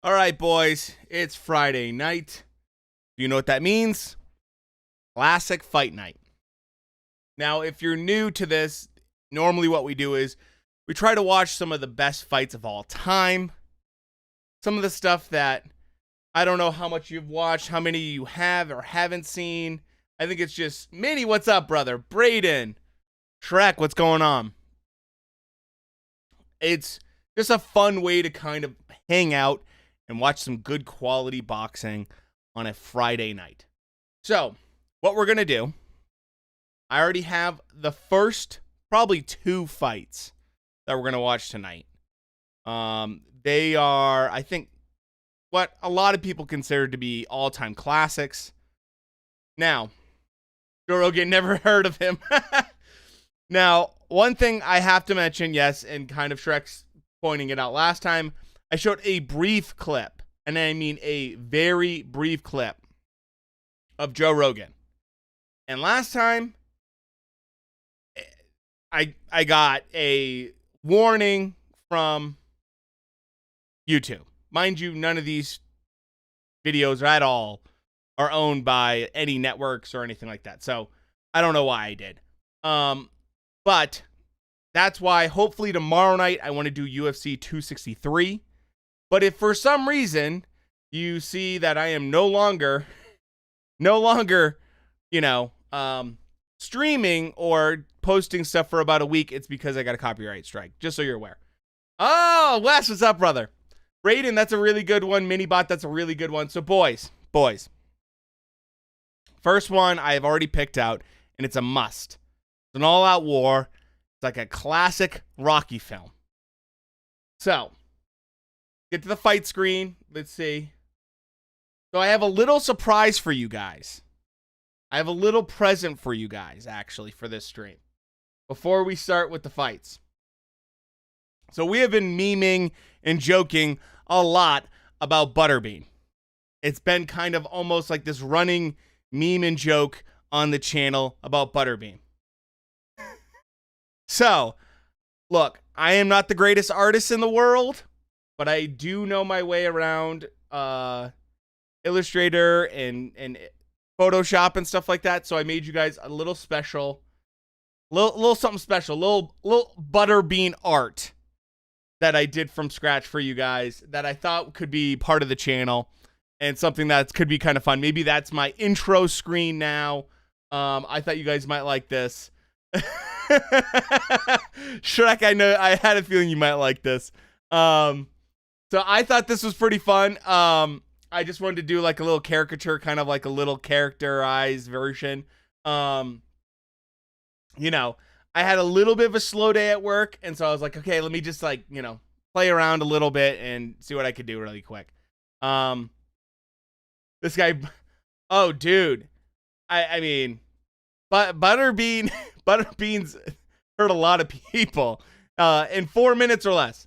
All right, boys, it's Friday night. Do you know what that means? Classic fight night. Now, if you're new to this, normally what we do is we try to watch some of the best fights of all time. Some of the stuff that I don't know how much you've watched, how many you have or haven't seen. I think it's just, Minnie, what's up, brother? Braden, Shrek, what's going on? It's just a fun way to kind of hang out and watch some good quality boxing on a Friday night. So, what we're going to do, I already have the first probably two fights that we're going to watch tonight. They are, I think, what a lot of people consider to be all-time classics. Now, Joe Rogan, never heard of him. Now, one thing I have to mention, yes, and kind of Shrek's pointing it out last time, I showed a brief clip, and I mean a very brief clip of Joe Rogan. And last time, I got a warning from YouTube. Mind you, none of these videos at all are owned by any networks or anything like that. So I don't know why I did. But that's why hopefully tomorrow night I want to do UFC 263. But if for some reason you see that I am no longer, streaming or posting stuff for about a week, it's because I got a copyright strike, just so you're aware. Oh, Wes, what's up, brother? Raiden, that's a really good one. Minibot, that's a really good one. So boys. First one I have already picked out, and it's a must. It's an all-out war. It's like a classic Rocky film. So, get to the fight screen. Let's see. So I have a little surprise for you guys. I have a little present for you guys, actually, for this stream. Before we start with the fights. So we have been memeing and joking a lot about Butterbean. It's been kind of almost like this running meme and joke on the channel about Butterbean. So, look, I am not the greatest artist in the world, but I do know my way around Illustrator and Photoshop and stuff like that. So I made you guys a little special, little something special, little Butterbean art that I did from scratch for you guys that I thought could be part of the channel and something that could be kind of fun. Maybe that's my intro screen now. I thought you guys might like this. Shrek, I had a feeling you might like this. So I thought this was pretty fun. I just wanted to do like a little caricature, kind of like a little characterized version. I had a little bit of a slow day at work, and so I was like, okay, let me just like, play around a little bit and see what I could do really quick. This guy, oh dude, I mean, but Butterbean's hurt a lot of people in 4 minutes or less.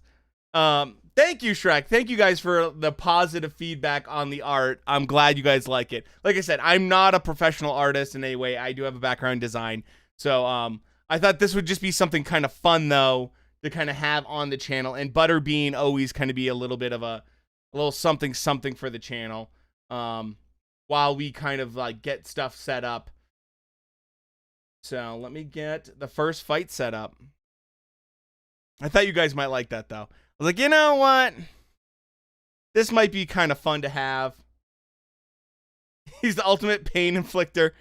Thank you, Shrek. Thank you guys for the positive feedback on the art. I'm glad you guys like it. Like I said, I'm not a professional artist in any way. I do have a background in design. So I thought this would just be something kind of fun, though, to kind of have on the channel. And Butterbean always kind of be a little bit of a little something for the channel while we kind of like get stuff set up. So let me get the first fight set up. I thought you guys might like that, though. I was like, you know what? This might be kind of fun to have. He's the ultimate pain inflictor,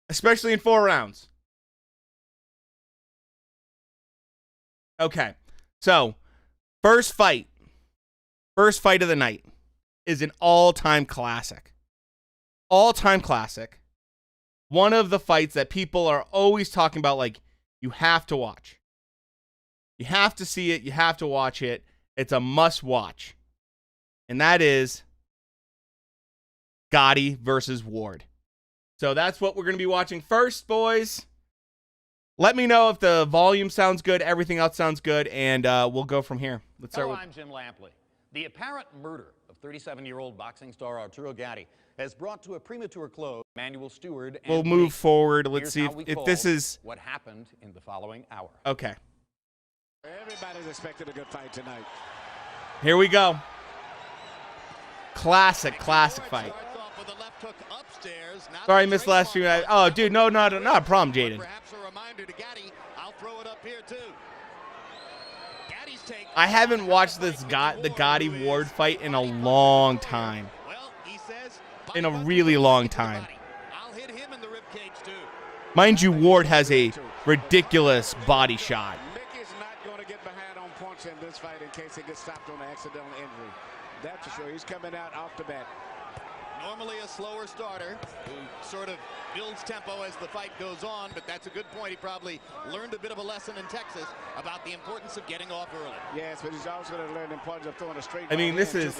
especially in 4 rounds. Okay, so first fight of the night is an all-time classic. All-time classic. One of the fights that people are always talking about, like, you have to watch. You have to see it. You have to watch it. It's a must-watch. And that is Gotti versus Ward. So that's what we're going to be watching first, boys. Let me know if the volume sounds good, everything else sounds good, and we'll go from here. Let's start with... I'm Jim Lampley. The apparent murder of 37-year-old boxing star Arturo Gatti has brought to a premature close Manuel Stewart. We'll move forward. Let's see if this is... what happened in the following hour. Okay. Everybody's expecting a good fight tonight. Here we go. Classic fight. Sorry, I missed last stream. Oh, dude, no, not a problem, Jaden. I haven't watched the Gotti Ward fight in a long time. In a really long time. Mind you, Ward has a ridiculous body shot. Mickey's not going to get behind on points in this fight in case he gets stopped on an accidental injury. That's for sure. He's coming out off the bat. Normally a slower starter who sort of builds tempo as the fight goes on, but that's a good point. He probably learned a bit of a lesson in Texas about the importance of getting off early. Yes, but he's also going to learn the importance of throwing a straight. I mean, this is,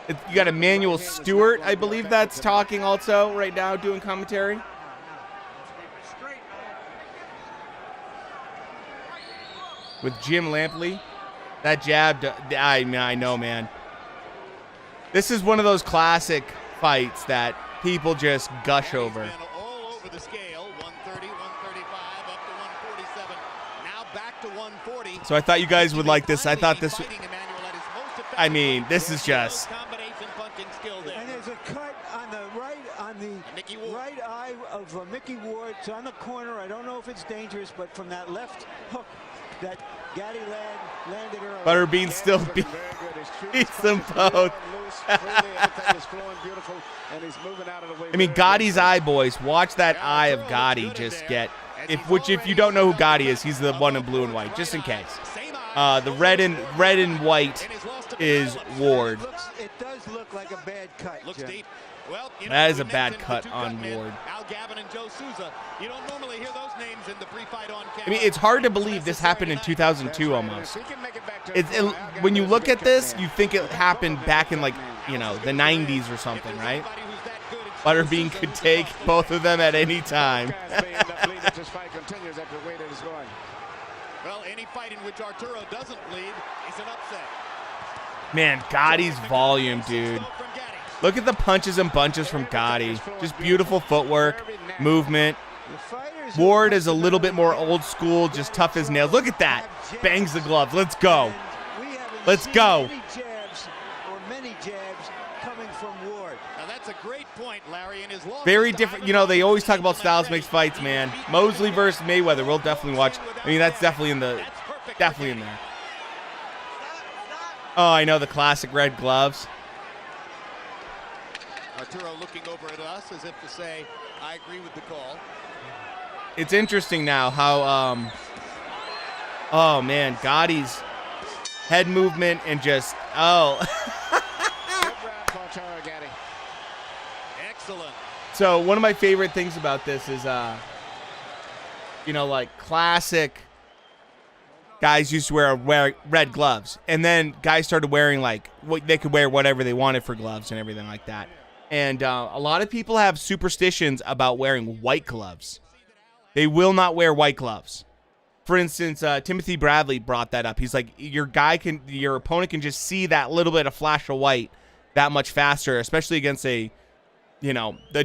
you got Emmanuel Stewart, I believe that's talking also right now, doing commentary. With Jim Lampley. That jab, I know, man. This is one of those classic fights that people just gush over. All over the scale, 130, 135, up to 147. Now back to 140. So I thought you guys would like this. I thought this, I mean, this is just. And there's a cut on the right eye of Mickey Ward. It's on the corner. I don't know if it's dangerous, but from that left hook that Gatti landed earlier. Butterbean still beats them both. I mean, Gotti's eye, boys. Watch that eye of Gotti just get. If you don't know who Gotti is, he's the one in blue and white, just in case. The red and white is Ward. It does look like a bad cut. Looks deep. Well, that is a bad cut on Ward. Al Gavin and Joe Souza. You don't normally hear those names in the pre-fight on camera. I mean, it's hard to believe this happened in 2002 almost. When you look at this, you think it happened back in, like, you know, the 90s or something, right? Butterbean could take both of them at any time. Well, any fight in which Arturo doesn't bleed is an upset. Man, Gotti's volume, dude. Look at the punches and bunches from Gotti. Just beautiful footwork, movement. Ward is a little bit more old school, just tough as nails. Look at that. Bangs the gloves. Let's go. Let's go. Many jabs coming from Ward. Now that's a great point, Larry. And his very different. You know, they always talk about styles makes fights, man. Mosley versus Mayweather. We'll definitely watch. I mean, that's definitely in there. Oh, I know, the classic red gloves. Arturo looking over at us as if to say, I agree with the call. It's interesting now how, oh man, Gotti's head movement and just, Excellent. So one of my favorite things about this is, you know, like classic guys used to wear red gloves, and then guys started wearing they could wear whatever they wanted for gloves and everything like that. And a lot of people have superstitions about wearing white gloves. They will not wear white gloves. For instance, Timothy Bradley brought that up. He's like, your opponent can just see that little bit of flash of white that much faster, especially against the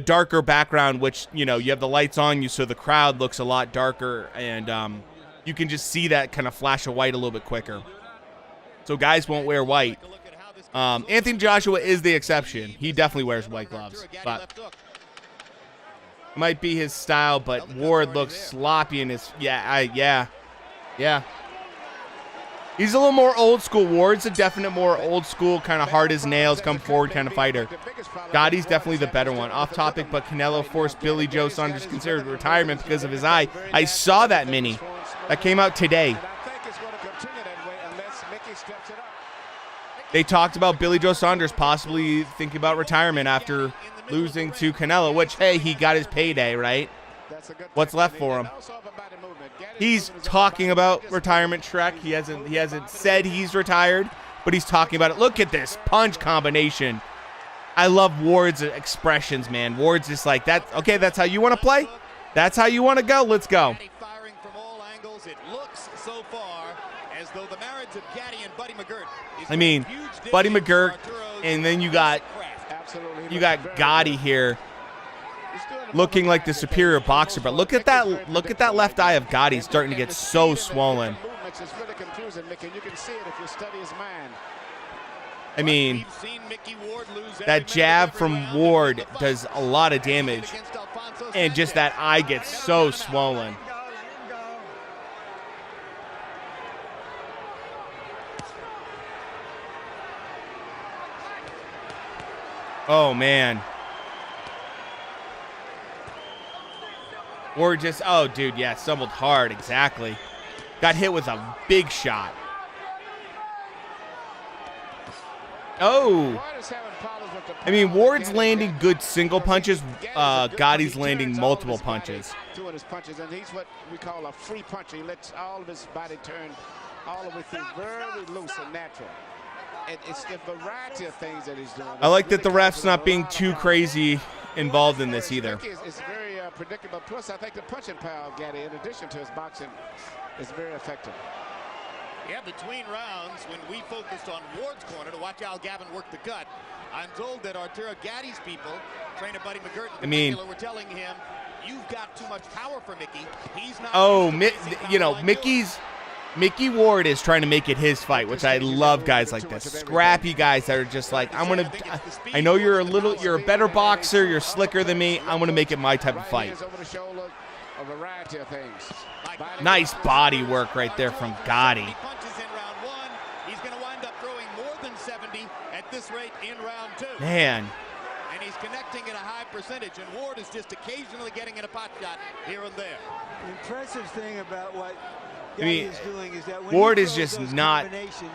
darker background, which, you have the lights on you, so the crowd looks a lot darker, and you can just see that kind of flash of white a little bit quicker. So guys won't wear white. Anthony Joshua is the exception. He definitely wears white gloves, but it might be his style. But Ward looks sloppy in his yeah. He's a little more old school. Ward's a definite more old school, kind of hard as nails, come forward kind of fighter. Gotti's definitely the better one. Off topic, but Canelo forced Billy Joe Saunders to consider retirement because of his eye. I saw that mini. That came out today. They talked about Billy Joe Saunders possibly thinking about retirement after losing to Canelo, which, hey, he got his payday, right? What's left for him? He's talking about retirement, Shrek. He hasn't said he's retired, but he's talking about it. Look at this punch combination. I love Ward's expressions, man. Ward's just like, that. Okay, that's how you want to play? That's how you want to go? Let's go. Firing from all angles. It looks so far as though the marriage of Gatti and Buddy McGirt. I mean, Buddy McGirt, and then you got Gotti here, looking like the superior boxer. But look at that left eye of Gotti starting to get so swollen. I mean, We've seen Mickey Ward lose every that minute jab of every from round Ward in the fight. does a lot of damage, Against Alfonso and just Sanchez. that eye gets so swollen. Oh, man. Ward just, oh, dude, yeah, stumbled hard, exactly. Got hit with a big shot. Oh. I mean, Ward's landing good single punches. Gotti's landing multiple punches. Doing his punches, and he's what we call a free puncher. He lets all of his body turn all the way through, very loose and natural. And it's the variety of things that he's doing. I like that the ref's not being too crazy involved in this either. It's very predictable. Plus, I think the punching power of Gatti, in addition to his boxing, is very effective. Yeah, between rounds, when we focused on Ward's corner to watch Al Gavin work the cut, I'm told that Arturo Gatti's people, trainer Buddy McGirt in particular, were telling him, you've got too much power for Mickey. He's not. Oh, you know, Mickey Ward is trying to make it his fight, which I love guys like this. Scrappy guys that are just like, I know you're a better boxer, you're slicker than me, I'm gonna make it my type of fight. A variety of things. Nice body work right there from Gatti. Punches in round one. He's going to wind up throwing more than 70 at this rate in round two. Man. And he's connecting at a high percentage, and Ward is just occasionally getting in a pot shot here and there. The impressive thing about what I mean, is doing is that when Ward he is throws just those not combinations,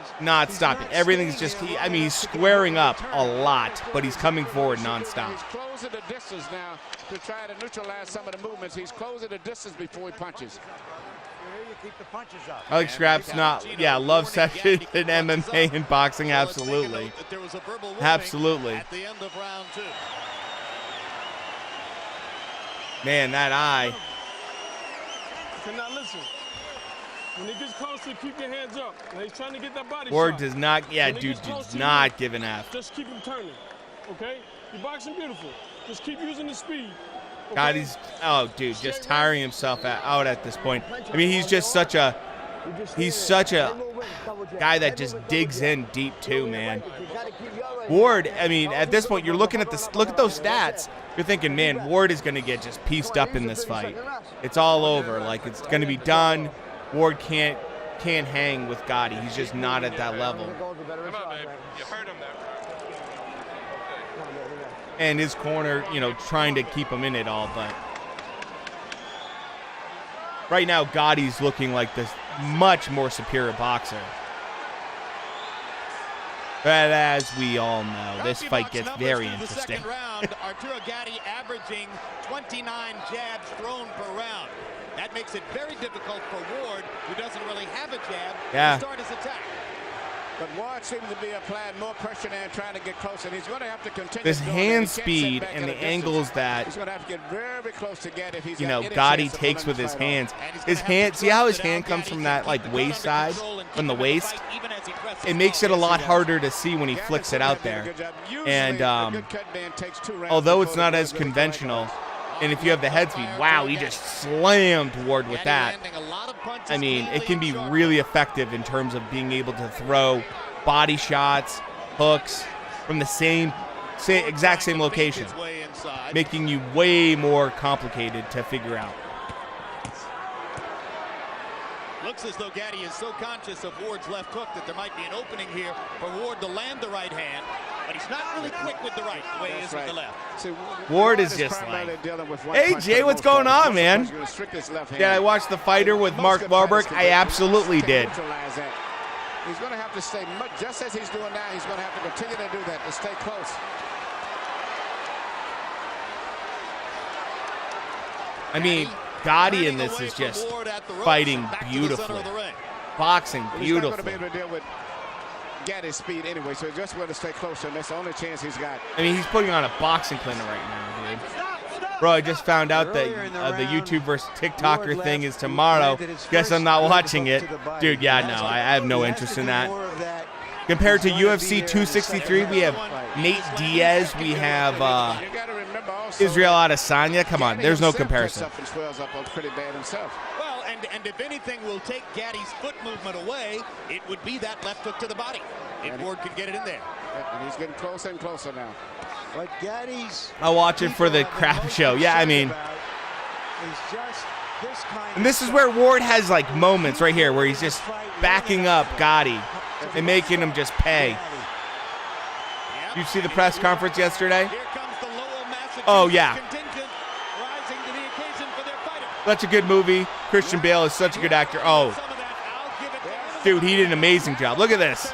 stopping. not Everything's staying just, there I long mean, he's enough to get squaring him up to a turn. lot, but he's coming forward nonstop. He's closing the distance now to try to neutralize some of the movements. He's closing the distance before he punches. Keep the punches up. I like Scraps love session in MMA and boxing, absolutely. Absolutely. At the end of round two. Man, that eye. Now listen. When it gets closer, keep your hands up. Now he's trying to get that body Ward shot. does not, dude does not give an F. Just keep him turning, okay? You're boxing beautiful. Just keep using the speed. Okay? God, dude, just tiring himself out at this point. I mean, he's such a guy that just digs in deep too, man. Ward, I mean, at this point, you're looking at look at those stats. You're thinking, man, Ward is going to get just pieced up in this fight. It's all over. Like, it's going to be done. Ward can't hang with Gatti. He's just not at that level. Come on, babe. You hurt him there. And his corner, trying to keep him in it all, but right now Gotti's looking like this much more superior boxer. But as we all know, this fight gets very interesting. The second round, Arturo Gatti averaging 29 jabs thrown per round. That makes it very difficult for Ward, who doesn't really have a jab, to start his attack. But Ward seems to be applying more pressure and trying to get close, and he's going to have to continue. This hand speed and the angles that he's going to have to get very close to get if he's Gatti takes with his hands. His hand, see how his hand comes from that waist side, from the waist? It makes it a lot harder to see when he flicks it out there. And although it's not as conventional, and if you have the head speed, wow, he just slammed Ward with that. I mean, it can be really effective in terms of being able to throw body shots, hooks from the exact same location, making you way more complicated to figure out. Looks as though Gatti is so conscious of Ward's left hook that there might be an opening here for Ward to land the right hand, but he's not really quick with the right the way he is with the left. See, Ward is just like, hey, Jay, what's going on, man? Yeah, I watched The Fighter with Mark Wahlberg. I absolutely did. He's going to have to stay, just as he's doing now, he's going to have to continue to do that, to stay close. I mean, Gatti in this is just fighting beautifully, boxing beautifully. He's not going to be able to deal with Gatti's speed anyway, so he's just going to stay closer, and that's the only chance he's got. I mean, he's putting on a boxing clinic right now, dude. Bro, I just found out that the YouTube versus TikToker thing is tomorrow. Guess I'm not watching it. Dude, yeah, no, I have no interest in that. Compared to UFC 263, we have Nate Diaz, we have Israel Adesanya. Come on, there's no comparison. Well, and if anything will take Gatti's foot movement away, it would be that left hook to the body, if Ward could get it in there. And he's getting closer and closer now. But Gaddy's... I'll watch it for the crap show. Yeah, I mean... And this is where Ward has, like, moments right here where he's just backing up Gotti and making him just pay. You see the press conference yesterday? Oh, yeah. Such a good movie. Christian Bale is such a good actor. Oh, dude, he did an amazing job. Look at this.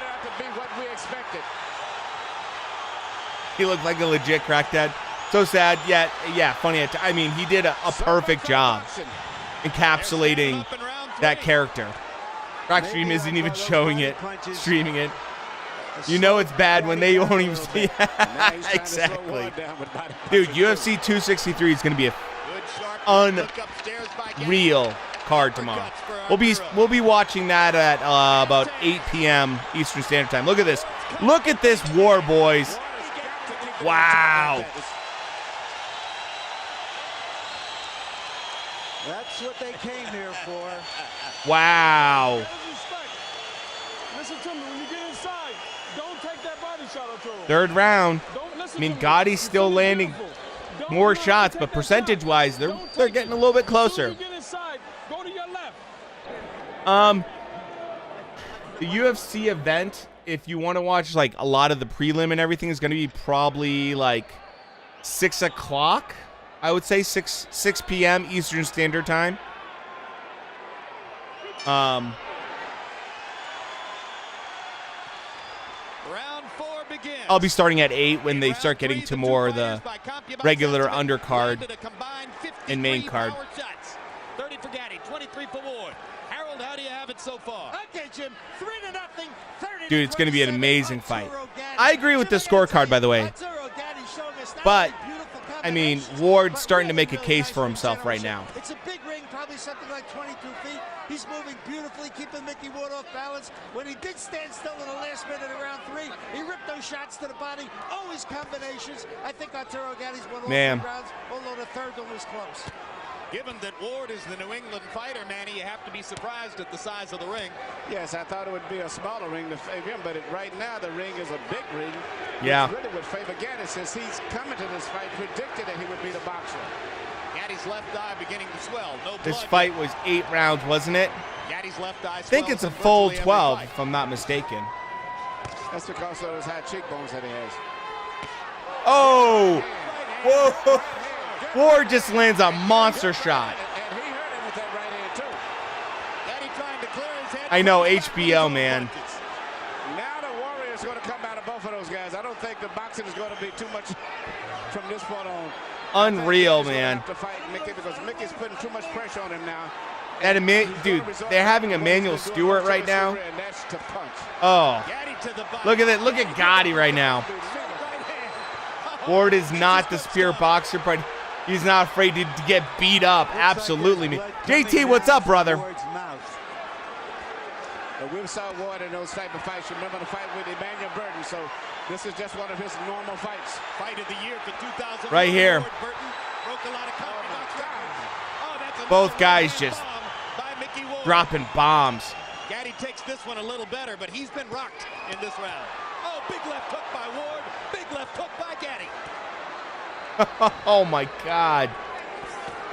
He looked like a legit crackhead. So sad, yet, yeah, funny. I mean, he did a perfect job encapsulating that character. Rockstream isn't even showing it, streaming it. You know it's bad when they won't even see it. Exactly. Dude, UFC 263 is going to be a unreal card tomorrow. We'll be watching that at about 8 p.m. Eastern Standard Time. Look at this. Look at this war, boys. Wow. That's what they came here for. Wow. Listen to me, when you get inside, don't take that body shot, Arturo. Third round. I mean, Gotti's still landing more shots, but percentage-wise, they're getting a little bit closer. Go to your left. The UFC event, if you want to watch like a lot of the prelim and everything, is going to be probably like 6 o'clock. I would say 6 p.m. Eastern Standard Time. Round 4 begins. I'll be starting at 8 when they start getting to more of the regular undercard and main card. 30 for Gatti, 23 for Ward. Harold, how do you have it so far? Okay, Jim, 3-0. Dude, it's going to be an amazing fight. I agree with the scorecard, by the way. But, I mean, Ward's starting to make a case for himself right now. It's a big ring, probably something like 22 feet. He's moving beautifully, keeping Mickey Ward off balance. When he did stand still in the last minute of round 3, he ripped those shots to the body. Always combinations. I think Arturo Gatti's won all 3 rounds, although the third one was close. Given that Ward is the New England fighter, Manny, you have to be surprised at the size of the ring. Yes, I thought it would be a smaller ring to favor him, but right now the ring is a big ring. Yeah. Which really would favor Gatti since he's coming to this fight predicted that he would be the boxer. Gatti's left eye beginning to swell. No blood. This fight was 8 rounds, wasn't it? Gatti's left eye I think it's a full 12, if I'm not mistaken. That's because of those high cheekbones that he has. Oh! Whoa! Ward just lands a monster shot. And he hurt him with that right hand, too. Gatti trying to clear his head. I know, HBO, man. Now the Warrior is going to come out of both of those guys. I don't think the boxing is going to be too much from this point on. Unreal, man. To fight Mickey because Mickey's putting too much pressure on him now. And dude, they're having Emmanuel Stewart right now. Oh, look at it. Look at Gotti right now. Ward is not the spear boxer, but he's not afraid to get beat up. Absolutely. JT, what's up, brother? We saw Ward in those type of fights. Remember the fight with Emmanuel Burton, so this is just one of his normal fights. Fight of the year for 2000. Right here. Both guys just dropping bombs. Gatti takes this one a little better, but he's been rocked in this round. Oh, big left hook by Ward. Big left hook by Gatti. Oh, my God.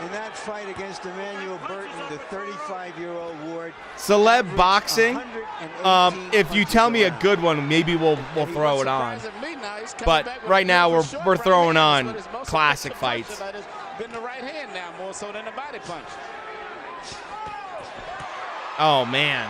In that fight against Emmanuel Burton, the 35-year-old Ward. Celeb boxing. If you tell me a good one, maybe we'll throw it on. But right now we're throwing on classic fights. Been the right hand now more so than the body punch. Oh man.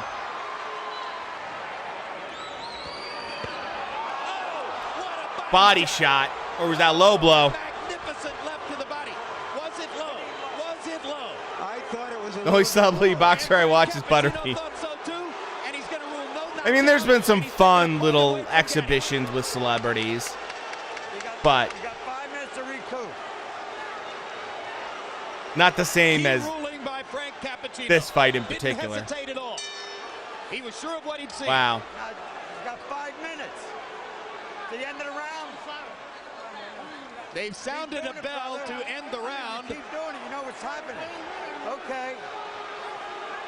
Body shot, or was that low blow? Magnificent left to the body. Was it low? Was it low? I thought it was a The only celebrity boxer I watch is Butterbean. I mean, there's been some fun little exhibitions with celebrities, but You got 5 minutes to recoup. not the same as this fight in Didn't particular. hesitate at all. He was sure of what he'd seen. Wow. You got 5 minutes. To the end of the round. They've sounded a bell to end the round. Keep doing it. You know what's happening. Okay.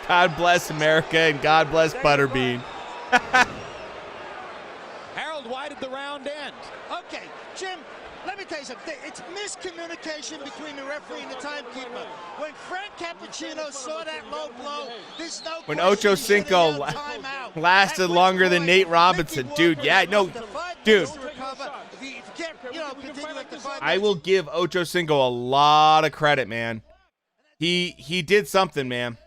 God bless America and God bless Butterbean. Harold, why did did the round end? Okay, Jim, let me tell you something. It's miscommunication between the referee and the timekeeper. When Frank Cappuccino saw that low blow, there's no when question Ocho he should've Cinco yelled timeout. lasted At which longer than point, Nate Robinson. Mickey Dude, Ward yeah, was no, up to 5 dude. minutes to recover. If you can't, continue at the 5 I will give Ocho Cinco a lot of credit, man. He did something, man.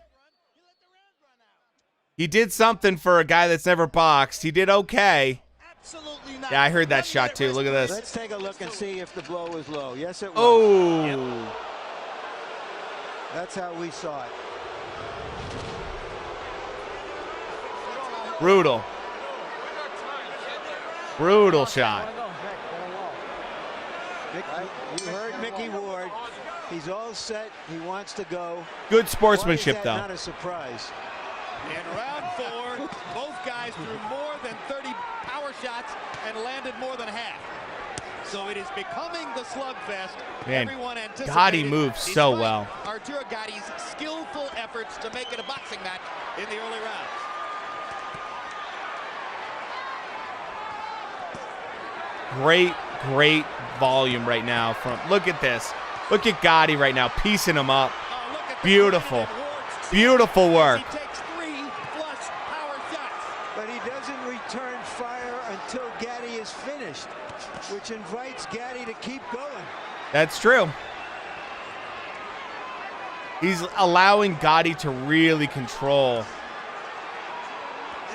He did something for a guy that's never boxed. He did okay. Absolutely not. Yeah, I heard that shot too. Look at this. Let's take a look and see if the blow was low. Yes, it was. Oh. That's how we saw it. Brutal. Brutal shot. You heard Mickey Ward. He's all set. He wants to go. Good sportsmanship, Why is that though. not a surprise? In round 4, both guys threw more than 30 power shots and landed more than half. So it is becoming the slugfest Man, everyone anticipated. Gotti moves so well. Arturo Gatti's skillful efforts to make it a boxing match in the early rounds. Great volume right now. Look at this. Look at Gotti right now, piecing him up. Oh, look at Beautiful. Beautiful work. He takes 3 flush power shots. But he doesn't return fire until Gatti is finished, which invites Gatti to keep going. That's true. He's allowing Gotti to really control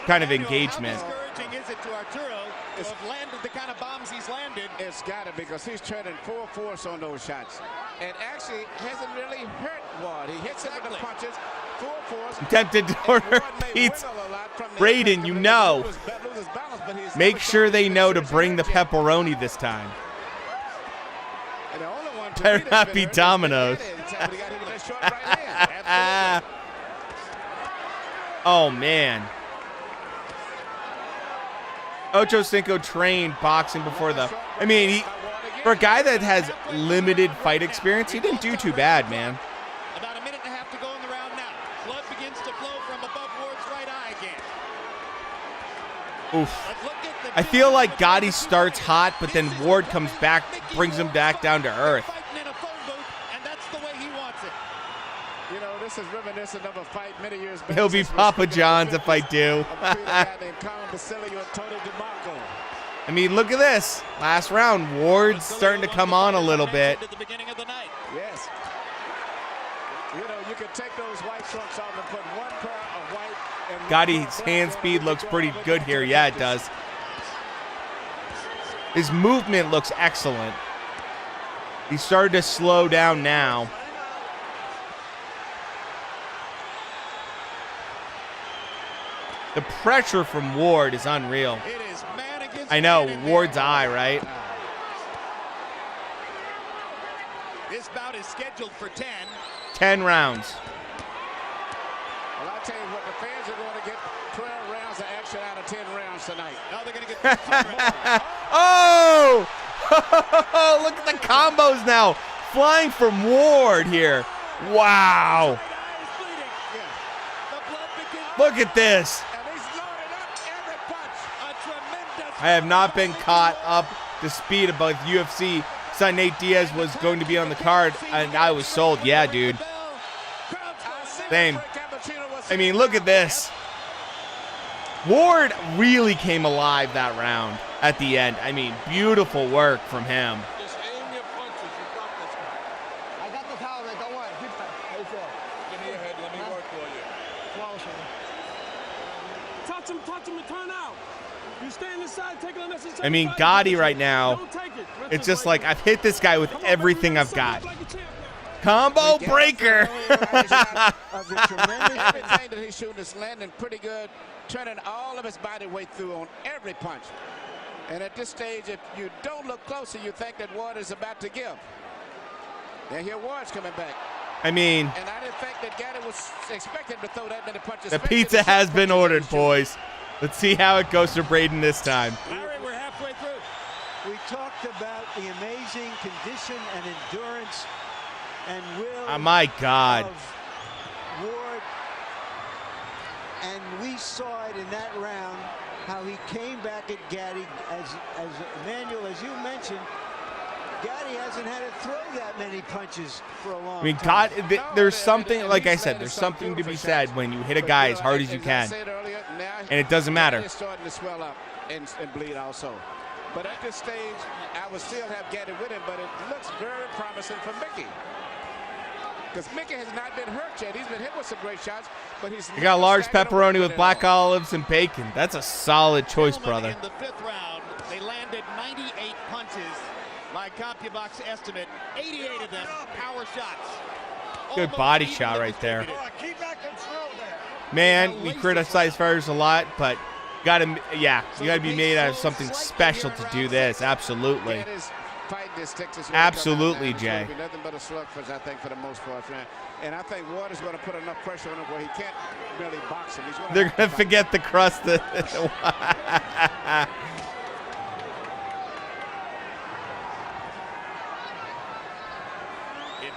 kind of engagement. How discouraging is it to Arturo to have landed the kind of bombs he's landed? It's got to, because he's turning full force on those shots. And actually hasn't really hurt Ward. He hits him with the punches, full force. I'm tempted to repeat. Braden, you know. Make sure they know to bring the pepperoni this time. Better not be Domino's. Oh, man. Ocho Cinco trained boxing before I mean, for a guy that has limited fight experience, he didn't do too bad, man. About a minute and a half to go in the round now. Blood begins to flow from above Ward's right eye again. Oof. I feel like Gotti starts hot, but then Ward comes back, brings him back down to earth. You know, this is reminiscent of a fight many years back. He'll be Papa John's if I do. I mean, look at this. Last round, Ward's starting to come on a little bit. Yes. You know, you can take those white trunks off and put one pair of white. And Gotti's hand speed looks pretty good here. Yeah, it does. His movement looks excellent. He's started to slow down now. The pressure from Ward is unreal. I know, Ward's eye, right? This bout is scheduled for 10. 10 rounds. Well, I'll tell you what, the fans are going to get 12 rounds of action out of 10 rounds tonight. Now they're going to get Oh! Look at the combos now. Flying from Ward here. Wow. Look at this. I have not been caught up to speed about UFC. Son Nate Diaz was going to be on the card, and I was sold. Yeah, dude. Same. I mean, look at this. Ward really came alive that round at the end. I mean, beautiful work from him. Just aim your punches. You got this, man. I got the towel, man. Don't worry. How you feel? Give me your head. Let me work for you. Touch him and turn out. You stay in the side, take an unnecessary. I mean, Gotti right now, it's just like, I've hit this guy with everything I've got. Combo breaker. Everything that he's shooting is landing pretty good, turning all of his body weight through on every punch. And at this stage, if you don't look closer, you think that Ward is about to give. And here Ward's coming back. I mean, and I didn't think that Gatti was expecting to throw that many punches. The pizza has been ordered, boys. Let's see how it goes to Braden this time. Larry, we're halfway through. We talked about the amazing condition and endurance and will Oh, my God. of Ward, and we saw it in that round how he came back at Gatti. As Emmanuel, as you mentioned, Gatti hasn't had to throw that many punches for a long time. There's something, like I said, there's something to be said when you hit a guy as hard as you can, and it doesn't matter. It's starting to swell up and bleed also. But at this stage, I would still have Gatti with him, but it looks very promising for Mickey. Because Mickey has not been hurt yet. He's been hit with some great shots, but he's... You got large pepperoni with black olives and bacon. That's a solid choice, brother. In the 5th round, they landed 98 punches. My CompuBox estimate, 88 of them power shots. Good body shot right there. Man, we criticize fighters a lot, but you gotta be made out of something special to do this. Absolutely. Absolutely, Jay. Nothing but a slugfest, I think, for the most part. And I think Ward going to put enough pressure on him where he can't really box him. They're going to forget the crust. If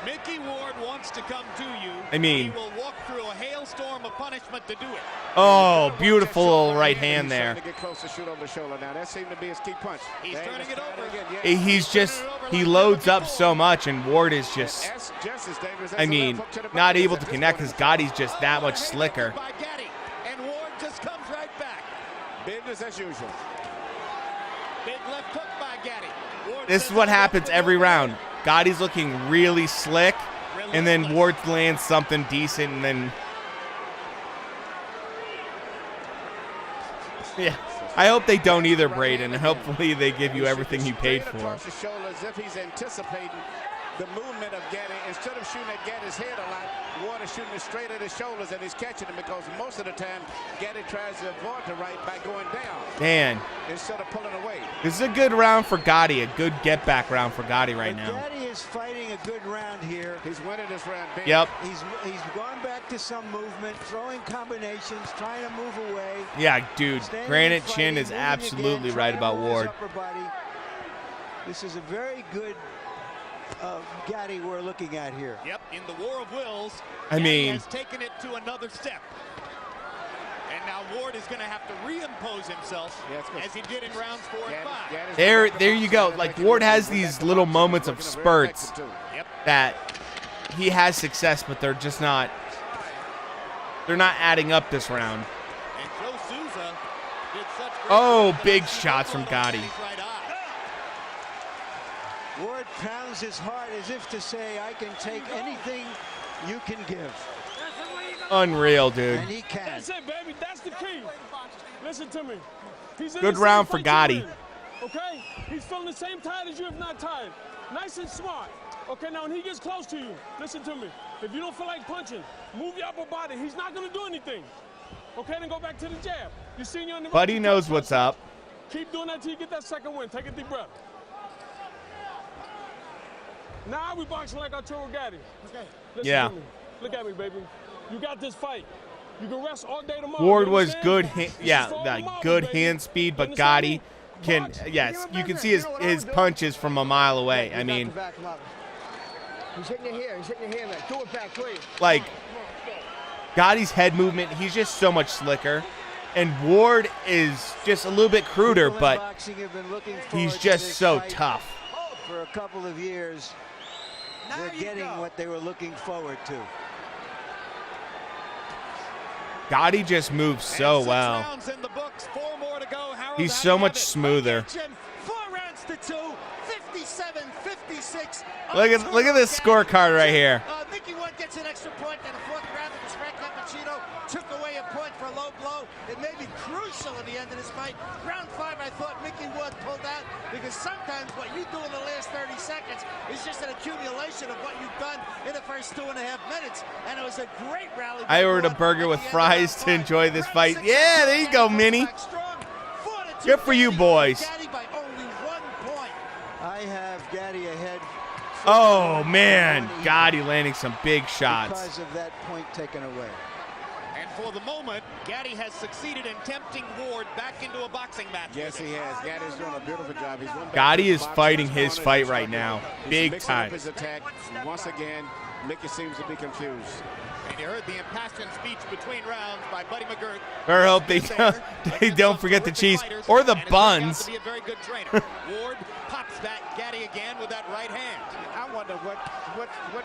Mickey Ward wants to come to you, he will walk through a hailstorm of punishment to do it. Oh, beautiful little right hand there. He's trying to get close to shoot over the shoulder now. That seemed to be his key punch. He's turning it over. He loads up so much, and Ward is just, not able to connect because Gotti's just that much slicker. And Ward just comes right back. Business as usual. Big left hook by Gatti. This is what happens every round. Gotti's looking really slick, and then Ward lands something decent, and then... Yeah, I hope they don't either, Braden. Hopefully they give you everything you paid for. Across the shoulder as if he's anticipating the movement of Gatti. Instead of shooting at Gatti's head a lot, Ward is shooting it straight at his shoulders, and he's catching him because most of the time Gatti tries to avoid the right by going down. Man. Instead of pulling away. This is a good round for Gatti, a good get-back round for Gatti right now. Gatti is fighting a good round here. He's winning this round big. Yep. He's gone back to some movement, throwing combinations, trying to move away. Yeah, dude, Granite Chin is absolutely right about Ward. This is a very good Gatti we're looking at here. Yep, in the war of wills, Gatti has taken it to another step. And now Ward is going to have to reimpose himself as he did in rounds 4 and 5. There you go. Like, Ward has these little moments of spurts that he has success, but they're just not adding up this round. And Joe Souza did such great big shots from Gatti. Ward pounds his heart as if to say, I can take anything you can give. Unreal, dude. And he can. That's it, baby. That's the key. Listen to me. He's in good the round same for fight Gatti. you're in, okay? He's feeling the same tired as you, if not tired. Nice and smart. Okay, now when he gets close to you, listen to me. If you don't feel like punching, move your upper body. He's not going to do anything. Okay, then go back to the jab. You see you on the Buddy knows what's up. Keep doing that till you get that second win. Take a deep breath. Now we boxing like Arturo Gatti. Okay. Listen to me. Look at me, baby. You got this fight. You can rest all day tomorrow. Ward was good, good hand speed, but Gatti can, you can see his punches from a mile away. I mean, he's hitting it here. He's hitting it here, man. Do it back, please. Like, Gotti's head movement, he's just so much slicker. And Ward is just a little bit cruder, but he's just so tough. For a couple of years, they're getting what they were looking forward to. Gatti just moves so well. He's so much smoother. 4 rounds to 2, 57-56. Look at this scorecard right here. Mickey Ward gets an extra point in the 4th round because Frank Cappuccino took away a point for a low blow. It may be crucial at the end of this fight. Round 5, I thought Mickey Ward pulled out because sometimes what you do in the last 30 seconds is just an accumulation of what you've done in the first 2.5 minutes. And it was a great rally. I ordered a burger with fries to enjoy this fight. Yeah, there you go, Minnie. Good for you, boys. I have Gatti ahead. Oh, man. Gatti landing some big shots. Because of that point taken away. And for the moment, Gatti has succeeded in tempting Ward back into a boxing match. Yes, he has. Gatti's doing a beautiful job. Gatti is fighting his fight right now. Big time. His attack. Once again, Mickey seems to be confused. And you heard the impassioned speech between rounds by Buddy McGirt. I hope they don't forget the cheese or the buns. To be a very good trainer. Ward pops back Gaddy again with that right hand. I wonder what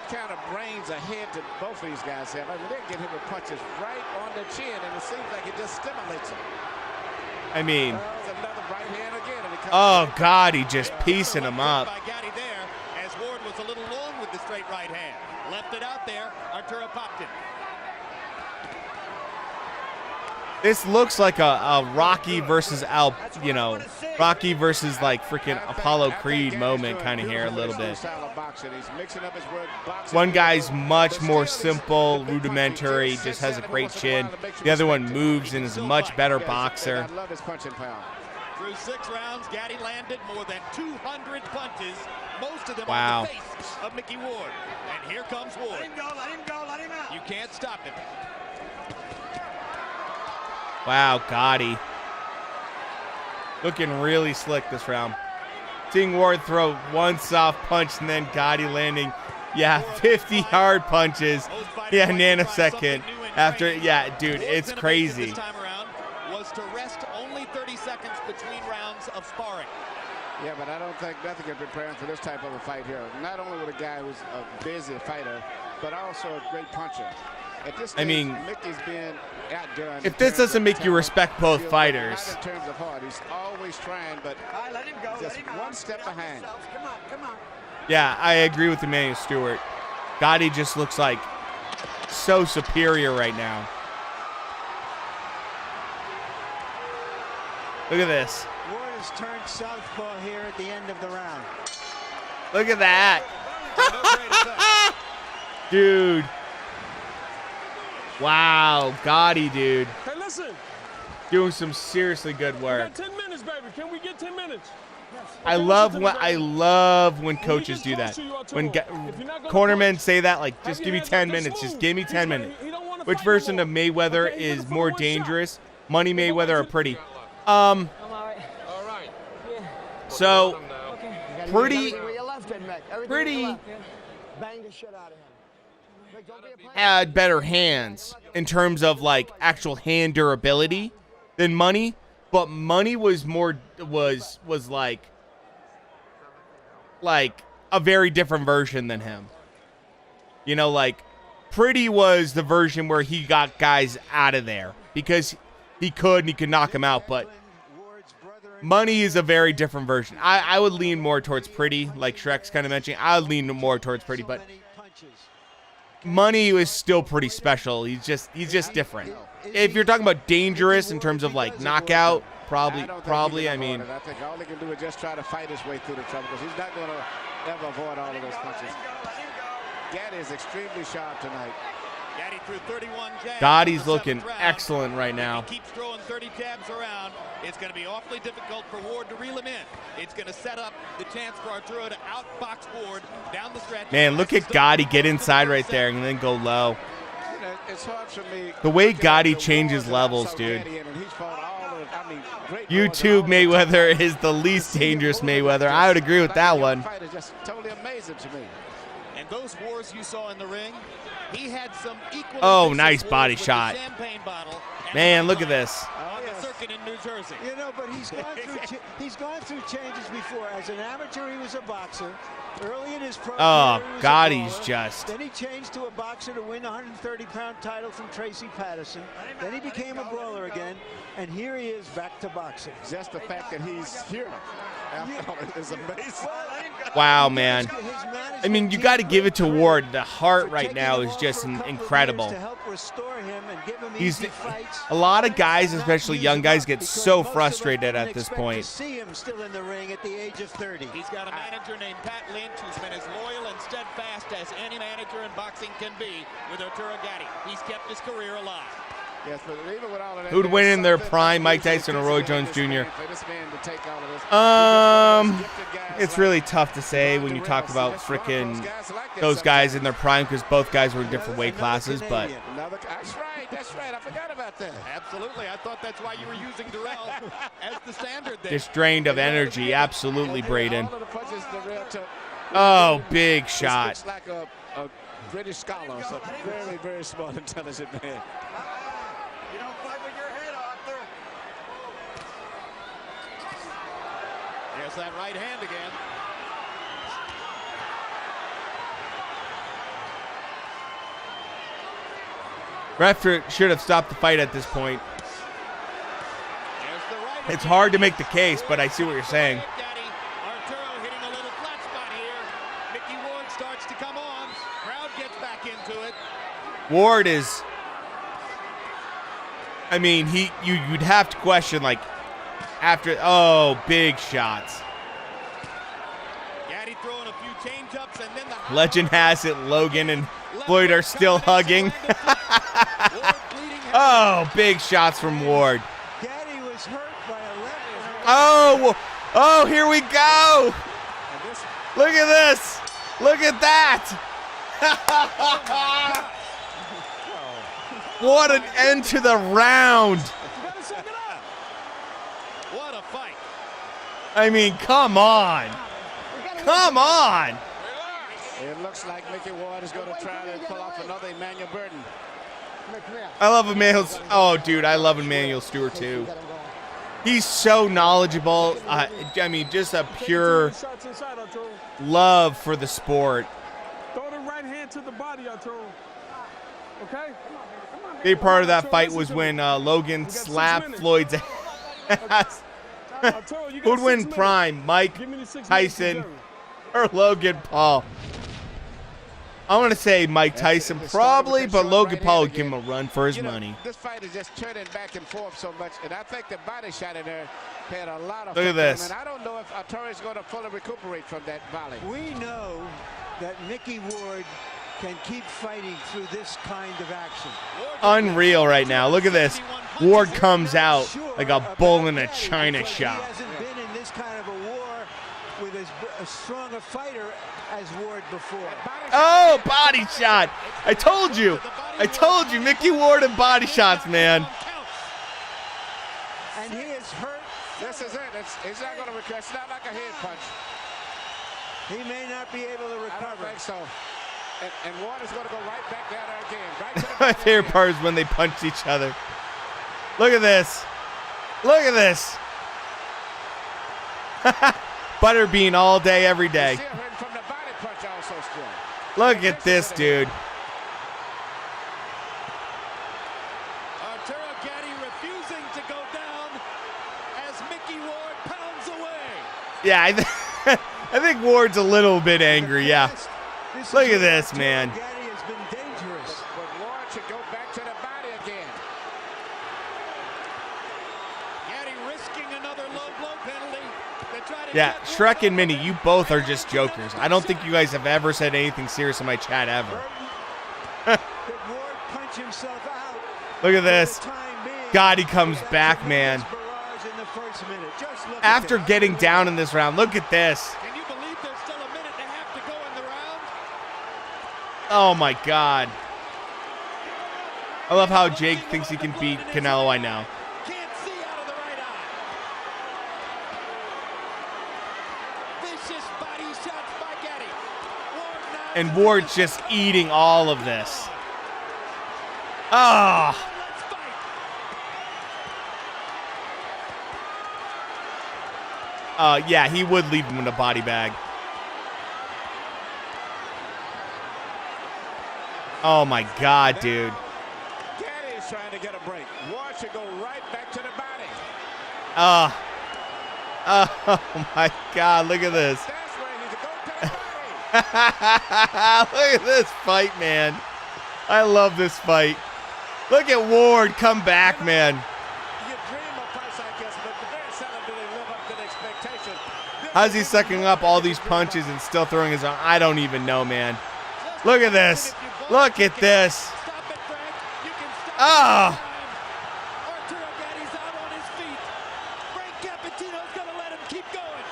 kind of brains ahead to both of these guys have. I mean, they get him with punches right on the chin, and it seems like it just stimulates him. I mean, another right hand again, and oh God, he just piecing him up. By Gaddy there, as Ward was a little long with the straight right hand. Left it out there. Arturo popped it. This looks like a Rocky versus Rocky versus like freaking Apollo Creed moment kind of here a little bit. One guy's much more simple, rudimentary, just has a great chin. The other one moves and is a much better boxer. Through 6 rounds, Gaddy landed more than 200 punches, most of them wow. on the face of Mickey Ward. And here comes Ward. Let him go, let him go, let him out. You can't stop him. Wow, Gotti. Looking really slick this round. Seeing Ward throw one soft punch and then Gotti landing, 50 hard punches. Yeah, nanosecond. After, dude, it's crazy. This time around was to rest only 30 seconds between rounds of sparring. Yeah, but I don't think nothing can prepare him for this type of a fight here. Not only with a guy who's a busy fighter, but also a great puncher. At this stage, I mean, Mickey's been outdone. If this doesn't make you respect both fighters. Not in terms of heart, he's always trying, but let him go, just one step behind. Come on. Yeah, I agree with Emmanuel Stewart. Gotti just looks like so superior right now. Look at this. Ward has turned southpaw here at the end of the round. Look at that. Dude. Wow, Gotti, dude. Hey, listen. Doing some seriously good We work. got 10 minutes, baby. Can we get 10 minutes? I love when coaches do that. When cornermen say that, like, just give me 10 minutes. Just give me 10 minutes. Which version of Mayweather is more dangerous? Money Mayweather or Pretty? So, Pretty had better hands in terms of like actual hand durability than Money, but Money was more was like a very different version than him. You know, like Pretty was the version where he got guys out of there because he could knock them out, but Money is a very different version. I would lean more towards Pretty, like Shrek's kind of mentioning. I would lean more towards Pretty, but Money is still pretty special. He's just different. If you're talking about dangerous in terms of like knockout, probably. I mean, I think all he can do is just try to fight his way through the trouble because he's not going to ever avoid all of those punches. Gaddy is extremely sharp tonight. Gaddy threw 31 jabs. Gotti's looking excellent right now. If he keeps throwing 30 jabs around, it's going to be awfully difficult for Ward to reel him in. It's going to set up the chance for Arturo to outbox Ward down the stretch. Man, look at Gotti get inside right there and then go low. It's hard for me. The way Gotti changes levels, dude. YouTube Mayweather is the least dangerous Mayweather. I would agree with that one. Fight is just totally amazing to me. And those wars you saw in the ring, he had some equal. Oh, nice body shot. Man, look at this. On the circuit in New Jersey. You know, but he's gone through changes before. As an amateur, he was a boxer. Early in his pro career, he was Gotti's a just. Then he changed to a boxer to win a 130-pound title from Tracy Patterson. Then he became a brawler again, and here he is back to boxing. Just the fact that he's here is amazing. Wow, man. I mean, you got to give it to Ward. The heart right now is just incredible. He's a lot of guys, especially young guys, get so frustrated at this point. See him still in the ring at the age of 30. He's got a manager named Pat Lynch who's been as loyal and steadfast as any manager in boxing can be with Arturo Gatti. He's kept his career alive. Yes, but even with all of that, Who'd win in their prime, Mike Tyson or Roy Jones Jr.? It's really tough to say when you talk about frickin' those guys in their prime because both guys were in different weight classes, but That's right. I forgot about that. Absolutely. I thght that's why you were using Durrell as the standard there. just drained of energy. Absolutely, Braden. Oh, big shot. a British scholar, so very, very smart, intelligent man. You don't fight with your head, Arthur. There's that right hand again. Ref should have stopped the fight at this point. It's hard to make the case, but I see what you're saying. Arturo hitting a little flat spot here. Mickey Ward starts to come on. Crowd gets back into it. Ward is, I mean, you'd have to question, like, after, oh, big shots. Gaddy throwing a few change-ups, and then the Legend has it, Logan and Floyd are still hugging. Oh, big shots from Ward. Gaddy was hurt by a left. Oh, here we go. Look at this. Look at that. What an end to the round. What a fight. I mean, come on. Come on. It looks like Mickey Ward is going to try to pull off another Emmanuel Burton. I love Emmanuel. Oh, dude, I love Emmanuel Stewart, too. He's so knowledgeable. I mean, just a pure love for the sport. Throw the right hand to the body, Arturo. Okay? Big part of that fight was when Logan slapped Floyd's ass. Who would win prime, Mike Tyson or Logan Paul? I want to say Mike Tyson probably, but Logan Paul would give him a run for his money. This fight is just turning back and forth so much, and I think the body shot in there had a lot of. Look at this. And I don't know if Arturo is going to fully recuperate from that volley. We know that Mickey Ward can keep fighting through this kind of action. Unreal right now. Look at this. Ward comes out like a bull in a china shop. He hasn't been in this kind of a war with as strong a fighter as Ward before. Oh, body shot. I told you. Mickey Ward and body shots, man. And he is hurt. This is it. He's not going to recover. It's not like a head punch. He may not be able to recover. I don't think so. And Ward is going to go right back down there again. Right to the My favorite part is when they punch each other. Look at this. Look at this. Butterbean all day, every day. From the body punch also strong. Look at this, dude. Arturo Gaddy refusing to go down as Mickey Ward pounds away. Yeah, I think Ward's a little bit angry, yeah. Look at this, man. Gaddy has been dangerous. But Ward should go back to the body again. Gaddy risking another low blow penalty. Yeah, Shrek and Minnie, you both are just jokers. I don't think you guys have ever said anything serious in my chat ever. Look at this. God, he comes back, man. After getting down in this round, look at this. Can you believe there's still a minute and a half to go in the round? Oh, my God. I love how Jake thinks he can beat Canelo, I know. Can't see out of the right eye. Vicious body shots by Gaddy. And Ward's just eating all of this. Ah. Yeah, he would leave him in a body bag. Oh my God, dude. Gaddy is trying to get a break. Ward should go right back to the body. Oh my God, look at this. That's where he should go to the body. Look at this fight, man. I love this fight. Look at Ward come back, man. You dream of fights like this, but very seldom do they live up to the expectation. How's he sucking up all these punches and still throwing his arm? I don't even know, man. Look at this. Look at this. Stop it, Frank. You can stop Ah. Arturo Gaddy's out on his feet. Frank Cappuccino's going to let him keep going.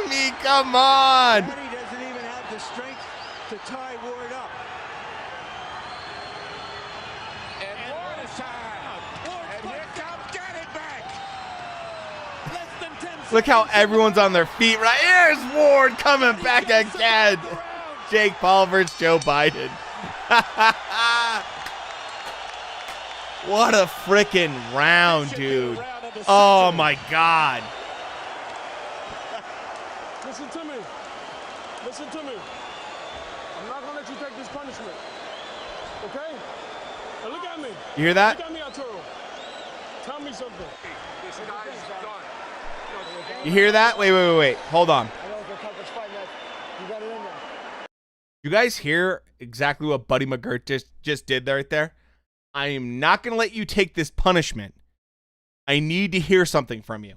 Me, come on. Gaddy doesn't even have the strength to tie Ward up. And Ward is tired. And here comes Gaddy back. Less than 10 Look how everyone's on their feet right. Here's Ward coming back again. Jake Paul versus Joe Biden. What a freaking round, dude. Oh, my God. Listen to me. Listen to me. I'm not going to let you take this punishment. Okay? Now look at me. You hear that? Look at me, Arturo. Tell me something. This guy's done. You hear that? Wait. Hold on. I know it's the toughest fight that you got it in there. You guys hear exactly what Buddy McGirt just did right there? I am not going to let you take this punishment. I need to hear something from you.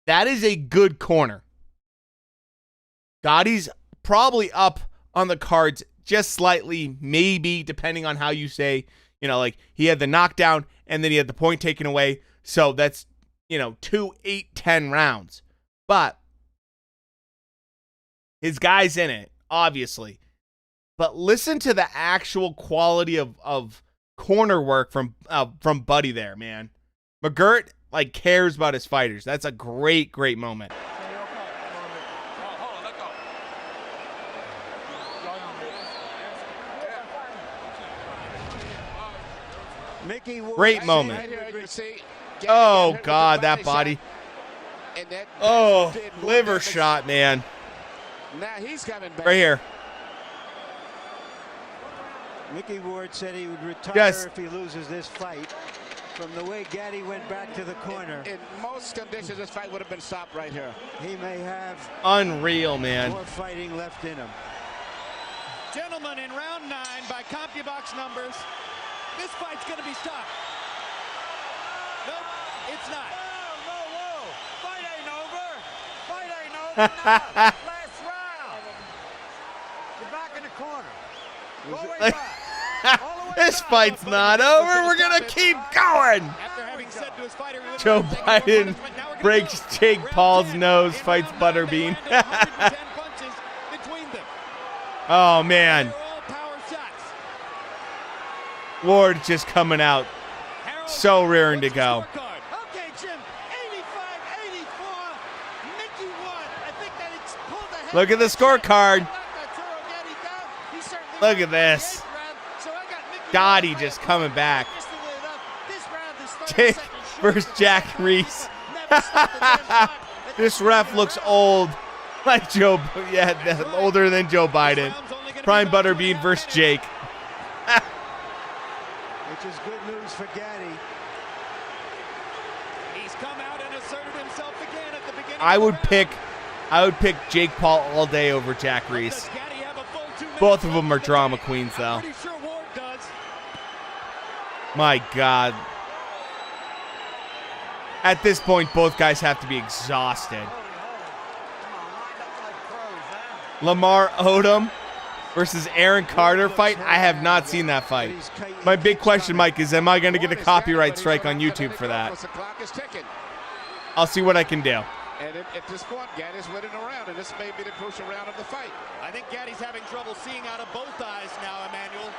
That is a good corner. Gotti's probably up on the cards just slightly, maybe, depending on how you say, like he had the knockdown and then he had the point taken away. So that's, 2, 8, 10 rounds. But his guy's in it, obviously. But listen to the actual quality of corner work from Buddy there, man. McGirt cares about his fighters. That's a great moment. Mickey Ward, Great moment. Right here, you see, Oh, God, that body. And that Oh, did more liver damage. shot, man. Now he's coming back. Right here. Mickey Ward said he would retire Yes. if he loses this fight. From the way Gatti went back to the corner, In most conditions, this fight would have been stopped right here. he may have Unreal, man. more fighting left in him. Gentlemen, in round 9, by CompuBox numbers, this fight's going to be stopped. Nope, it's not. Whoa. Fight ain't over. Fight ain't over. Now. Last round. You're back in the corner. Go way Like- back. All the way This back. fight's not over. We're going to keep going. After having said to his fighter, he was Joe gonna take more Biden punishment. Now we're gonna breaks go. Jake Round Paul's 10. nose, In fights round 9, they Butterbean. landed 110 punches between them. Oh, man. They were all power shots. Ward just coming out. Harold, So raring to what's the go. scorecard? Okay, Jim. 85-84. Mickey won. I think that it's pulled ahead. Look at the scorecard. Look at this. Gotti just coming back. Jake versus Jack Reese. This ref looks old. Like Joe, older than Joe Biden. Prime Butterbean versus Jake. Which is good news for Gatti. He's come out and asserted himself again at the beginning. I of the would round. pick Jake Paul all day over Jack Reese. Does Gatti have a full 2 minutes Both of them are left? drama queens, though. I'm pretty sure Ward does. My God. At this point, both guys have to be exhausted. Lamar Odom versus Aaron Carter fight. I have not seen that fight. My big question, Mike, is am I going to get a copyright strike on YouTube for that? The clock is ticking. I'll see what I can do. And at this point, Gatti's winning a round, and this may be the crucial round of the fight. I think Gatti's having trouble seeing out of both eyes now, Emmanuel.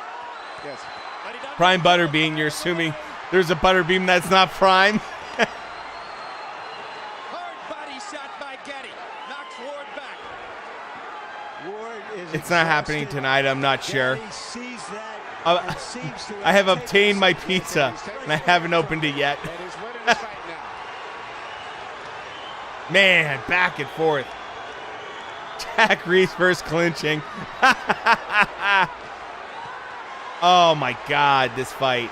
Yes. But he doesn't- Prime Butterbean, you're assuming there's a Butterbean that's not prime? Hard body shot by Gatti. Knocks Ward back. Ward is It's not happening exhausted. tonight, I'm not sure. Gatti sees that Uh, and seems to I have taken obtained my some- pizza, and I haven't opened it yet. And he's winning this fight now. Man, back and forth. Jack Reese versus clinching. Oh, my God, this fight.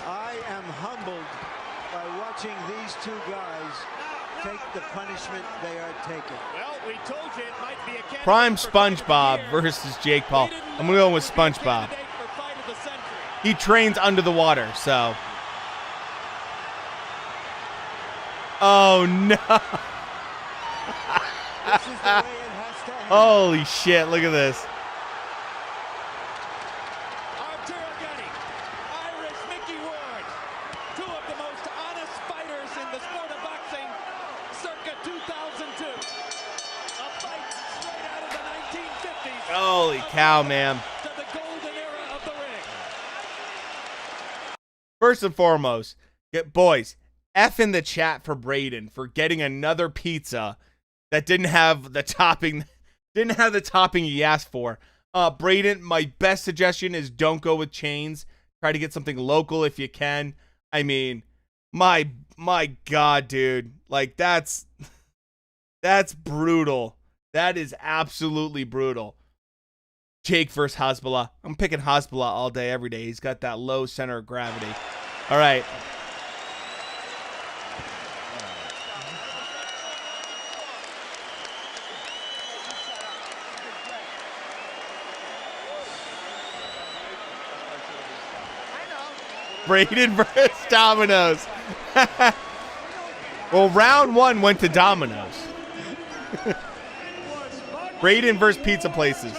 I am humbled by watching these two guys take the punishment they are taking. Well, we told you it might be a candidate Prime for fight of the SpongeBob year. versus Jake Paul. We didn't I'm going to go know with if he'd be a SpongeBob. candidate for fight of the century. He trains under the water, so. Oh, no. This is the way it has to end. Holy shit, look at this. Arturo Gatti, Irish Mickey Ward, two of the most honest fighters in the sport of boxing, circa 2002. A fight straight out of the 1950s. Holy cow, man. To the golden era of the ring. First and foremost, boys, F in the chat for Braden for getting another pizza that didn't have the topping Didn't have the topping he asked for. Braden, my best suggestion is don't go with chains. Try to get something local if you can. I mean, my God, dude. Like, that's brutal. That is absolutely brutal. Jake versus Hasbulla. I'm picking Hasbulla all day, every day. He's got that low center of gravity. All right. Braden versus Domino's. Well, round 1 went to Domino's. Braden versus pizza places.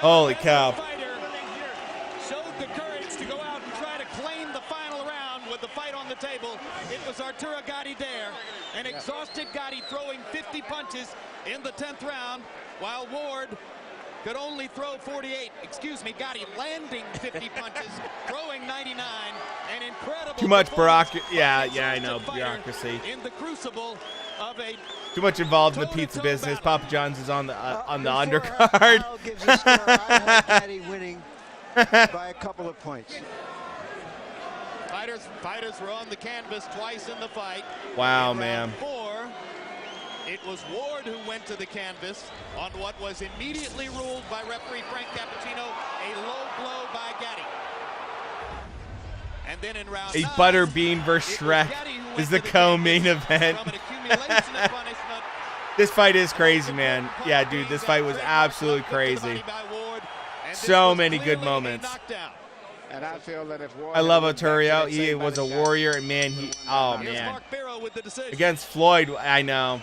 Holy cow. Showed the courage to go out and try to claim the final round with the fight on the table. It was Arturo Gatti there. An exhausted Gatti throwing 50 punches in the 10th round, while Ward could only throw 48. Excuse me, Gatti landing 50 punches, throwing 99. An incredible. Too much bureaucracy. Yeah, I know, bureaucracy. In the crucible of a too much involved in the pizza business. Papa John's is on the undercard. Gives a score, I had Gatti winning by a couple of points. Fighters were on the canvas twice in the fight. Wow, in man. round 4, it was Ward who went to the canvas on what was immediately ruled by referee Frank Cappuccino a low blow by Gatti. And then in round 9, Butterbean versus Shrek is the co-main event. This fight is crazy, man. Yeah, dude, this fight was absolutely crazy. So many good moments. And I feel that if Ward I love Arturo. He was a warrior, and man, oh man. Against Floyd, I know.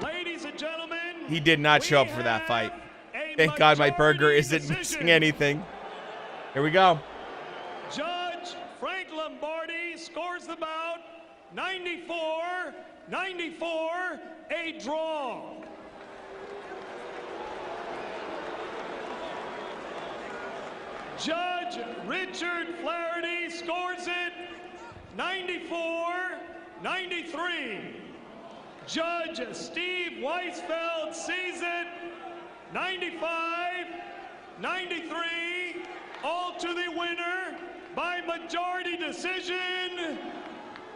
Ladies and gentlemen, he did not show up for that fight. Thank God my burger isn't missing anything. Here we go. Judge Frank Lombardi scores the bout 94-94, a draw. Judge Richard Flaherty scores it 94-93. Judge Steve Weisfeld sees it 95-93. All to the winner by majority decision,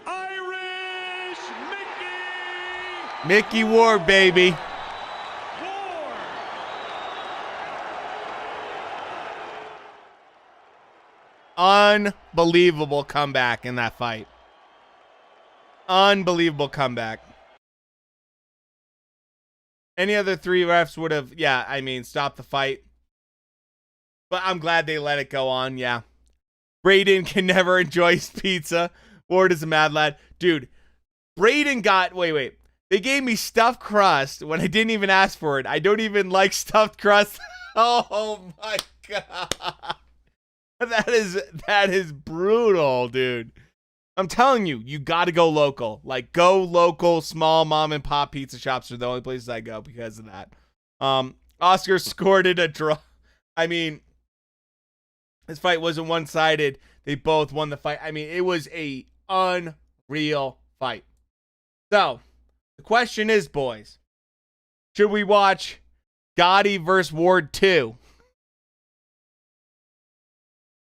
Irish Mickey. Mickey Ward, baby. Unbelievable comeback in that fight. Unbelievable comeback. Any other 3 refs would have, stopped the fight. But I'm glad they let it go on, yeah. Braden can never enjoy his pizza. Ward is a mad lad. Dude, Braden got, wait. They gave me stuffed crust when I didn't even ask for it. I don't even like stuffed crust. Oh my God. That is brutal, dude. I'm telling you, you got to go local. Like, go local, small mom and pop pizza shops are the only places I go because of that. Oscar scored it a draw. I mean, this fight wasn't one-sided. They both won the fight. I mean, it was a unreal fight. So, the question is, boys, should we watch Gatti versus Ward 2?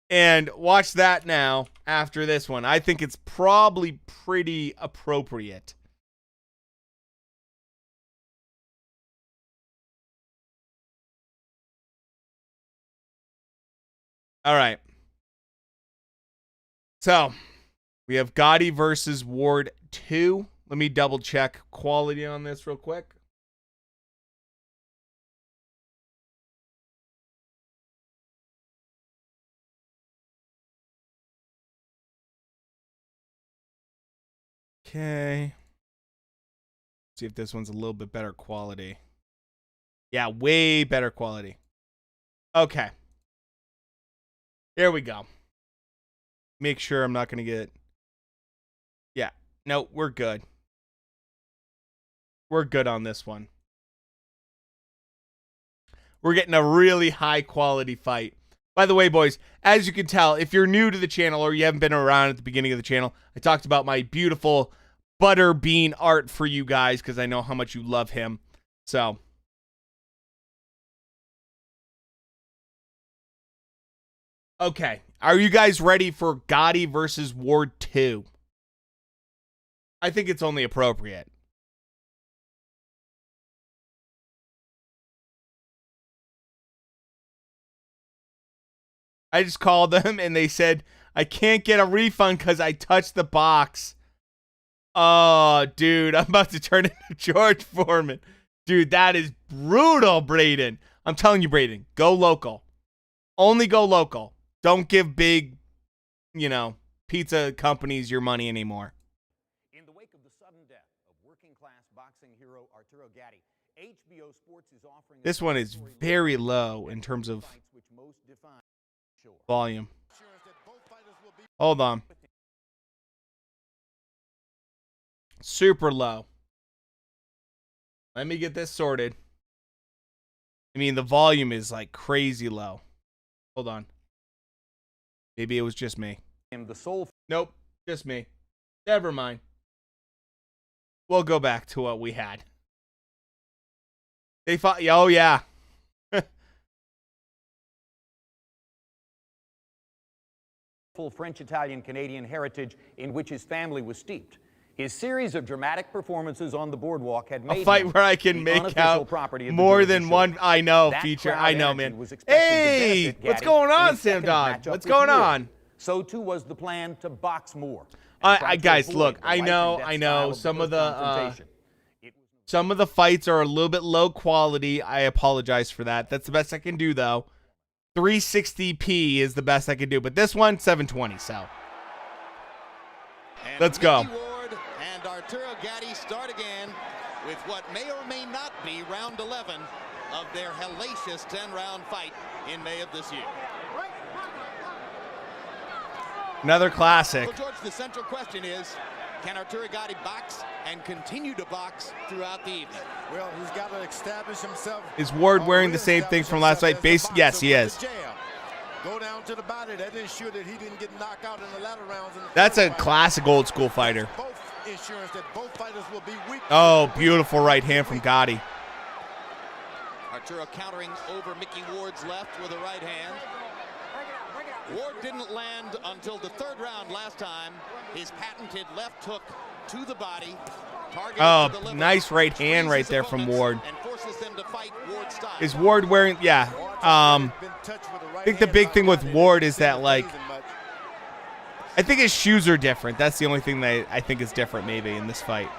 And watch that now after this one. I think it's probably pretty appropriate. All right. So, we have Gatti versus Ward 2. Let me double check quality on this real quick. Okay. See if this one's a little bit better quality. Yeah, way better quality. Okay. Here we go. Make sure I'm not going to get... Yeah. No, we're good. We're good on this one. We're getting a really high quality fight. By the way, boys, as you can tell, if you're new to the channel or you haven't been around at the beginning of the channel, I talked about my beautiful Butterbean art for you guys because I know how much you love him. So, okay. Are you guys ready for Gatti versus Ward 2? I think it's only appropriate. I just called them and they said, I can't get a refund because I touched the box. Oh, dude, I'm about to turn into George Foreman. Dude, that is brutal, Braden. I'm telling you, Braden, go local. Only go local. Don't give big, pizza companies your money anymore. In the wake of the sudden death of working-class boxing hero Arturo Gatti, HBO Sports is offering... This one is very low in terms of volume. Hold on. Super low. Let me get this sorted. I mean, the volume is like crazy low. Hold on. Maybe it was just me. Nope, just me. Never mind. We'll go back to what we had. They fought. Oh, yeah. Full French-Italian-Canadian heritage in which his family was steeped. His series of dramatic performances on the boardwalk had made a fight where I can make out more than one. I know, feature. I know, man. Hey, what's going on, Sam Dodd? What's going on? So too was the plan to box more. Guys, look, I know. Some of the fights are a little bit low quality. I apologize for that. That's the best I can do, though. 360p is the best I can do, but this one 720. So let's go. Ward and Arturo Gatti start again with what may or may not be round 11 of their hellacious 10-round fight in May of this year. Another classic. Well, George, the central question is, can Arturo Gatti box and continue to box throughout the evening? Well, he's got to establish himself. Is Ward wearing the same thing from last night? Yes, he is. Go down to the body. That ensure that he didn't get knocked out in the latter rounds. That's a classic old school fighter. Both insurance that both fighters will be weak. Oh, beautiful right hand from Gatti. Arturo countering over Mickey Ward's left with a right hand. Ward didn't land until the third round last time. His patented left hook to the body. Oh, nice right hand right there from Ward. Is Ward wearing, yeah. I think the big thing with Ward is that, like, I think his shoes are different. That's the only thing that I think is different maybe in this fight.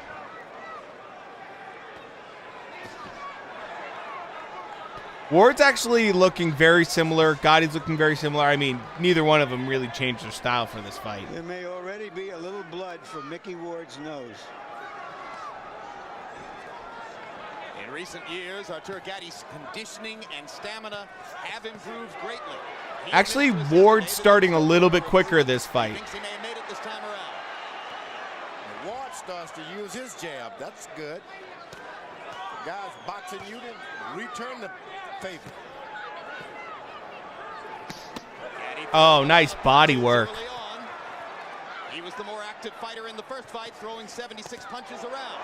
Ward's actually looking very similar. Gotti's looking very similar. I mean, neither one of them really changed their style for this fight. There may already be a little blood from Mickey Ward's nose. In recent years, Arturo Gatti's conditioning and stamina have improved greatly. Actually, Ward's starting a little bit quicker this fight. Thinks he may have made it this time around. Ward starts to use his jab. That's good. The guys boxing you to return the favor. Oh, nice body work. He was the more active fighter in the first fight, throwing 76 punches around.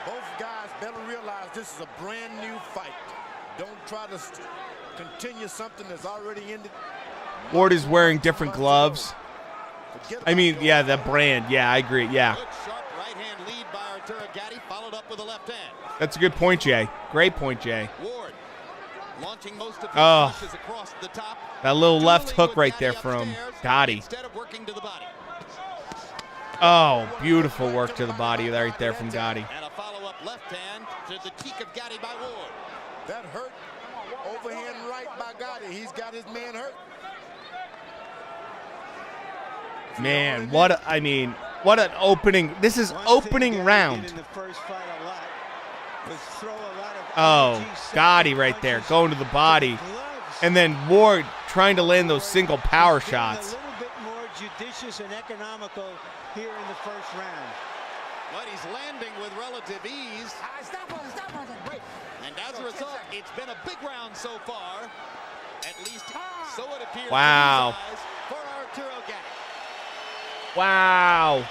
Both guys better realize this is a brand new fight. Don't try to continue something that's already ended. Ward is wearing different gloves. I mean, yeah, the brand. Yeah, I agree. Yeah. Good sharp right hand lead by Arturo Gatti, followed up with a left hand. That's a good point, Jay. Great point, Jay. Ward launching most of his punches across the top. That little left hook right there from Gatti. Instead of working to the body. Oh, beautiful work to the body right there from Gatti. And a follow-up left hand to the cheek of Gatti by Ward. That hurt. Overhand right by Gatti. He's got his man hurt. Man, what an opening. This is opening round. Oh, Gatti right there going to the body. And then Ward trying to land those single power shots. A little bit more judicious and economical here in the first round. But he's landing with relative ease. Stop on it. Wait. And as a result, it's been a big round so far. At least so it appears. Wow. For Arturo Gatti. Wow.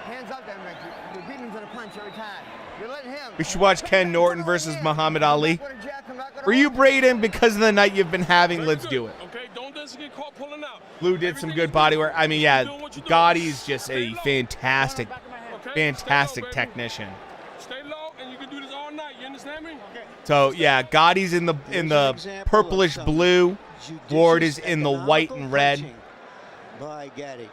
Hands up there, Mick. You're beating him to the punch every time. You're letting him. We should watch Ken Norton versus Muhammad Ali. For you, Braden, because of the night you've been having, let's do it. Okay, don't just get caught pulling out. Lou did some good body work. I mean, yeah, Gotti's just a fantastic technician. Stay low, and you can do this all night. You understand me? Okay. So yeah, Gotti's in the purplish blue. Ward is in the white and red. By Gatti.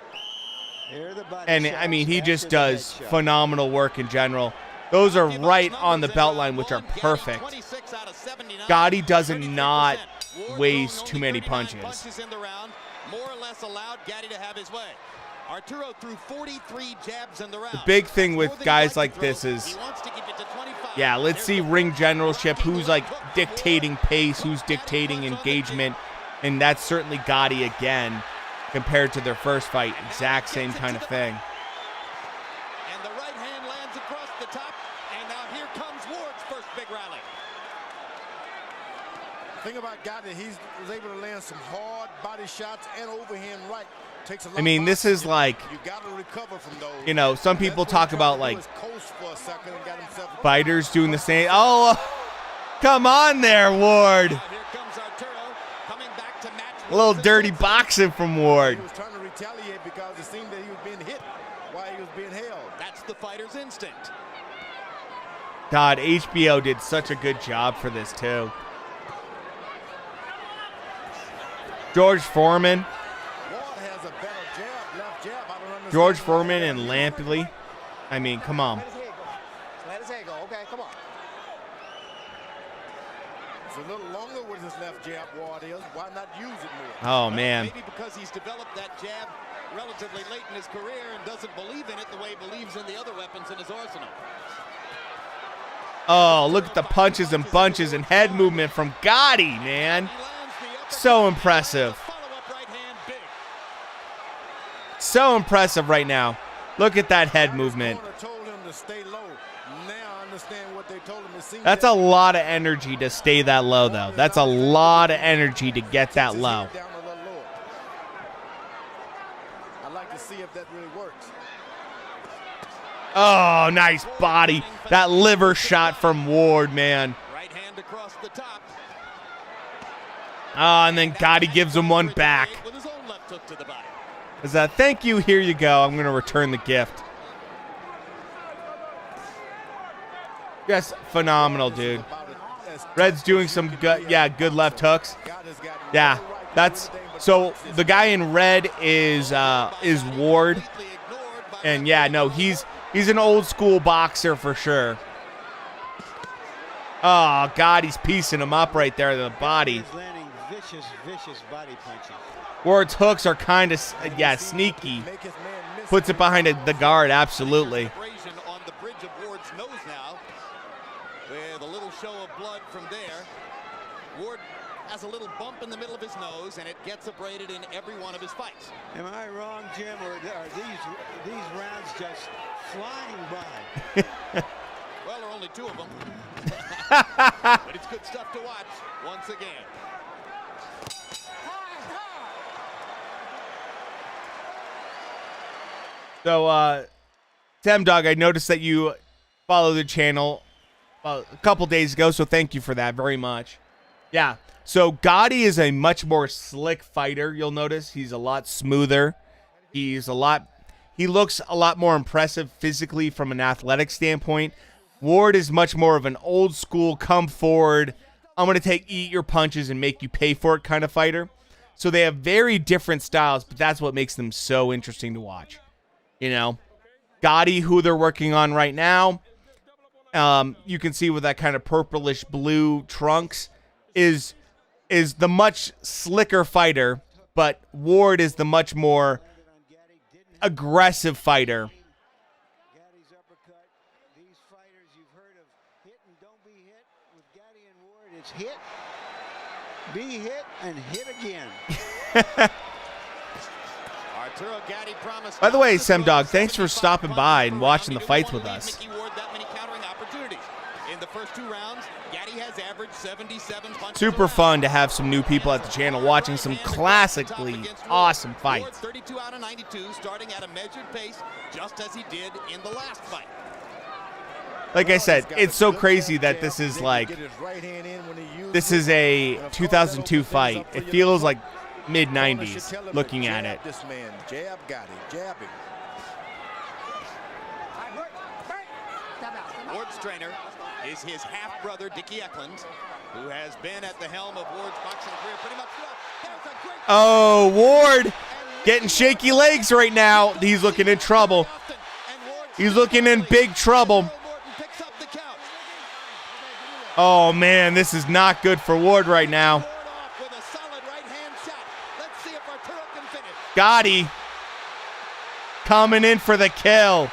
And I mean, he just does phenomenal work in general. Those are right on the belt line, which are perfect. Gatti doesn't not waste too many punches. More or less allowed Gatti to have his way. Arturo threw 43 jabs in the round. The big thing with guys like this is, yeah, let's see ring generalship. Who's like dictating pace? Who's dictating engagement? And that's certainly Gatti again. Compared to their first fight, exact same kind of thing. And the right hand lands across the top, and now here comes Ward's first big rally. The thing about Gatti, he was able to land some hard body shots and overhand right. Takes a lot. I mean, this is like, you got to recover from those. You know, some people talk about like fighters doing the same. Oh, come on there, Ward. A little dirty boxing from Ward. He was trying to retaliate because it seemed that he was being hit while he was being held. That's the fighter's instinct. God, HBO did such a good job for this too. George Foreman. Ward has a better jab, left jab. I don't understand. George Foreman and Lampley. I mean, come on. Let his head go. Okay, come on. It's a little longer with his left jab, Ward is. Why not use it more? Oh, man. Maybe because he's developed that jab relatively late in his career and doesn't believe in it the way he believes in the other weapons in his arsenal. Oh, look at the punches and bunches and head movement from Gatti, man. So impressive. So impressive right now. Look at that head movement. That's a lot of energy to stay that low, though. That's a lot of energy to get that low. I'd like to see if that really works. Oh, nice body. That liver shot from Ward, man. Right hand across the top. Oh, and then Gatti gives him one back. With his own left hook to the body. Is that thank you, here you go. I'm going to return the gift. Yes, phenomenal, dude. Red's doing some good, good left hooks. Yeah, that's so. The guy in red is Ward, and yeah, no, he's an old school boxer for sure. Oh God, he's piecing him up right there in the body. Landing vicious body punches. Ward's hooks are kind of sneaky. Puts it behind the guard, absolutely. On the bridge of Ward's nose now, with a little show of blood from there. Ward has a little bump in the middle of his nose, and it gets abraded in every one of his fights. Am I wrong, Jim, or are these rounds just flying by? Well, there are only two of them. But it's good stuff to watch once again. So, Sam Dog, I noticed that you follow the channel a couple days ago, so thank you for that very much. Yeah, so Gatti is a much more slick fighter, you'll notice. He's a lot smoother. He looks a lot more impressive physically from an athletic standpoint. Ward is much more of an old school, come forward, I'm going to eat your punches and make you pay for it kind of fighter. So they have very different styles, but that's what makes them so interesting to watch. You know, Gatti, who they're working on right now, you can see with that kind of purplish blue trunks, is the much slicker fighter, but Ward is the much more aggressive fighter. Gatti's uppercut. These fighters you've heard of hit and don't be hit. With Gatti and Ward, it's hit Be hit and hit again. Arturo Gatti promised. By the way, Semdog, thanks for stopping by and watching the fights with us. Mickey Ward that many countering opportunities. In the first 2 rounds, Gatti has averaged 77 punches. Super fun to have some new people at the channel watching some classically awesome Ward fights. 32 out of 92, starting at a measured pace, just as he did in the last fight. Like I said, it's so crazy that this is like, this is a 2002 fight. It feels like mid-90s looking at it. This man, jab Gatti, jabbing. Ward's trainer is his half-brother, Dickie Eklund, who has been at the helm of Ward's boxing career pretty much throughout. There's a great Oh, Ward getting shaky legs right now. He's looking in trouble. He's looking in big trouble. Oh, man, this is not good for Ward right now. Gotti coming in for the kill.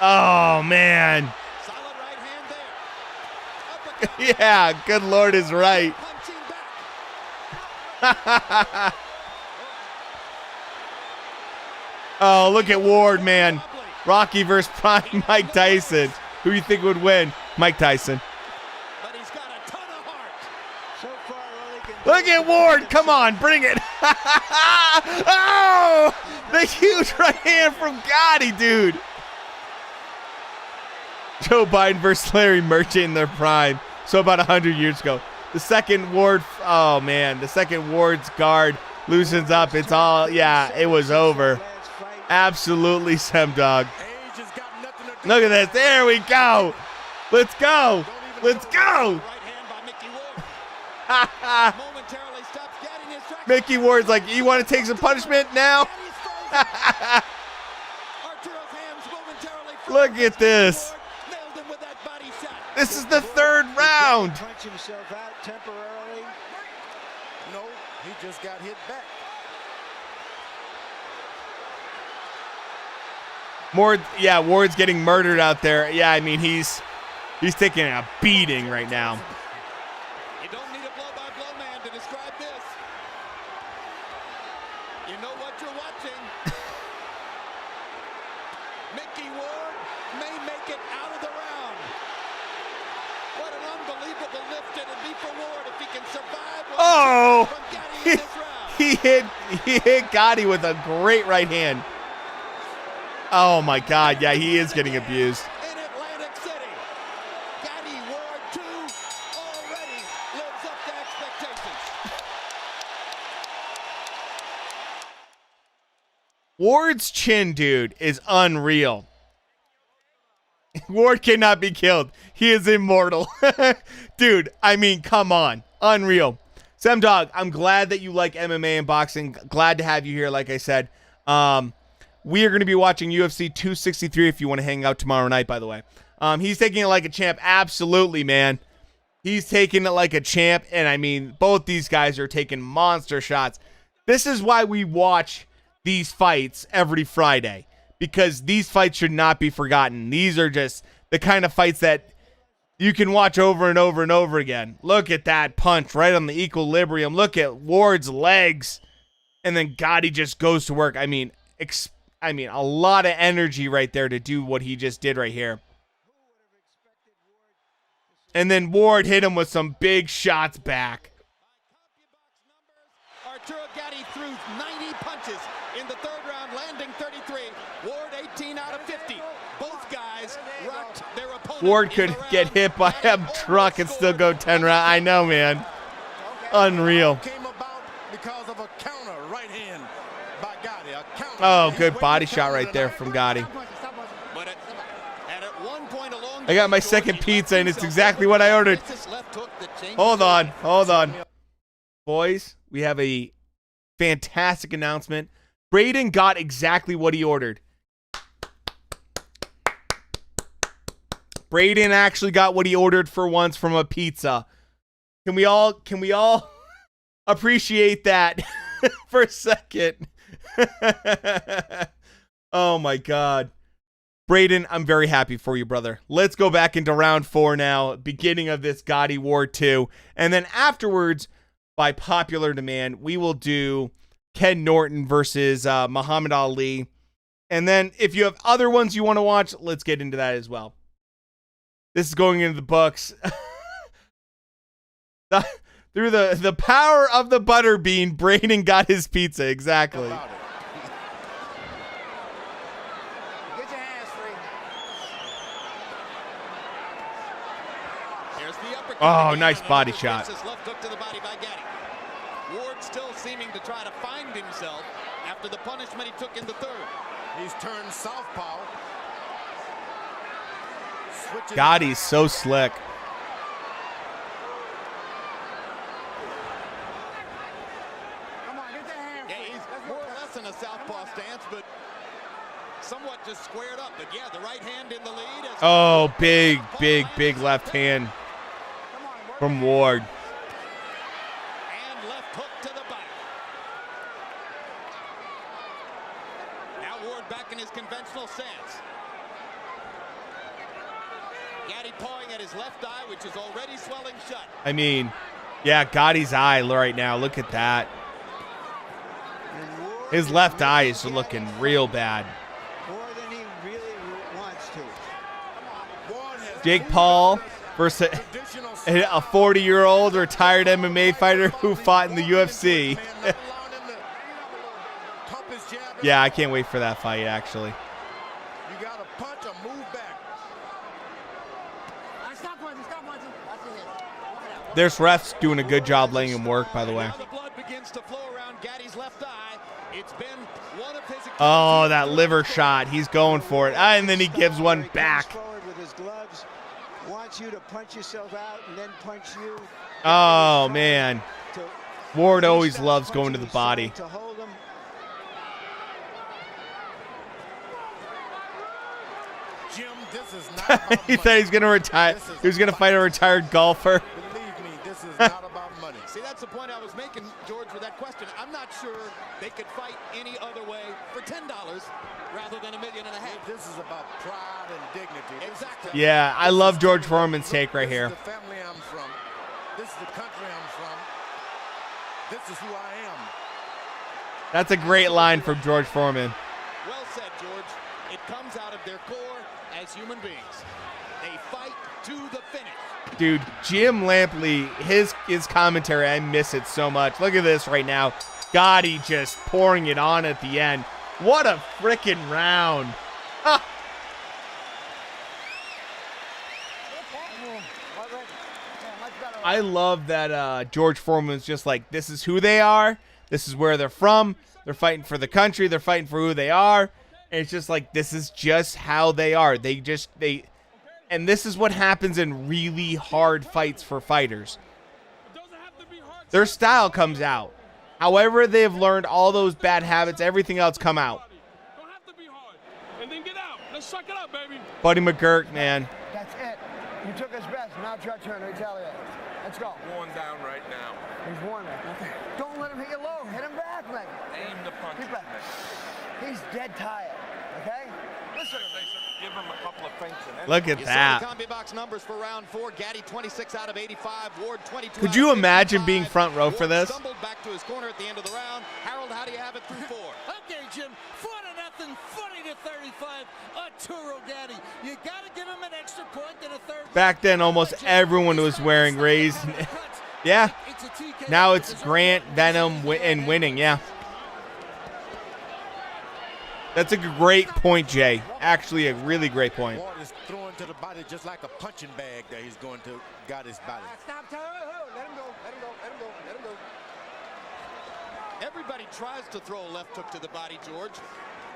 Oh, man. Yeah, good Lord is right. Oh, look at Ward, man. Rocky versus Prime Mike Tyson. Who do you think would win? Mike Tyson. Look at Ward. Come on, bring it. Oh, the huge right hand from Gotti, dude. Joe Biden versus Larry Merchant in their prime. So about 100 years ago. The second Ward, oh man, the second Ward's guard loosens up. It's all, yeah, it was over. Absolutely, Semdog. Look at this. There we go. Let's go. Let's go. Mickey Ward's like, you want to take some punishment now? Look at this. This is the 3rd round. Punch himself out temporarily. No, he just got hit back. Ward's getting murdered out there. Yeah, I mean, he's taking a beating right now. You don't need a blow-by-blow man to describe this. You know what you're watching. Mickey Ward may make it out of the round. What an unbelievable lift it'll be for Ward if he can survive. Oh, From Gatti in this round. he hit Gotti with a great right hand. Oh my God, yeah, he is getting abused. In Atlantic City, Gatti Ward 2 already lives up to expectations. Ward's chin, dude, is unreal. Ward cannot be killed. He is immortal. Dude, I mean, come on. Unreal. Semdog, I'm glad that you like MMA and boxing. Glad to have you here, like I said. We are going to be watching UFC 263 if you want to hang out tomorrow night, by the way. He's taking it like a champ. Absolutely, man. He's taking it like a champ. And, I mean, both these guys are taking monster shots. This is why we watch these fights every Friday. Because these fights should not be forgotten. These are just the kind of fights that you can watch over and over and over again. Look at that punch right on the equilibrium. Look at Ward's legs. And then Gotti just goes to work. I mean, a lot of energy right there to do what he just did right here. And then Ward hit him with some big shots back. Arturo Gatti threw 90 punches in the 3rd round, landing 33. Ward 18 out of 50. Both guys rocked their opponent. Ward could get hit by a truck and still go 10 rounds. I know, man. Unreal. Came about because of a counter right hand by Gatti. A counter. Oh, good body shot right there from Gotti. I got my second pizza, and it's exactly what I ordered. Hold on. Boys, we have a fantastic announcement. Braden got exactly what he ordered. Braden actually got what he ordered for once from a pizza. Can we all appreciate that for a second? Oh my God. Braden, I'm very happy for you, brother. Let's go back into round 4 now, beginning of this Gotti Ward 2. And then afterwards, by popular demand, we will do Ken Norton versus Muhammad Ali. And then if you have other ones you want to watch, let's get into that as well. This is going into the books. Through the power of the butter bean, Braden got his pizza. Exactly. Oh, nice body shot. Left hook to the body by Gatti. Ward still seeming to try to find himself after the punishment he took in the third. He's turned southpaw. Gotti's so slick. Come on, get the hand. Yeah, he's more or less in a southpaw stance, but somewhat just squared up. But yeah, the right hand in the lead. Oh, big left hand from Ward. And left hook to the back. Now Ward back in his conventional stance. Gatti pawing at his left eye, which is already swelling shut. I mean, yeah, Gotti's eye right now. Look at that. His left eye is looking real bad. More than he really wants to. Jake Paul versus a 40-year-old retired MMA fighter who fought in the UFC. Yeah, I can't wait for that fight, actually. You got to punch or move back. Stop punching. There's refs doing a good job letting him work, by the way. Now the blood begins to flow around Gatti's left eye. It's been one of his. Oh, that liver shot. He's going for it. And then he gives one back. With his gloves, wants you to punch yourself out and then punch you. Oh, man. Ward always loves going to the body. Jim, this is not He thought he's going to retire. He was going to fight a retired golfer. Believe me, this is not about money. See, that's the point I was making, George, with that question. I'm not sure they could fight any other way for $10 rather than $1.5 million. This is about pride and dignity. Exactly. Yeah, I love George Foreman's take right here. This is the family I'm from. This is the country I'm from. This is who I am. That's a great line from George Foreman. Well said, George. It comes out of their core as human beings. They fight to the finish. Dude, Jim Lampley, his commentary, I miss it so much. Look at this right now. Gotti just pouring it on at the end. What a freaking round. Ah. I love that George Foreman was just like, this is who they are. This is where they're from. They're fighting for the country. They're fighting for who they are. And it's just like, this is just how they are. And this is what happens in really hard fights for fighters. Their style comes out. However, they've learned all those bad habits, everything else come out. Don't have to be hard. And then get out. Let's suck it up, baby. Buddy McGirt, man. That's it. You took his best. Now it's your turn to retaliate. Let's go. Worn down right now. He's worn it. Okay. Don't let him hit you low. Hit him back, man. Aim the punch. Keep back. He's dead tired. Okay? Listen to me. Give him a couple of feints. Look at that. You saw the combi box numbers for round 4. Gatti 26 out of 85. Ward 22. Could you imagine being front row for this? Stumbled back to his corner at the end of the round. Harold, how do you have it through 4? Okay, Jim. 4-0, 40-35. Arturo Gatti. You got to give him an extra point in a third. Back then, almost everyone was wearing raised. Yeah. Now it's Grant, Venom, and Winning. Yeah. That's a great point, Jay. Actually, a really great point. Ward is throwing to the body just like a punching bag that he's going to Gotti's body. Stop. Let him go. Let him go. Let him go. Let him go. Everybody tries to throw a left hook to the body, George.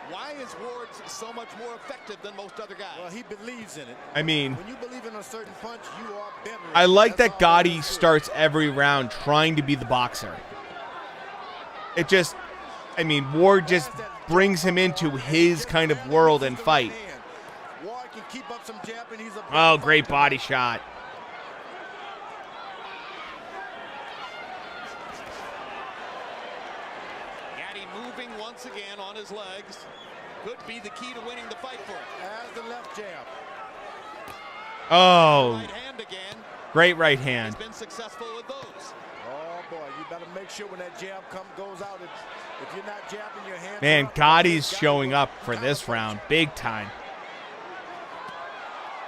Why is Ward so much more effective than most other guys? Well, he believes in it. I mean, when you believe in a certain punch, you are better. I like that Gatti starts every round trying to be the boxer. It just, I mean, Ward just brings him into his kind of world and fight. Ward can keep up some jab and he's a Oh, great body shot. Gatti moving once again on his legs. could be the key to winning the fight for him. As the left jab. Oh, Right hand again. great right hand. He's been successful with those. Oh, boy, you better make sure when that jab goes out, if you're not jabbing your hand. Man, Gotti's showing up for this round big time.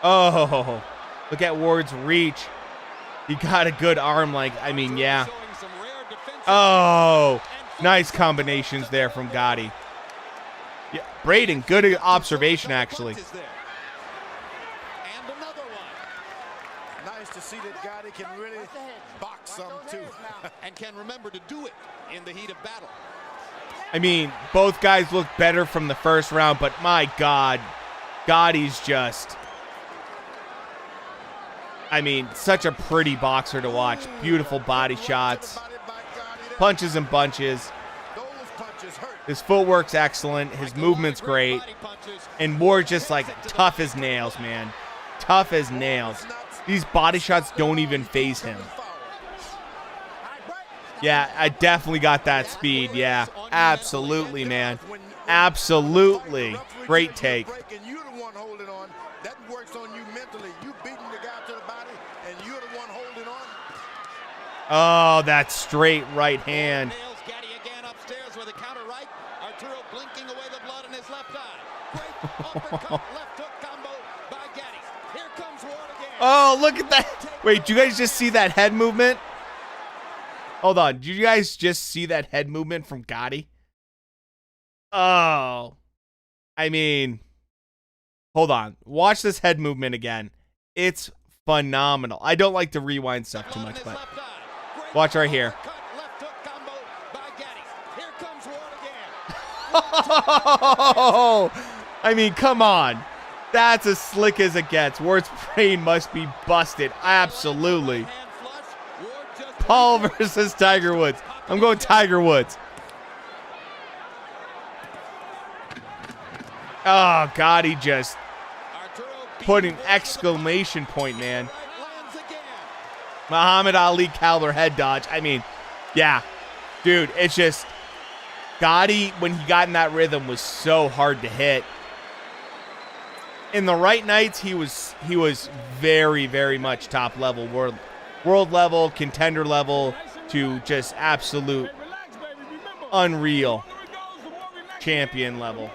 Oh, look at Ward's reach. He got a good arm, I mean, yeah. Oh, nice combinations there from Gotti. Yeah, Braden, good observation, actually. And another one. Nice to see that Gotti can really box some, too. And can remember to do it in the heat of battle. I mean, both guys look better from the first round, but my God, Gotti's just... I mean, such a pretty boxer to watch. Beautiful body shots. Punches and bunches. His footwork's excellent. His movement's great. And Ward just tough as nails, man. Tough as nails. These body shots don't even faze him. Yeah, I definitely got that speed. Yeah, absolutely, man. Absolutely. Great take. That works on you mentally. You beating the guy to the body, and you're the one holding on. Oh, that straight right hand. Nails Gatti again upstairs with a counter right. Arturo blinking away the blood in his left eye. Great uppercut, left hook combo by Gatti. Here comes Ward again. Oh, look at that. Wait, did you guys just see that head movement? Hold on. Did you guys just see that head movement from Gotti? Oh. I mean... Hold on. Watch this head movement again. It's phenomenal. I don't like to rewind stuff too much, but watch right here. I mean, come on. That's as slick as it gets. Ward's brain must be busted. Absolutely. Paul versus Tiger Woods. I'm going Tiger Woods. Oh, Gotti just put an exclamation point, man. Muhammad Ali caliber head dodge. I mean, yeah. Dude, it's just Gotti, when he got in that rhythm, was so hard to hit. In the right nights, he was very, very much top level, world level, contender level, to just absolute unreal champion level.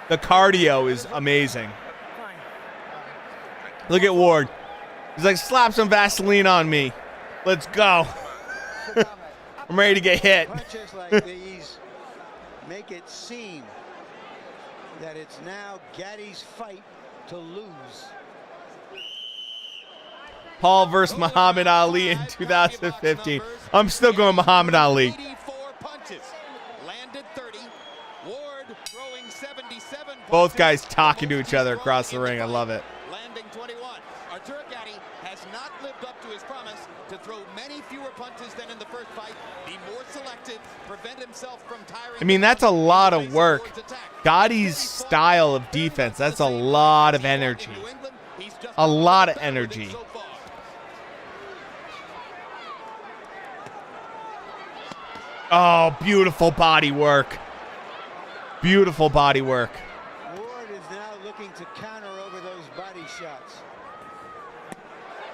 The cardio is amazing. Look at Ward. He's like, slap some Vaseline on me. Let's go. I'm ready to get hit. Punches like these make it seem that it's now Gatti's fight to lose. Paul versus Muhammad Ali in 2015. I'm still going Muhammad Ali. 84 punches. Landed 30. Ward throwing 77 Both guys talking to each other across the ring. I love it. Landing 21. Arturo Gatti has not lived up to his promise to throw many fewer punches than in the first fight, be more selective, prevent himself from tiring. I mean, that's a lot of work. Gotti's style of defense, that's a lot of energy. A lot of energy. Oh, beautiful body work. Beautiful body work. Ward is now looking to counter over those body shots.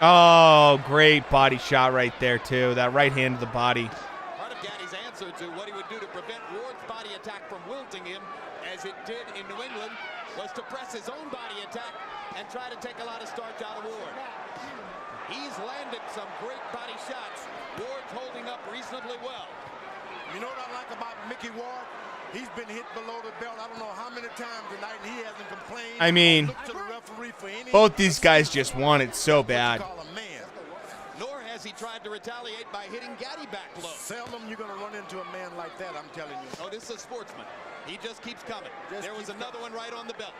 Oh, great body shot right there, too. That right hand to the body. Part of Gatti's answer to what he would do to prevent Ward's body attack from wilting him, as it did in New England, was to press his own body attack and try to take a lot of starch out of Ward. He's landed some great body shots. Ward's holding up reasonably well. You know what I like about Mickey Ward? He's been hit below the belt I don't know how many times tonight, and he hasn't complained. I mean, both these guys just want it so bad. Nor has he tried to retaliate by hitting Gatti back low. Seldom you're going to run into a man like that, I'm telling you. Oh, this is a sportsman. He just keeps coming. There was another one right on the belt.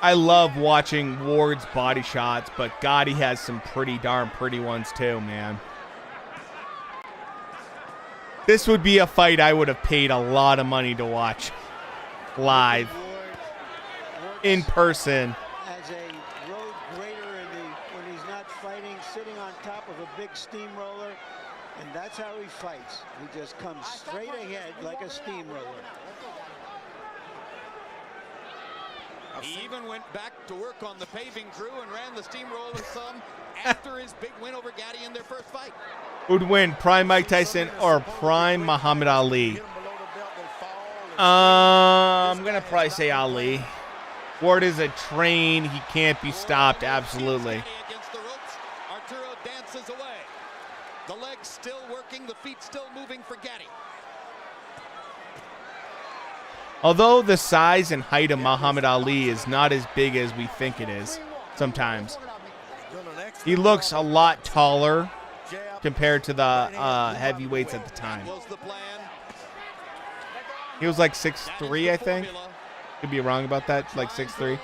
I love watching Ward's body shots, but Gotti has some pretty darn pretty ones too, man. This would be a fight I would have paid a lot of money to watch live, in person. As a road grader when he's not fighting, sitting on top of a big steamroller, And that's how he fights. He just comes straight ahead like a steamroller. He even went back to work on the paving crew and ran the steamroller some after his big win over Gatti in their first fight. Who'd win, Prime Mike Tyson or Prime Muhammad Ali? I'm going to probably say Ali. Ward is a train. He can't be stopped, absolutely. Against the ropes, Arturo dances away. The legs still working, the feet still moving for Gatti. Although the size and height of Muhammad Ali is not as big as we think it is sometimes. He looks a lot taller compared to the heavyweights at the time. He was like 6'3", I think. Could be wrong about that, like 6'3".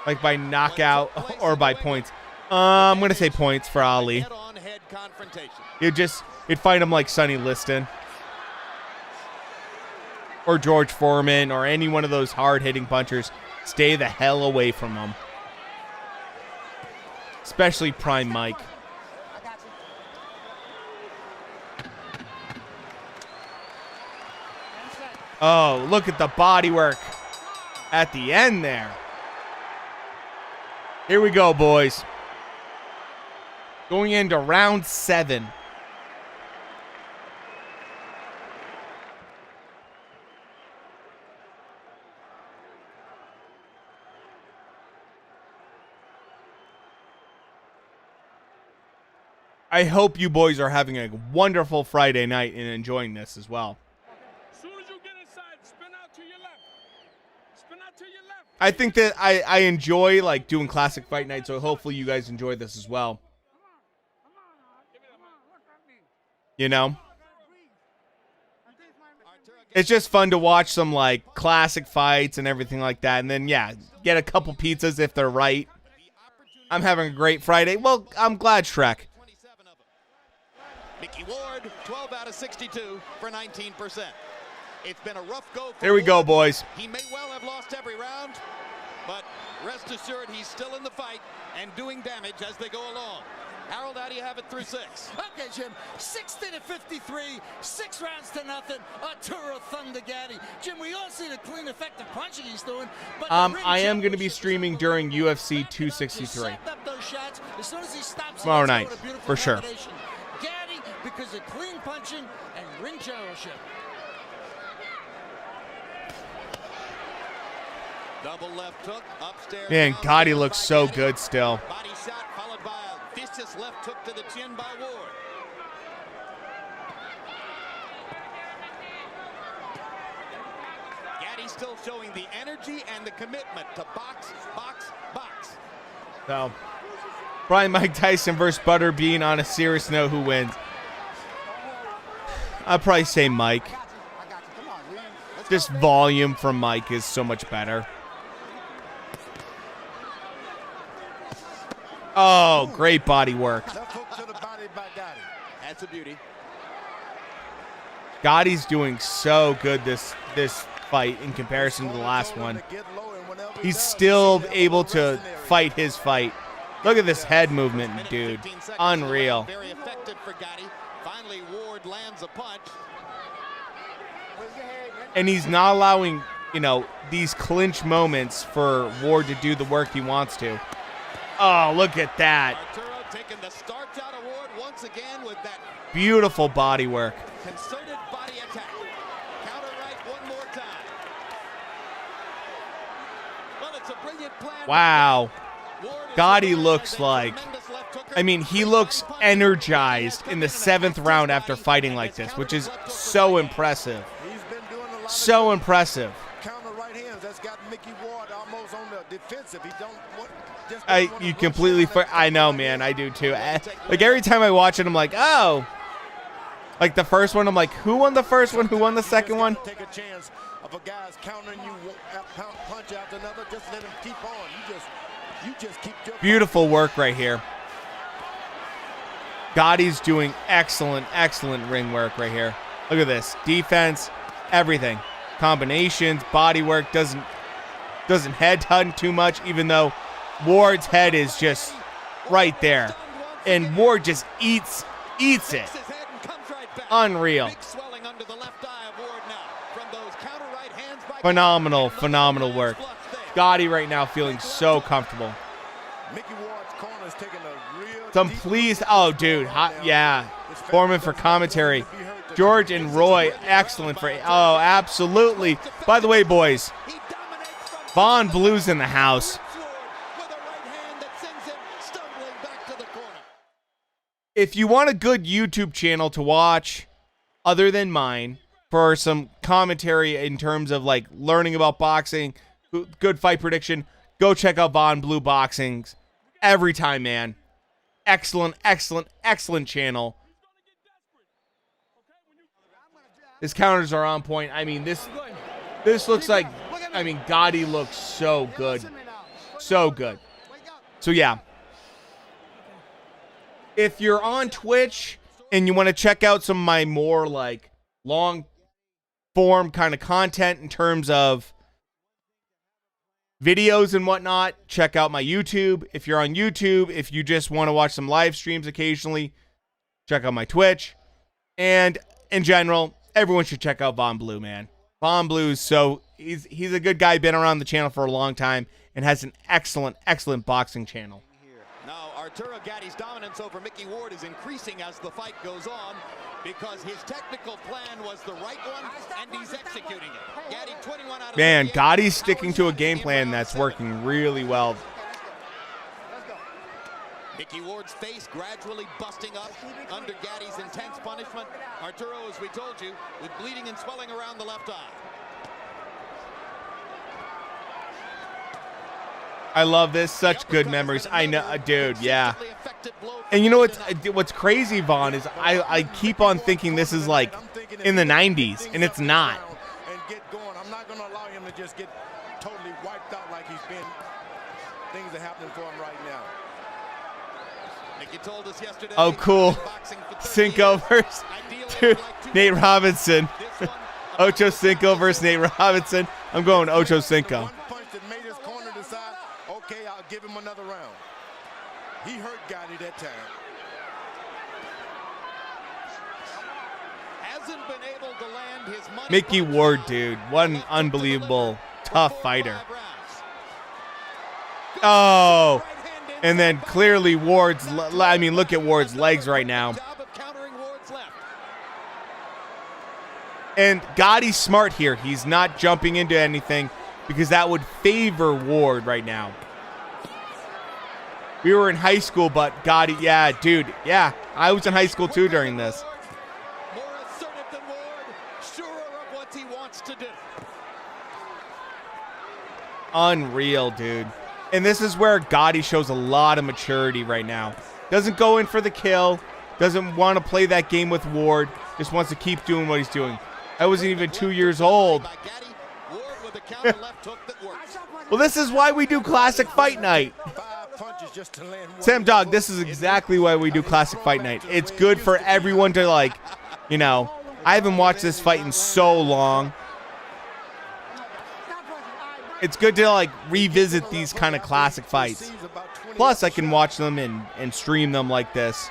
Like by knockout or by points. I'm going to say points for Ali. You'd fight him like Sonny Liston. Or George Foreman or any one of those hard-hitting punchers. Stay the hell away from him. Especially Prime Mike. Oh, look at the body work at the end there. Here we go, boys. Going into round 7. I hope you boys are having a wonderful Friday night and enjoying this as well. As soon as you get inside, spin out to your left. Spin out to your left. I think that I enjoy like doing classic fight night, so hopefully you guys enjoy this as well. You know? It's just fun to watch some like classic fights and everything like that. And then yeah, get a couple pizzas if they're right. I'm having a great Friday. Well, I'm glad, Shrek. Mickey Ward, 12 out of 62 for 19%. It's been a rough go for Here we go, Ward. boys. He may well have lost every round, but rest assured he's still in the fight and doing damage as they go along. Harold, how do you have it through 6? Okay, Jim. 60-53, 6 rounds to nothing. Arturo Thunder Gatti. Jim, we all see the clean, effective punching he's doing. But I am going to be streaming during UFC 263 tomorrow night, for sure. Gatti, because of clean punching and ring generalship. Double left hook upstairs. Man, Gatti looks so good still. Body shot followed by a vicious left hook to the chin by Ward. Gatti still showing the energy and the commitment to box, box, box. So, Brian Mike Tyson versus Butterbean. On a serious note, who wins? I'd probably say Mike. Just volume from Mike is so much better. Oh, great body work. That's a beauty. Gotti's doing so good this fight in comparison to the last one. He's still able to fight his fight. Look at this head movement, dude. Unreal. Very effective for Gatti. Finally, Ward lands a punch. And he's not allowing, these clinch moments for Ward to do the work he wants to. Oh, look at that. Arturo taking the starch out of Ward once again with that beautiful body work. concerted body attack. Counter right one more time. Well, it's a brilliant plan. Wow. Gatti looks like, he looks energized in the 7th round after fighting like this, which is so impressive. So impressive. Counter right hands. That's got Mickey Ward almost on the defensive. He don't want. You completely. I know, man. I do too. Like every time I watch it, I'm like, oh. Like the first one, I'm like, who won the first one? Who won the second one? Take a chance of a guy's countering you punch after another. Just let him keep on. You just keep. Beautiful work right here. Gotti's doing excellent ring work right here. Look at this defense, everything, combinations, body work. Doesn't head hunt too much, even though Ward's head is just right there, and Ward just eats it. Unreal. Phenomenal work. Gotti right now feeling so comfortable. Mickey Ward's corner is taking a real Some please. Oh, dude. Yeah. Foreman for commentary. George and Roy, excellent for. Oh, absolutely. By the way, boys, Von Blue's in the house. If you want a good YouTube channel to watch, other than mine, for some commentary in terms of like learning about boxing, good fight prediction, go check out Von Blue Boxing's every time, man. Excellent channel. His counters are on point. I mean, this looks like, I mean, Gotti looks so good. So good. So, yeah. If you're on Twitch and you want to check out some of my more, like, long-form kind of content in terms of videos and whatnot, check out my YouTube. If you're on YouTube, if you just want to watch some live streams occasionally, check out my Twitch. And, in general, everyone should check out Von Blue, man. Von Blue is he's a good guy, been around the channel for a long time, and has an excellent boxing channel. Now, Arturo Gatti's dominance over Mickey Ward is increasing as the fight goes on because his technical plan was the right one, and he's executing it. Gatti, 21 out of Man, Gotti's sticking to a game plan that's working really well. Mickey Ward's face gradually busting up under Gatti's intense punishment. Arturo, as we told you, with bleeding and swelling around the left eye. I love this. Such good memories. I know, dude, yeah. And you know what's crazy, Vaughn, is I keep on thinking this is like in the 90s, and it's not. And get going. I'm not going to allow him to just get totally wiped out like he's been. Things are happening for him right now. Mickey told us yesterday. Oh, cool. Cinco versus dude, Nate Robinson. Ocho Cinco versus Nate Robinson. I'm going Ocho Cinco. One punch that made his corner decide, okay, I'll give him another round. He hurt Gotti that time. Hasn't been able to land his money. Mickey Ward, dude. What an unbelievable, tough fighter. Oh. And then clearly Ward's, I mean, look at Ward's legs right now. And Gotti's smart here. He's not jumping into anything because that would favor Ward right now. We were in high school, but Gotti, yeah, dude, yeah. I was in high school too during this. More assertive than Ward, surer of what he wants to do. Unreal, dude. And this is where Gotti shows a lot of maturity right now. Doesn't go in for the kill. Doesn't want to play that game with Ward. Just wants to keep doing what he's doing. I wasn't even 2 years old. Well, this is why we do Classic Fight Night. Sam Dog, this is exactly why we do Classic Fight Night. It's good for everyone to, like, you know, I haven't watched this fight in so long. It's good to, like, revisit these kind of classic fights. Plus, I can watch them and stream them like this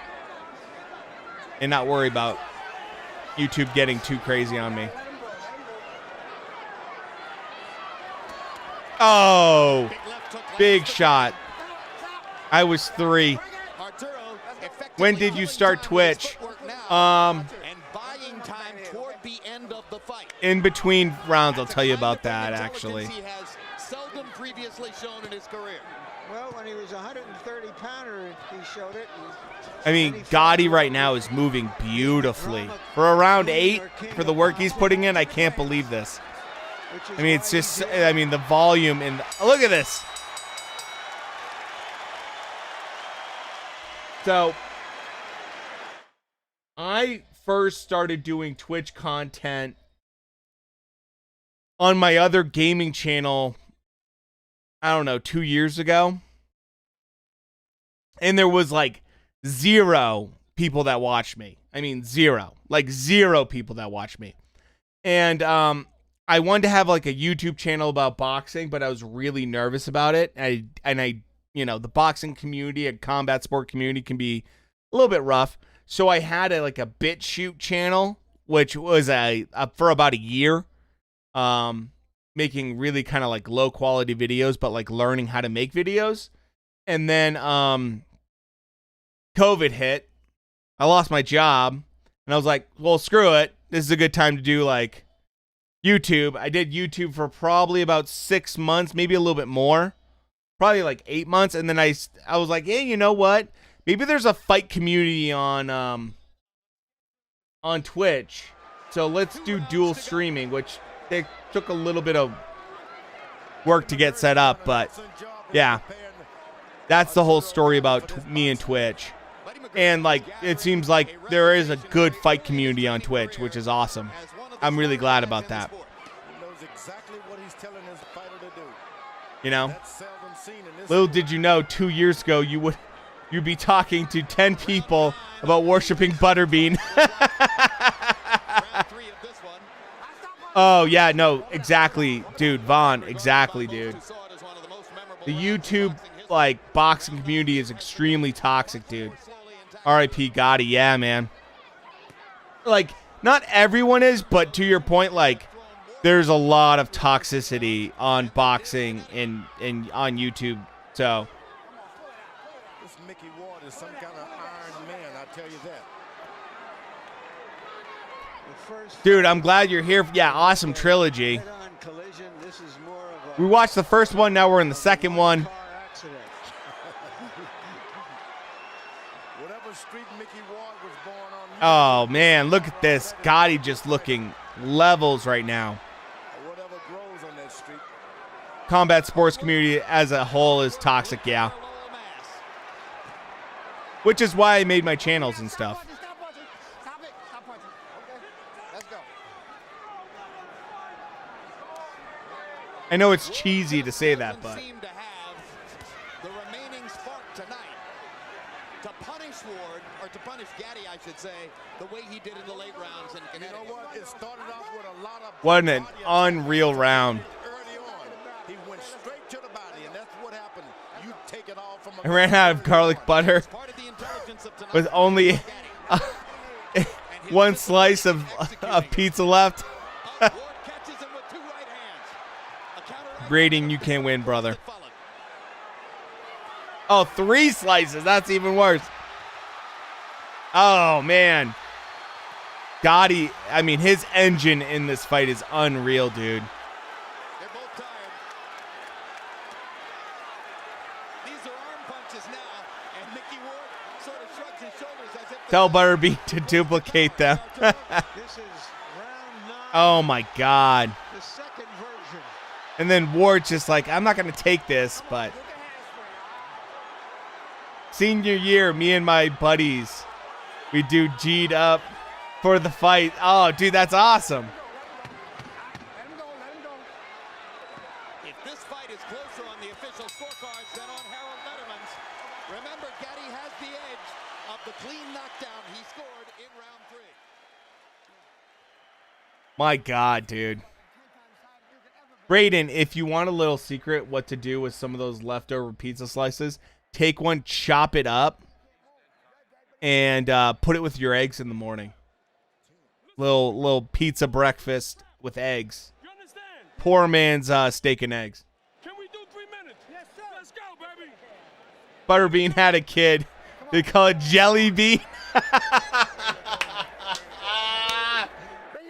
and not worry about YouTube getting too crazy on me. Oh, big shot. I was 3. When did you start Twitch? In between rounds, I'll tell you about that, actually. Well, when he was a 130-pounder, he showed it. I mean, Gotti right now is moving beautifully. For a round 8, for the work he's putting in, I can't believe this. I mean, it's just, I mean, the volume and look at this. So, I first started doing Twitch content on my other gaming channel, I don't know, 2 years ago. And there was like 0 people that watched me. I mean, 0. Like 0 people that watched me. And I wanted to have like a YouTube channel about boxing, but I was really nervous about it. I you know, the boxing community and combat sport community can be a little bit rough. So I had a BitChute channel, which was for about a year, making really kind of like low quality videos, but like learning how to make videos. And then COVID hit. I lost my job, and I was like, well, screw it. This is a good time to do like YouTube. I did YouTube for probably about 6 months, maybe a little bit more, probably like 8 months. And then I was like, hey, you know what? Maybe there's a fight community on Twitch. So let's do dual streaming, which it took a little bit of work to get set up. But yeah, that's the whole story about me and Twitch. And like, it seems like there is a good fight community on Twitch, which is awesome. I'm really glad about that. You know, little did you know, 2 years ago you'd be talking to 10 people about worshiping Butterbean. Oh yeah, no, exactly, dude, Vaughn, exactly, dude. The YouTube like boxing community is extremely toxic, dude. R.I.P. Gotti, yeah, man. Like, not everyone is, but to your point, like, there's a lot of toxicity on boxing and on YouTube. So, this Mickey Ward is some kind of iron man, I tell you that. Dude, I'm glad you're here. Yeah, awesome trilogy. We watched the first one, now we're in the second one. Oh, man, look at this. Gotti just looking levels right now. Combat sports community as a whole is toxic, yeah. Which is why I made my channels and stuff. I know it's cheesy to say that, but to punish Gatti, I should say, the way he did in the late rounds. And you know what? It started off with a lot of what an unreal round. Early on, he went straight to the body, and that's what happened. You take it all from I ran out of garlic butter with only one slice of pizza left. Grading, you can't win, brother. Oh, 3 slices. That's even worse. Oh, man. Gotti, I mean, his engine in this fight is unreal, dude. They're both tired. These are arm punches now, and Mickey Ward sort of shrugs his shoulders as if tell Butterbean to duplicate them. Oh, my God. The second version. And then Ward's just like, I'm not going to take this, but senior year, me and my buddies, we do G'd up for the fight. Oh, dude, that's awesome. Let him go. If this fight is closer on the official scorecards than on Harold Letterman's, remember, Gatti has the edge of the clean knockdown he scored in round 3. My God, dude. Braden, if you want a little secret what to do with some of those leftover pizza slices, take one, chop it up, and put it with your eggs in the morning. Little pizza breakfast with eggs. Poor man's steak and eggs. Can we do 3 minutes? Yes, sir. Let's go, baby. Butterbean had a kid. They call it Jelly Bean.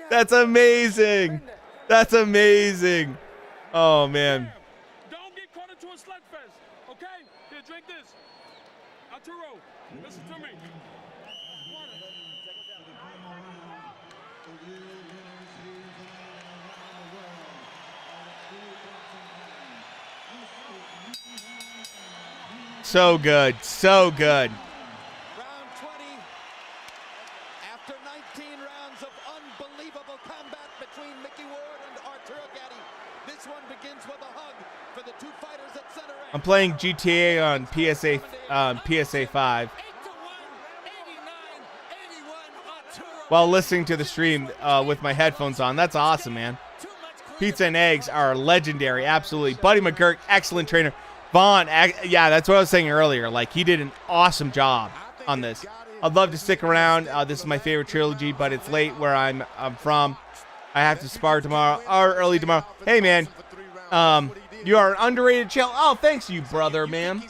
That's amazing. That's amazing. Oh, man. Don't get caught into a slugfest, okay? Here, drink this. Arturo, listen to me. So good. So good. Round 20. After 19 rounds of unbelievable combat between Mickey Ward and Arturo Gatti, this one begins with a hug for the two fighters at center ring. I'm playing GTA on PSA 5 while listening to the stream with my headphones on. That's awesome, man. Pizza and eggs are legendary. Absolutely. Buddy McGirt, excellent trainer. Vaughn, yeah, that's what I was saying earlier. Like, he did an awesome job on this. I'd love to stick around. This is my favorite trilogy, but it's late where I'm from. I have to spar tomorrow or early tomorrow. Hey, man. You are an underrated channel. Oh, thanks you, brother, man.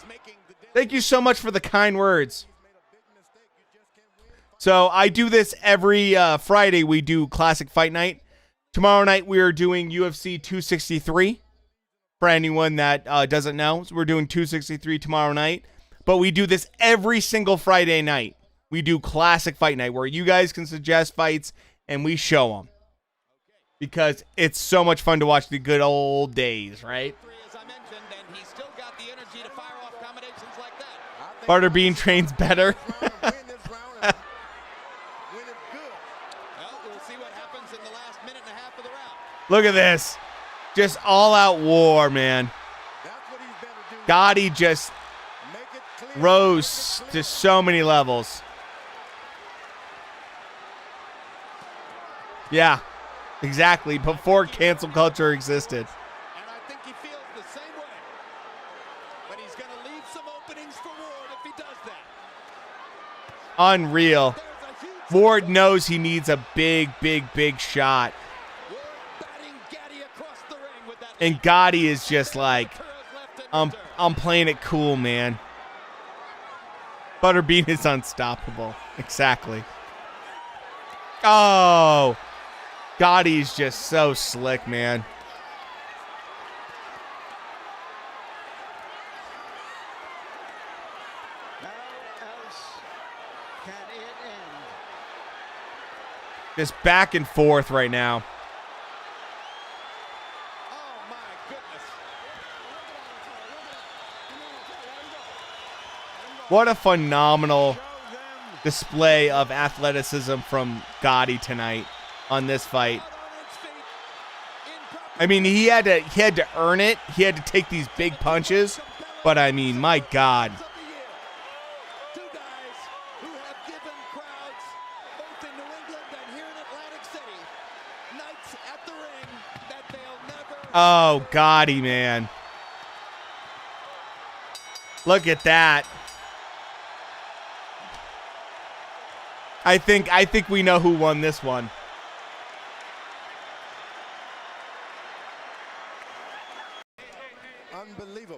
Thank you so much for the kind words. So I do this every Friday. We do Classic Fight Night. Tomorrow night we are doing UFC 263. For anyone that doesn't know, so we're doing 263 tomorrow night. But we do this every single Friday night. We do Classic Fight Night where you guys can suggest fights and we show them. Because it's so much fun to watch the good old days, right? Butterbean trains better. Look at this. Just all-out war, man. Gotti just rose to so many levels. Yeah, exactly. Before cancel culture existed. And I think he feels the same way. But he's going to leave some openings for Ward if he does that. Unreal. Ward knows he needs a big shot. And Gotti is just like, I'm playing it cool, man. Butterbean is unstoppable. Exactly. Oh, Gotti's just so slick, man. Just back and forth right now. What a phenomenal display of athleticism from Gotti tonight on this fight. I mean, he had to earn it. He had to take these big punches, but I mean, my God. Oh, Gotti, man. Look at that. I think we know who won this one. Unbelievable.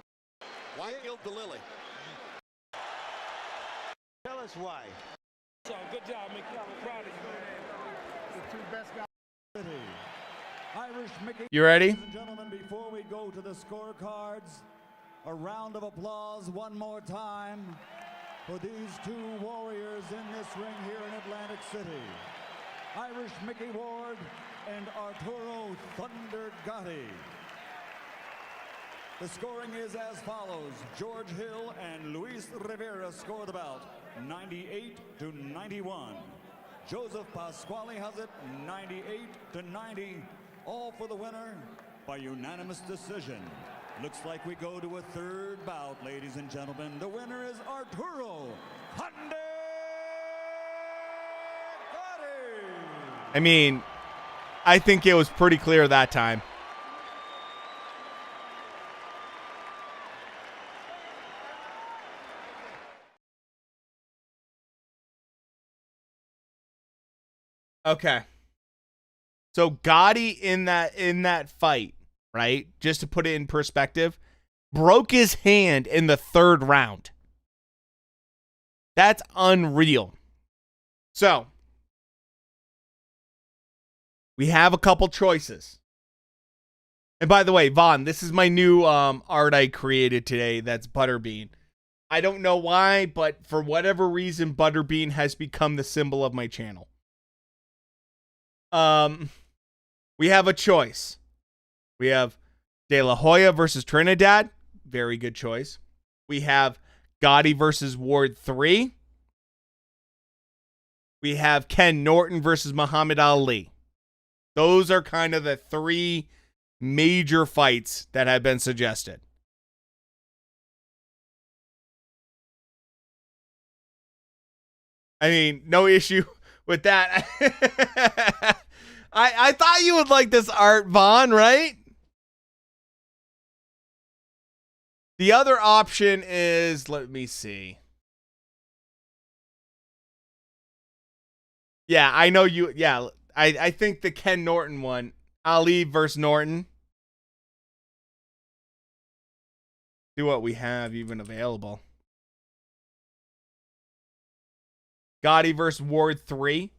Why killed the Lily? Tell us why. So good job, Mickey. I'm proud of you. The two best guys. Irish Mickey. You ready? Ladies and gentlemen, before we go to the scorecards, a round of applause one more time for these two warriors in this ring here in Atlantic City. Irish Mickey Ward and Arturo Thunder Gotti. The scoring is as follows. George Hill and Luis Rivera score the bout 98-91. Joseph Pasquale has it 98-90. All for the winner by unanimous decision. Looks like we go to a third bout, ladies and gentlemen. The winner is Arturo Thunder Gotti. I mean, I think it was pretty clear that time. Okay. So Gotti in that fight, right? Just to put it in perspective, broke his hand in the third round. That's unreal. So, we have a couple choices. And by the way, Vaughn, this is my new art I created today. That's Butterbean. I don't know why, but for whatever reason, Butterbean has become the symbol of my channel. We have a choice. We have De La Hoya versus Trinidad. Very good choice. We have Gotti versus Ward 3. We have Ken Norton versus Muhammad Ali. Those are kind of the three major fights that have been suggested. I mean, no issue with that. I thought you would like this art, Vaughn, right? The other option is, let me see. Yeah, I know you. Yeah, I think the Ken Norton one, Ali versus Norton. See what we have even available. Gotti versus Ward 3.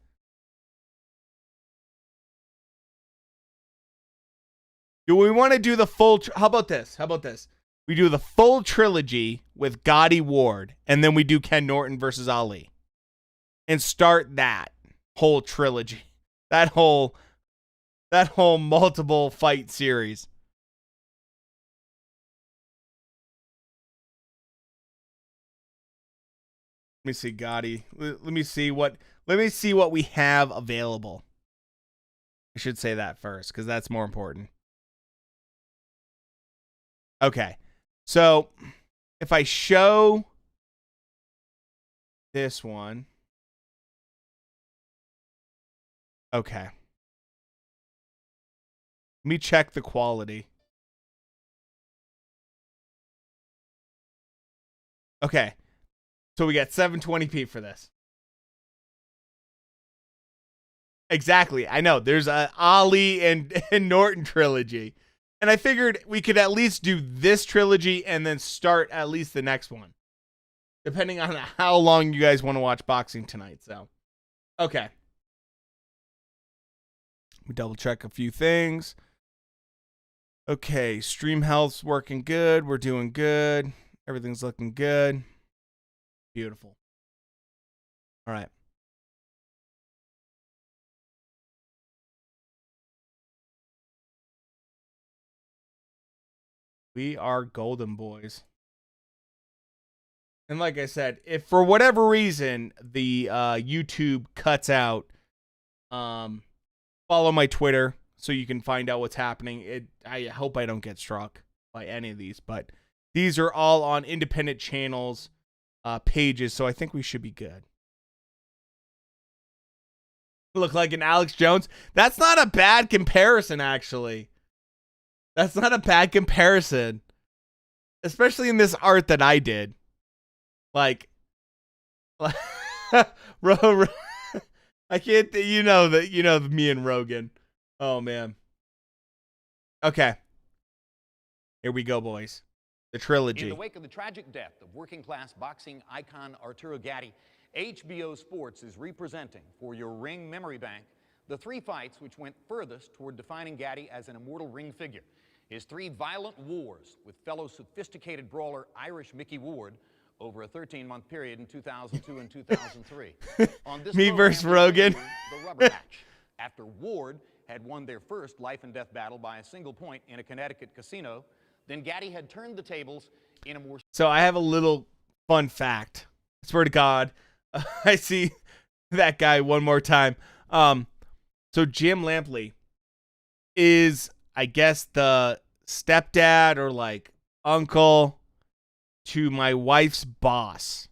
Do we want to do the full... How about this? We do the full trilogy with Gotti Ward, and then we do Ken Norton versus Ali. And start that whole trilogy. That whole multiple fight series. Let me see Gotti. Let me see what we have available. I should say that first because that's more important. Okay. So, if I show this one. Okay. Let me check the quality. Okay. So we got 720p for this. Exactly. I know. There's a Ali and Norton trilogy. And I figured we could at least do this trilogy and then start at least the next one. Depending on how long you guys want to watch boxing tonight. So, okay. We double check a few things. Okay. Stream health's working good. We're doing good. Everything's looking good. Beautiful. All right. We are golden, boys. And like I said, if for whatever reason the YouTube cuts out, follow my Twitter so you can find out what's happening. I hope I don't get struck by any of these, but these are all on independent channels. Pages, so I think we should be good. Look like an Alex Jones. That's not a bad comparison, actually. That's not a bad comparison, especially in this art that I did. Like, I can't. You know me and Rogan. Oh man. Okay. Here we go, boys. The trilogy. In the wake of the tragic death of working-class boxing icon Arturo Gatti, HBO Sports is representing for your Ring Memory Bank the 3 fights which went furthest toward defining Gatti as an immortal ring figure. His 3 violent wars with fellow sophisticated brawler Irish Mickey Ward over a 13-month period in 2002 and 2003. On this Me versus Rogan. The rubber match. After Ward had won their first life-and-death battle by a single point in a Connecticut casino, then Gatti had turned the tables in a more... So I have a little fun fact. I swear to God, I see that guy one more time. So Jim Lampley is, I guess, the stepdad or like uncle to my wife's boss.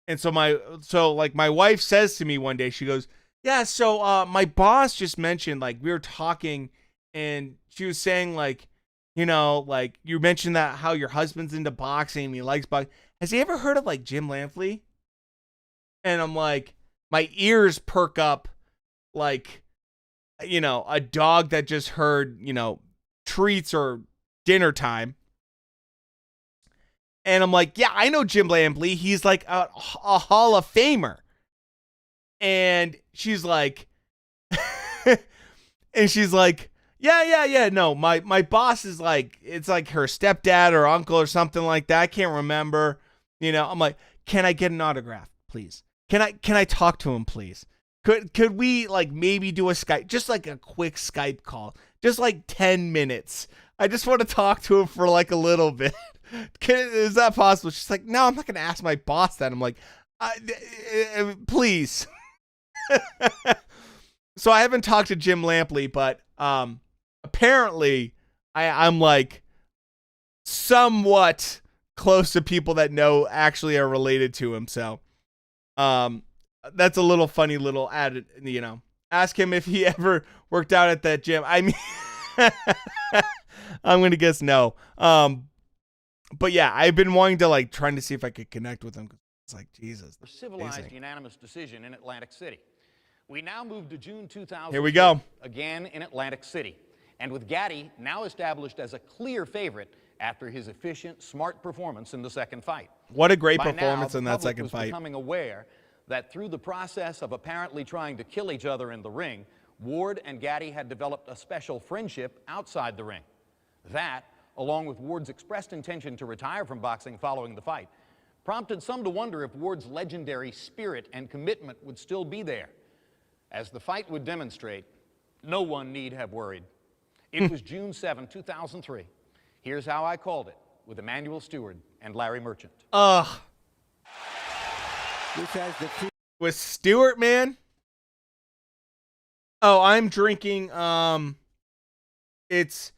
And so my wife says to me one day, she goes, yeah, so my boss just mentioned, like, we were talking and she was saying, like, you know, like, you mentioned that how your husband's into boxing and he likes boxing. Has he ever heard of, like, Jim Lampley? And I'm like, my ears perk up like, you know, a dog that just heard, you know, treats or dinner time. And I'm like, yeah, I know Jim Lampley. He's like a Hall of Famer. And she's like, yeah. No, my boss is like, it's like her stepdad or uncle or something like that. I can't remember. You know, I'm like, can I get an autograph, please? Can I talk to him, please? Could we like maybe do a Skype, just like a quick Skype call, just like 10 minutes. I just want to talk to him for like a little bit. Is that possible? She's like, no, I'm not going to ask my boss that. I'm like, please. So I haven't talked to Jim Lampley, but apparently I'm like somewhat close to people that know actually are related to him. So that's a little funny little added, you know, ask him if he ever worked out at that gym. I mean, I'm going to guess no. But yeah, I've been wanting to like trying to see if I could connect with him. It's like, Jesus. For civilized unanimous decision in Atlantic City. We now move to June 2000. Here we go. Again in Atlantic City. And with Gatti now established as a clear favorite after his efficient, smart performance in the second fight. What a great By performance now, in the that public second was fight. becoming aware that through the process of apparently trying to kill each other in the ring, Ward and Gatti had developed a special friendship outside the ring. That, along with Ward's expressed intention to retire from boxing following the fight, prompted some to wonder if Ward's legendary spirit and commitment would still be there. As the fight would demonstrate, no one need have worried. It was June 7, 2003. Here's how I called it with Emmanuel Stewart and Larry Merchant. With Stewart, man. Oh, I'm drinking, it's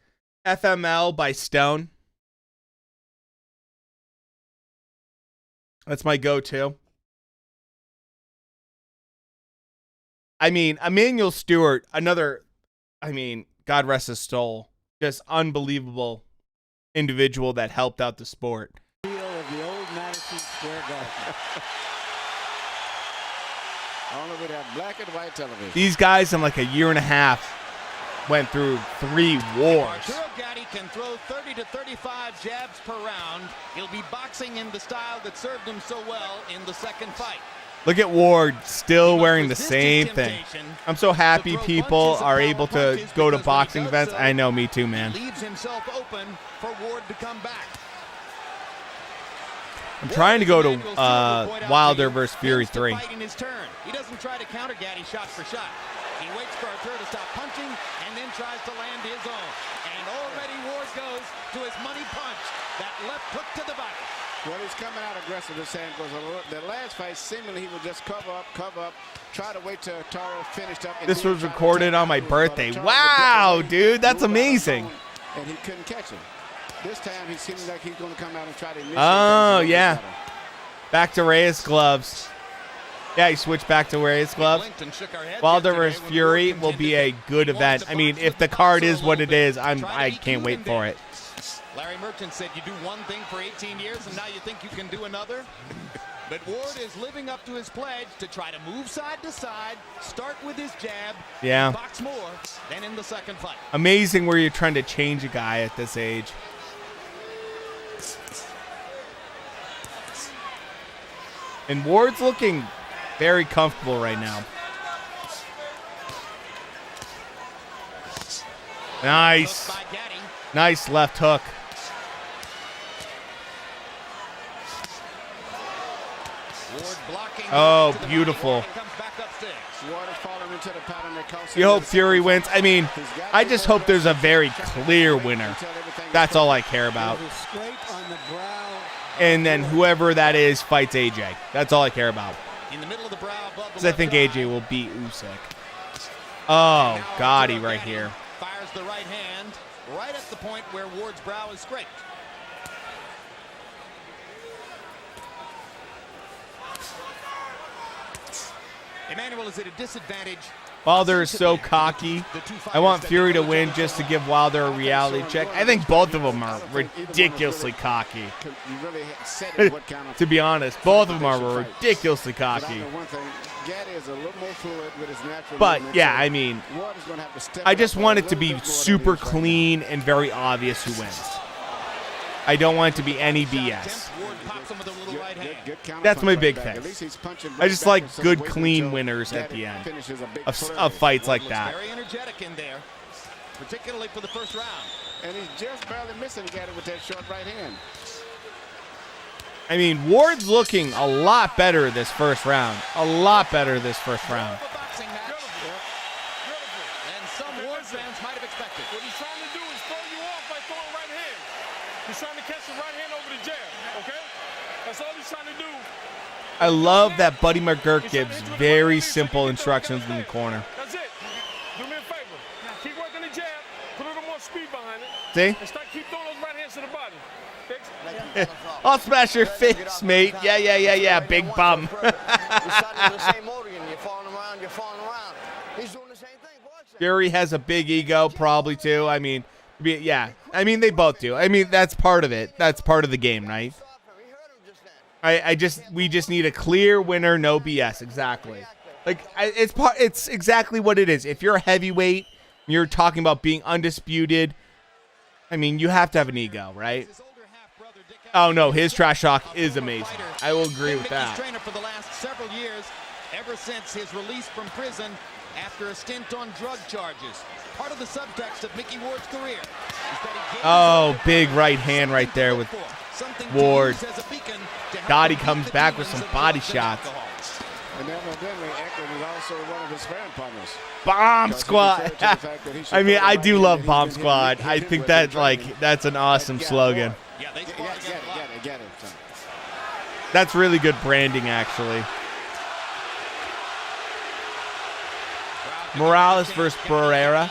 FML by Stone. That's my go-to. I mean, Emmanuel Stewart, God rest his soul, just unbelievable individual that helped out the sport. Of the old Madison Square Garden. Only with that black and white television. These guys in like a year and a half went through 3 wars. Arturo Gatti can throw 30 to 35 jabs per round. He'll be boxing in the style that served him so well in the second fight. Look at Ward still wearing the same thing. I'm so happy people are able to go to boxing events. I know, me too, man. Leaves himself open for Ward to come back. I'm trying to go to Wilder versus Fury 3. He doesn't try to counter Gatti shot for shot. He waits for Arturo to stop punching and then tries to land his own. And already Ward goes to his money punch. That left hook to the body. Well, he's coming out aggressive this hand because the last fight, seemingly he would just cover up, try to wait till Taro finished up. This was recorded on my birthday. Wow, dude, that's amazing. And he couldn't catch him. This time he seems like he's going to come out and try to initiate. Oh, yeah. Back to Reyes gloves. Yeah, he switched back to Reyes gloves. Wilder vs. Fury will be a good event. I mean, if the card is what it is, I can't wait for it. Larry Merchant said you do one thing for 18 years and now you think you can do another? But Ward is living up to his pledge to try to move side to side, start with his jab, box more than in the second fight. Amazing where you're trying to change a guy at this age. And Ward's looking very comfortable right now. Nice. Nice left hook. Oh, beautiful. You hope Fury wins. I mean, I just hope there's a very clear winner. That's all I care about. And then whoever that is fights AJ. That's all I care about. Because I think AJ will beat Usyk. Oh, Gotti right here. Fires the right hand right at the point where Ward's brow is scraped. Emmanuel is at a disadvantage. Wilder is so cocky. I want Fury to win just to give Wilder a reality check. I think both of them are ridiculously cocky. To be honest, both of them are ridiculously cocky. But yeah, I mean, I just want it to be super clean and very obvious who wins. I don't want it to be any BS. That's my big thing. I just like good, clean winners at the end of fights like that. Very energetic in there, particularly for the first round. And he's just barely missing Gatti with that short right hand. I mean, Ward's looking a lot better this first round. A lot better this first round. And some Ward fans might have expected. What he's trying to do is throw you off by throwing right hand. He's trying to catch the right hand over the jab, okay? That's all he's trying to do. I love that Buddy McGurk gives very simple instructions in the corner. That's it. Do me a favor. Keep working the jab. Put a little more speed behind it. See? And keep throwing those right hands to the body. I'll smash your face, mate. Yeah. Big bum. Fury has a big ego, probably too. I mean, yeah. I mean, they both do. I mean, that's part of it. That's part of the game, right? We just need a clear winner, no BS. Exactly. Like it's exactly what it is. If you're a heavyweight, you're talking about being undisputed. I mean, you have to have an ego, right? Oh no, his trash talk is amazing. I will agree with that. Trainer for the last several years, ever since his release from prison after a stint on drug charges. Part of the subtext of Mickey Ward's career. Oh, big right hand right there with Ward. Gotti comes back with some body shots. And evidently, Eckler is also one of his sparring partners. Bomb Squad. I mean, I do love Bomb Squad. I think that that's an awesome slogan. Get it. That's really good branding, actually. Morales versus Barrera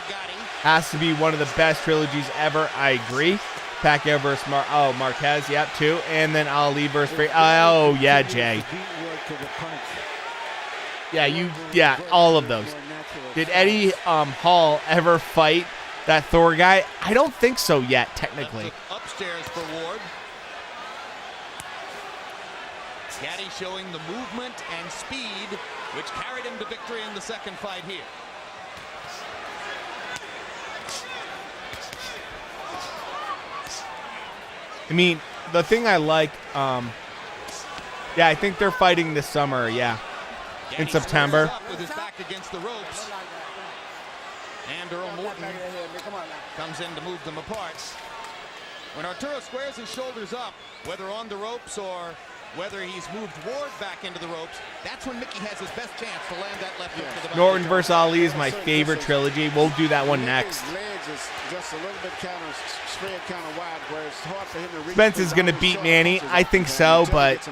has to be one of the best trilogies ever. I agree. Pacquiao versus Marquez, yep, too. And then Ali versus oh yeah, Jay. Yeah, all of those. Did Eddie Hall ever fight that Thor guy? I don't think so yet, technically. Upstairs for Ward. Gaddy showing the movement and speed, which carried him to victory in the second fight here. I mean, the thing I like, I think they're fighting this summer, in September. With his back against the ropes. And Earl Morton comes in to move them apart. When Arturo squares his shoulders up, whether on the ropes or whether he's moved Ward back into the ropes, that's when Mickey has his best chance to land that left hook to the body. Norton versus Ali is my favorite trilogy. We'll do that one next. Legs is just a little bit spread wide, where it's hard for him to reach. Spence is going to beat Manny. I think so, but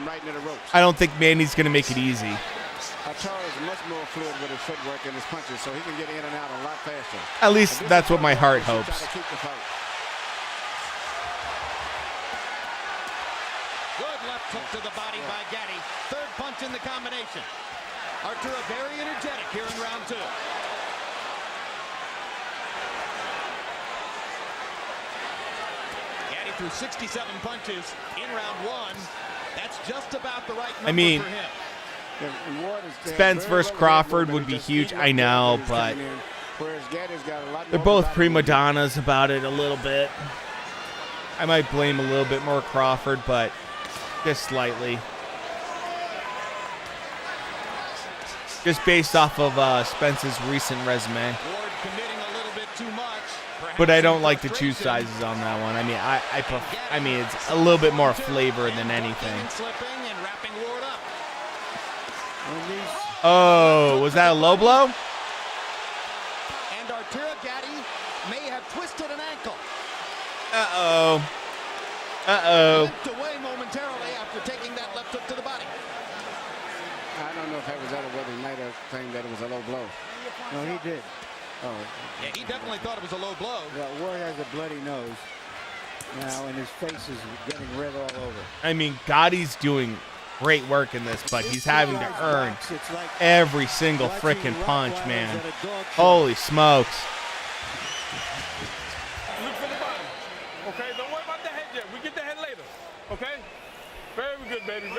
I don't think Manny's going to make it easy. Arturo is much more fluid with his footwork and his punches, so he can get in and out a lot faster. At least that's what my heart hopes. Good left hook to the body by Gaddy. Third punch in the combination. Arturo very energetic here in round two. Gaddy threw 67 punches in round one. That's just about the right number for him. Spence versus Crawford would be huge, I know, but they're both prima donnas about it a little bit. I might blame a little bit more Crawford, but just slightly. Just based off of Spence's recent resume. But I don't like the two sizes on that one. I mean, I mean, it's a little bit more flavor than anything. Oh, was that a low blow? And Arturo Gaddy may have twisted an ankle. Uh-oh. Limped away momentarily after taking that left hook to the body. I don't know if that was that or whether he might have claimed that it was a low blow. No, he did. Oh. Yeah, he definitely thought it was a low blow. Well, Ward has a bloody nose now, and his face is getting red all over. I mean, Gotti's doing great work in this, but he's having to earn every single freaking punch, man. Holy smokes. Look for the bottom. Okay, don't worry about the head yet. We get the head later. Okay? Very good, baby.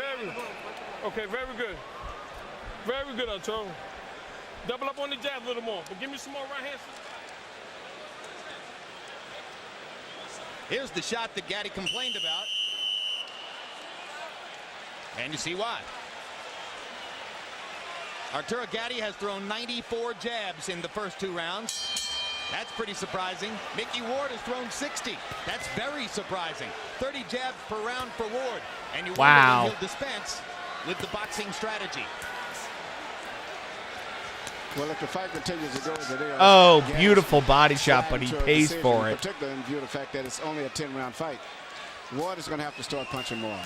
Okay, very good. Very good, Arturo. Double up on the jab a little more, but give me some more right hands. Here's the shot that Gaddy complained about. And you see why. Arturo Gaddy has thrown 94 jabs in the first two rounds. That's pretty surprising. Mickey Ward has thrown 60. That's very surprising. 30 jabs per round for Ward. And you wonder if he'll dispense with the boxing strategy. Well, if the fight continues to go as it is. Oh, beautiful body shot, but he pays for it. Particularly in view of the fact that it's only a 10-round fight. Ward is going to have to start punching more.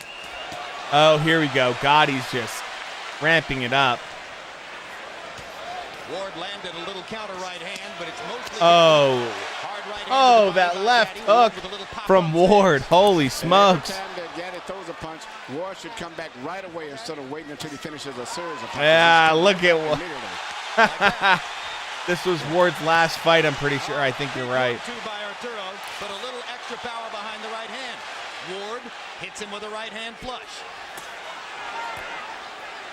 Oh, here we go. Gotti's just ramping it up. Ward landed a little counter right hand, but it's mostly that left hook from Ward. Holy smokes. Every time that Gaddy throws a punch, Ward should come back right away instead of waiting until he finishes a series of punches. Yeah, look at what. This was Ward's last fight, I'm pretty sure. I think you're right. Two by Arturo, but a little extra power behind the right hand. Ward hits him with a right hand flush.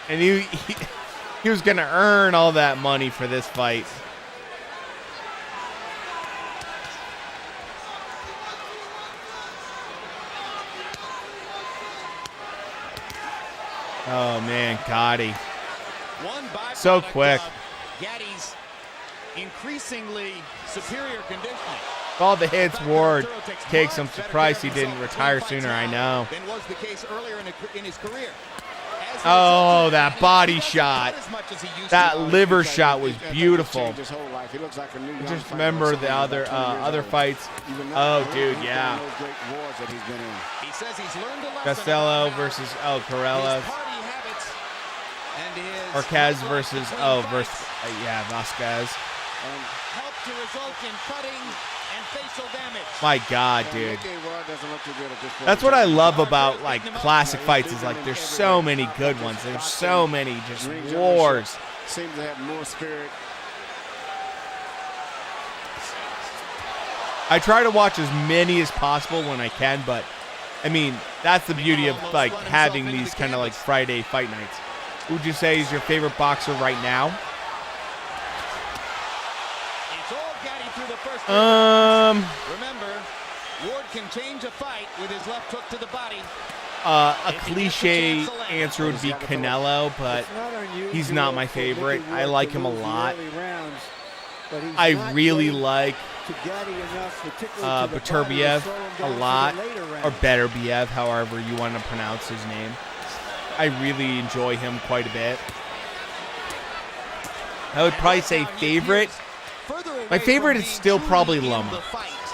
And he was going to earn all that money for this fight. Oh, man, Gotti. So quick. Gaddy's increasingly superior conditioning. All the hits Ward takes, I'm surprised he didn't retire sooner, I know. Than was the case earlier in his career. Oh, that body shot. That liver shot was beautiful. Just remember the other fights. Oh, dude, yeah. Costello versus, Corella. Marquez versus, Vasquez. Help to result in cutting and facial damage. My God, dude. That's what I love about like classic fights is like there's so many good ones. There's so many just wars. Seems to have more spirit. I try to watch as many as possible when I can, but I mean that's the beauty of like having these kind of like Friday fight nights. Who would you say is your favorite boxer right now? Remember, Ward can change a fight with his left hook to the body. A cliche answer would be Canelo, but he's not my favorite. I like him a lot. I really like Beterbiev a lot, or Beterbiev, however you want to pronounce his name. I really enjoy him quite a bit. I would probably say favorite. My favorite is still probably Loma,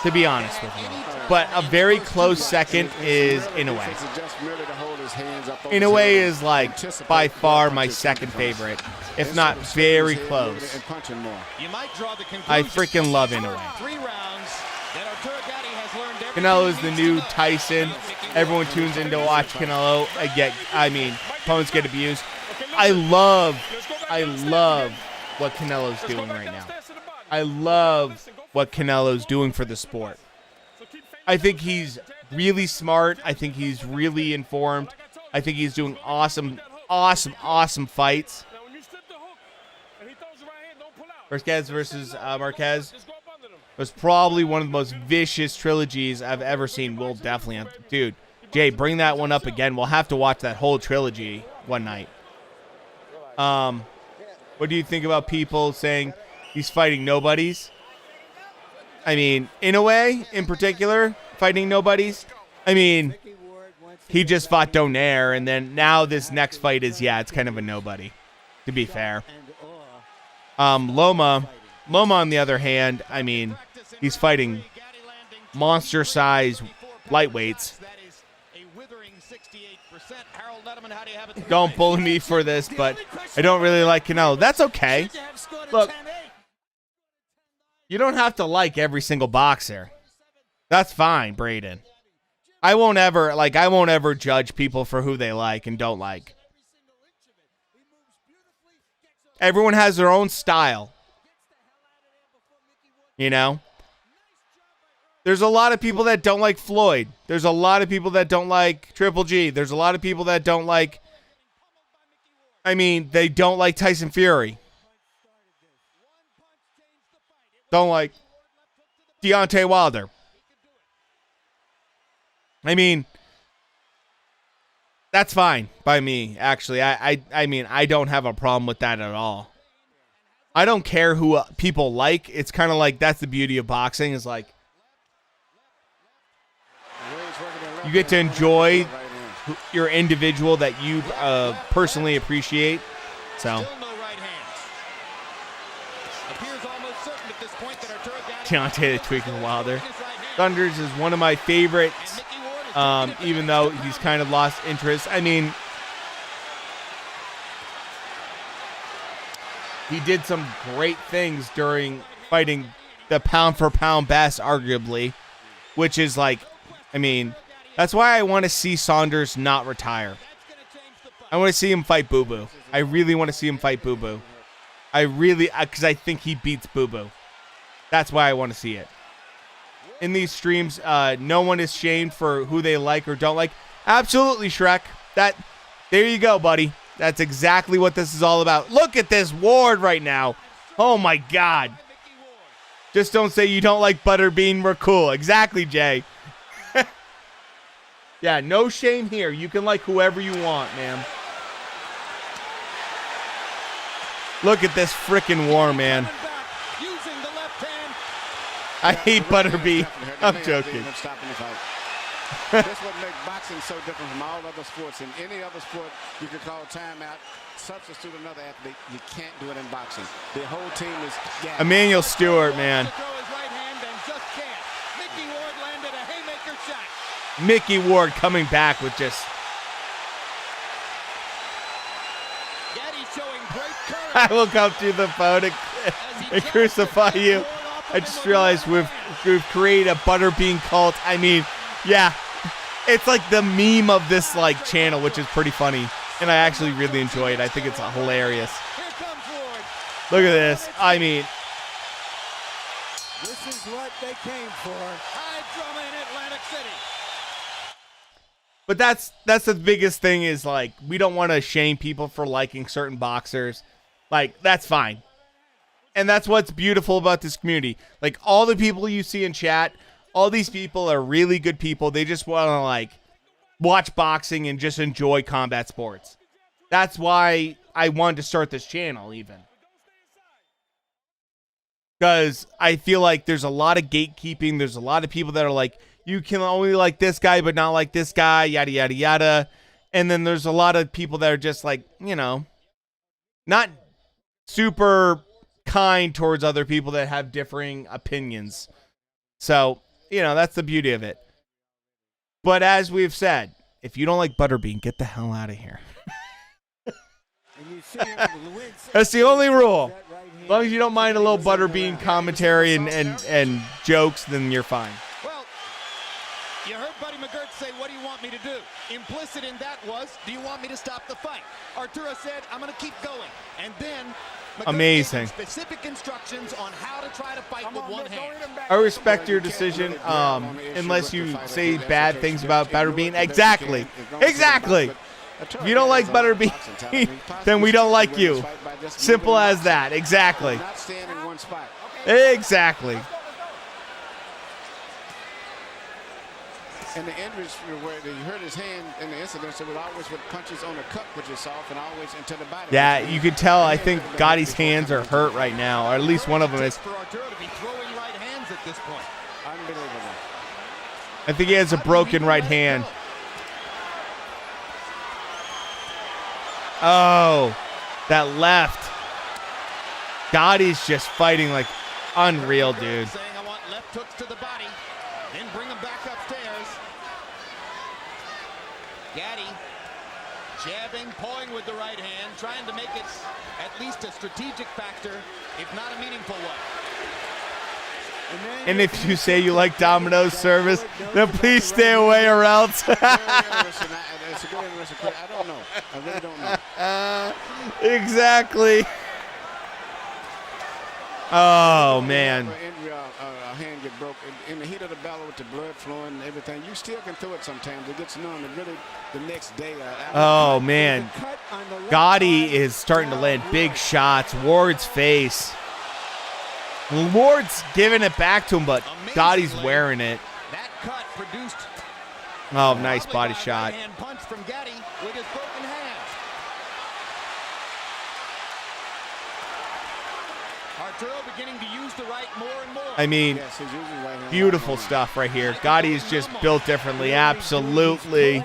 to be honest with you. But a very close second is Inoue. Inoue is like by far my second favorite, if not very close. I freaking love Inoue. Canelo is the new Tyson. Everyone tunes in to watch Canelo. Opponents get abused. I love what Canelo's doing right now. I love what Canelo's doing for the sport. I think he's really smart. I think he's really informed. I think he's doing awesome fights. Marquez versus Marquez was probably one of the most vicious trilogies I've ever seen. We'll definitely have to. Dude, Jay, bring that one up again. We'll have to watch that whole trilogy one night. What do you think about people saying he's fighting nobodies? I mean, Inoue, in particular, fighting nobodies. I mean, he just fought Donaire, and then now this next fight is, it's kind of a nobody, to be fair. Loma, on the other hand, I mean, he's fighting monster-size lightweights. Don't bully me for this, but I don't really like Canelo. That's okay. Look, you don't have to like every single boxer. That's fine, Braden. I won't ever judge people for who they like and don't like. Everyone has their own style. You know? There's a lot of people that don't like Floyd. There's a lot of people that don't like Triple G. There's a lot of people that don't like... they don't like Tyson Fury. Don't like Deontay Wilder. That's fine by me, actually. I don't have a problem with that at all. I don't care who people like. It's kind of like that's the beauty of boxing is like you get to enjoy your individual that you personally appreciate. So Deontay the Tweaking Wilder. Thunders is one of my favorites, even though he's kind of lost interest. He did some great things during fighting the pound-for-pound best, arguably, which is that's why I want to see Saunders not retire. I want to see him fight Boo Boo. I really want to see him fight Boo Boo. Because I think he beats Boo Boo. That's why I want to see it. In these streams, no one is shamed for who they like or don't like. Absolutely, Shrek. There you go, buddy. That's exactly what this is all about. Look at this Ward right now. Oh, my God. Just don't say you don't like Butterbean. We're cool. Exactly, Jay. Yeah, no shame here. You can like whoever you want, man. Look at this frickin' war, man. I hate Butterbean. I'm joking. That's what makes boxing so different from all other sports. In any other sport, you can call timeout, substitute another athlete. You can't do it in boxing. The whole team is gathered. Emmanuel Stewart, man. Mickey Ward coming back with just... I will come to the phone and crucify you. I just realized we've created a Butterbean cult. I mean, yeah, it's like the meme of this like channel, which is pretty funny, and I actually really enjoy it. I think it's hilarious. Look at this. I mean, this is what they came for. High drama in Atlantic City. But that's the biggest thing is like we don't want to shame people for liking certain boxers. Like that's fine. And that's what's beautiful about this community. Like all the people you see in chat, all these people are really good people. They just want to like watch boxing and just enjoy combat sports. That's why I wanted to start this channel even. Because I feel like there's a lot of gatekeeping. There's a lot of people that are like, you can only like this guy, but not like this guy, yada, yada, yada. And then there's a lot of people that are just like, you know, not super kind towards other people that have differing opinions. So, you know, that's the beauty of it. But as we've said, if you don't like Butterbean, get the hell out of here. That's the only rule. As long as you don't mind a little Butterbean commentary and jokes, then you're fine. Well, you heard Buddy McGirt say, what do you want me to do? Implicit in that was, do you want me to stop the fight? Arturo said, I'm going to keep going. And then McGirt amazing. gave specific instructions on how to try to fight with one hand. I respect your decision, unless you say bad things about Butterbean. Exactly. Exactly. If you don't like Butterbean, then we don't like you. Simple as that. Exactly. Exactly. And the injuries where he hurt his hand in the incidents, it was always with punches on the cup, which is soft, and always into the body. Yeah, you could tell. I think Gotti's hands are hurt right now, or at least one of them is. For Arturo to be throwing right hands at this point. Unbelievable. I think he has a broken right hand. Oh, that left. Gotti's just fighting like unreal, dude. Saying I want left hooks to the body, then bring him back upstairs. Gatti jabbing, pawing with the right hand, trying to make it at least a strategic factor, if not a meaningful one. And if you say you like Domino's service, then please stay away or else. It's a good interesting question. I don't know. I really don't know. Exactly. Oh, man. A hand get broke in the heat of the battle with the blood flowing and everything. You still can throw it sometimes. It gets numb. And really, the next day. Oh, man. Gatti is starting to land big shots. Ward's face. Ward's giving it back to him, but Gotti's wearing it. That cut produced. Oh, nice body shot. Right-hand punch from Gatti with his broken hand. Arturo beginning to use the right more and more. I mean, beautiful stuff right here. Gotti is just built differently. Absolutely.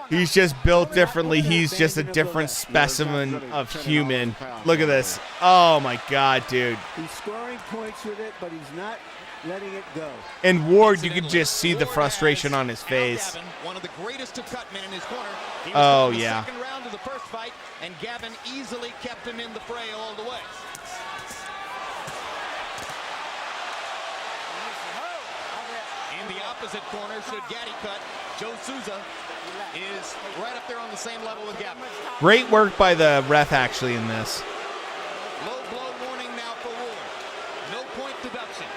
He's just built differently. He's just a different specimen of human. Look at this. Oh, my God, dude. He's scoring points with it, but he's not letting it go. And Ward, you could just see the frustration on his face. One of the greatest to cut men in his corner. He was in the yeah. Second round of the first fight, and Gavin easily kept him in the fray all the way. In the opposite corner, should Gatti cut, Joe Souza is right up there on the same level with Gavin. Great work by the ref actually in this. Low blow warning now for Ward. No point deduction.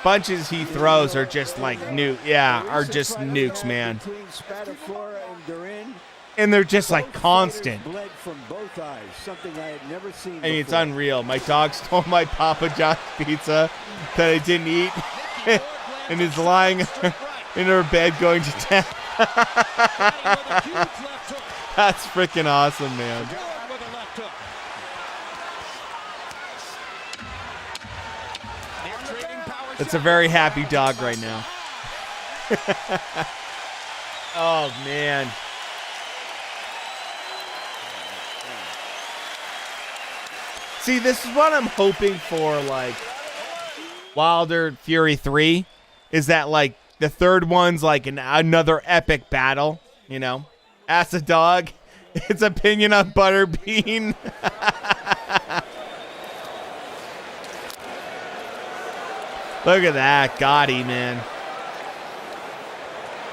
Punches he throws are just like are just nukes, man. Between Spadafora and Durin, And they're just like constant. Bled from both eyes, something I had never seen I mean, it's before. unreal. My dog stole my Papa John's pizza that I didn't eat and is lying in her bed going to town. That's freaking awesome, man. It's a very happy dog right now. Oh, man. See, this is what I'm hoping for, like, Wilder Fury 3, is that, like, the third one's, like, another epic battle, you know? Ask a dog, its opinion on Butterbean. Look at that, Gotti, man.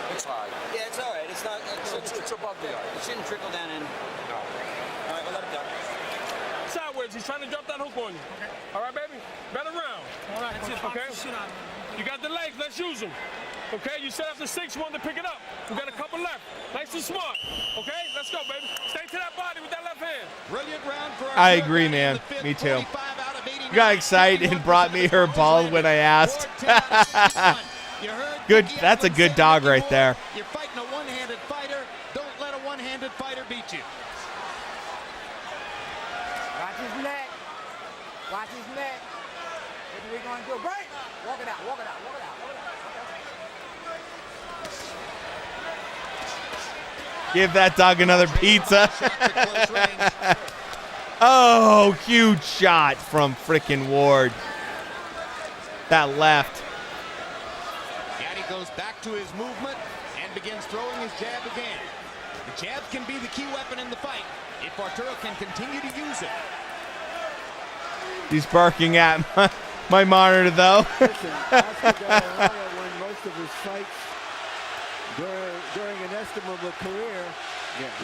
It's high. Yeah, it's all right. It's not. It's above the eye. It shouldn't trickle down in. No. All right, we'll let it go. Sideways. He's trying to drop that hook on you. Okay. All right, baby. Better round. All right. That's it. Okay. You got the legs. Let's use them. Okay. You set up the 6. Wanted to pick it up. We got a couple left. Nice and smart. Okay. Let's go, baby. Stay to that body with that left hand. Brilliant round for I agree, man. Me too. Got excited and brought me her ball when I asked. Good. That's a good dog right there. You're fighting a one-handed fighter. Don't let a one-handed fighter beat you. Watch his neck. Watch his neck. What are we going to do? Break! Walk it out, walk it out, walk it out, walk it out. Give that dog another pizza. Oh, huge shot from frickin' Ward. That left. Gaddy goes back to his movement and begins throwing his jab again. The jab can be the key weapon in the fight if Arturo can continue to use it. He's barking at my monitor, though. Listen, Oscar De La Hoya won most of his fights during an estimable career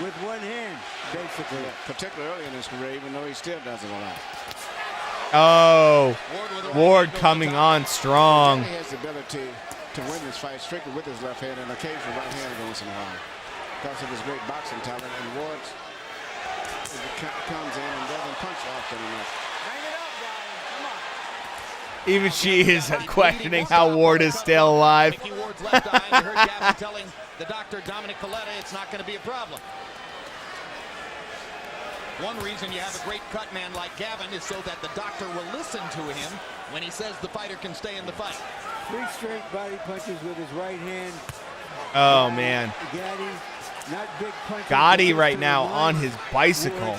with one hand, basically. Yeah, particularly early in his career, even though he still does it a lot. Oh, Ward coming on strong. He has the ability to win this fight strictly with his left hand and occasionally right hand once in a while because of his great boxing talent. And Ward comes in and doesn't punch often enough. Even she is questioning how Ward is still alive. Mickey Ward's left eye, you heard Gavin telling the doctor, Dominic Coletta, it's not going to be a problem. One reason you have a great cut man like Gavin is so that the doctor will listen to him when he says the fighter can stay in the fight. 3 straight body punches with his right hand. Oh, man. Gotti, not big punches. Gotti right now on his bicycle.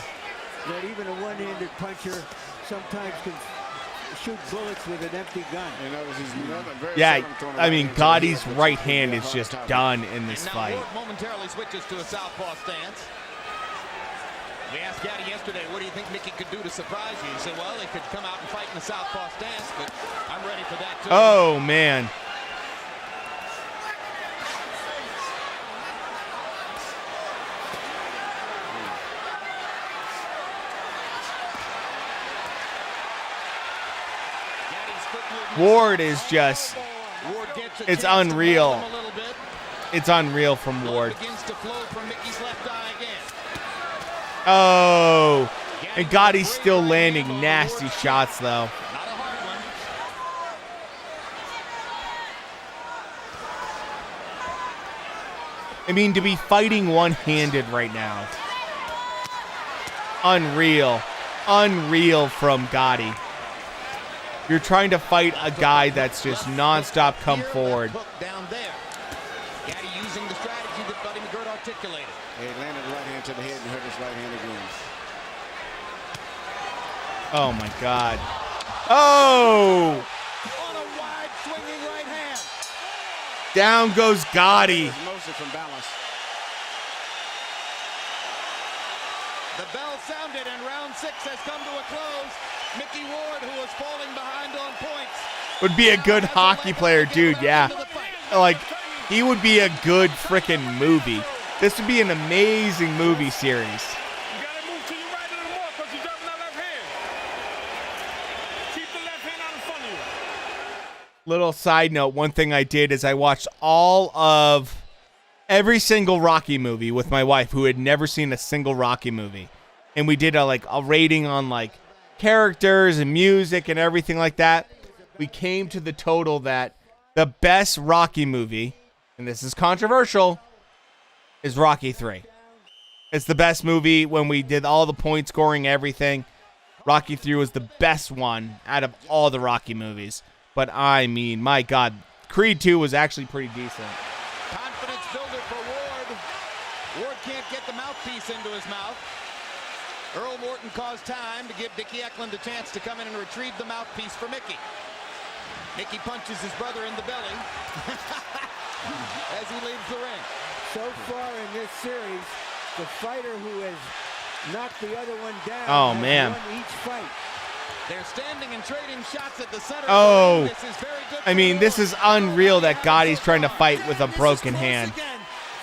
That even a one-handed puncher sometimes can shoot bullets with an empty gun. Yeah, I mean, Gotti's right hand is just done in this fight. Ward momentarily switches to a southpaw stance. We asked Gaddy yesterday, what do you think Mickey could do to surprise you? He said, well, they could come out and fight in the southpaw stance, but I'm ready for that, too. Oh, man. Ward is just, it's unreal. It's unreal from Ward. Oh, and Gotti's still landing nasty shots, though. I mean, to be fighting one-handed right now. Unreal. Unreal from Gotti. You're trying to fight a guy that's just nonstop come forward. Down there. Gaddy using the strategy that Buddy McGirt articulated. He landed the right hand to the head and hurt his right hand again. Oh, my God. Oh! On a wide swinging right hand. Down goes Gotti. Mostly from balance. The bell sounded and round 6 has come to a close. Mickey Ward, who was falling behind on points. Would be a good hockey player, dude, yeah. Like, he would be a good frickin' movie. This would be an amazing movie series. You gotta move to your right a little more because you're dropping that left hand. Keep the left hand out in front of you. Little side note, one thing I did is I watched all of every single Rocky movie with my wife, who had never seen a single Rocky movie, and we did a rating on like characters and music and everything like that. We came to the total that the best Rocky movie, and this is controversial, is Rocky 3. It's the best movie. When we did all the point scoring, everything, Rocky 3 was the best one out of all the Rocky movies. But I mean, my God, Creed 2 was actually pretty decent. Confidence builder for Ward. Ward can't get the mouthpiece into his mouth. Earl Morton caused time to give Dickie Eklund a chance to come in and retrieve the mouthpiece for Mickey. Mickey punches his brother in the belly as he leaves the ring. So far in this series, the fighter who has knocked the other one Oh, down man. has won each fight. They're standing and trading shots at the center. Oh, This is very good. I mean, this is unreal that Gotti's trying to fight with a broken hand.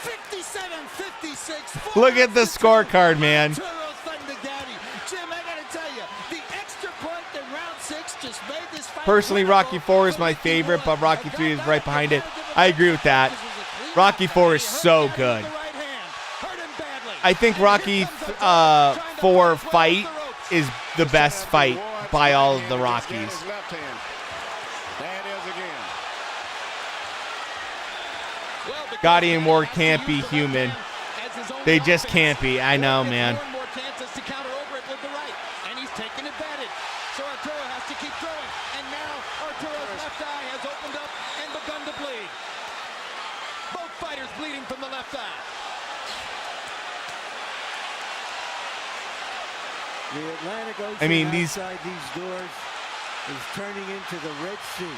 57-56. Look at the scorecard, man. Jim, I gotta tell you, the extra point in round 6 just made this fight. Personally, Rocky 4 is my favorite, but Rocky 3 is right behind it. I agree with that. Rocky 4 is so good. I think Rocky 4 fight is the best fight by all of the Rockies. Gotti and Ward can't be human. They just can't be. I know, man. More chances to counter over it with the right, and he's taking advantage. So Arturo has to keep throwing, and now Arturo's left eye has opened up and begun to bleed. Both fighters bleeding from the left eye. The Atlantic Ocean I mean, these doors is turning into the Red Sea.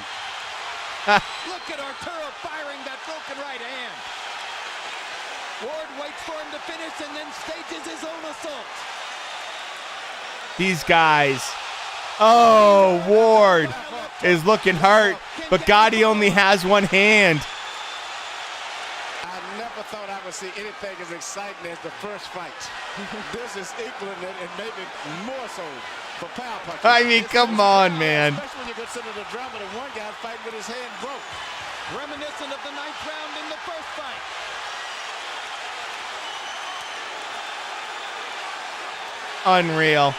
Look at Arturo firing that broken right hand. Ward waits for him to finish and then stages his own assault. These guys. Oh, Ward is looking hurt, but Gotti only has one hand. I never thought I would see anything as exciting as the first fight. This is equaling it and maybe more so for power punching. I mean, come on, man. Especially when you consider the drama that one guy fighting with his hand broke. Reminiscent of the 9th round in the first fight. Unreal.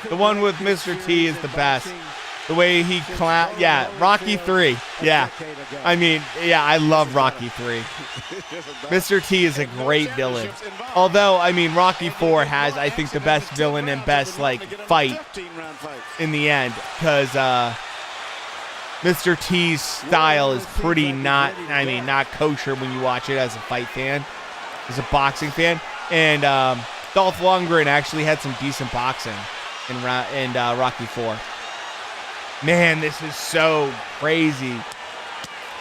The one with Mr. T is the best. The way he yeah, Rocky 3. Yeah. I mean, yeah, I love Rocky 3. Mr. T is a great villain. Although, I mean, Rocky 4 has, I think, the best villain and best, like, fight in the end. Because Mr. T's style is pretty not kosher when you watch it as a fight fan, as a boxing fan. And Dolph Lundgren actually had some decent boxing in Rocky 4. Man, this is so crazy.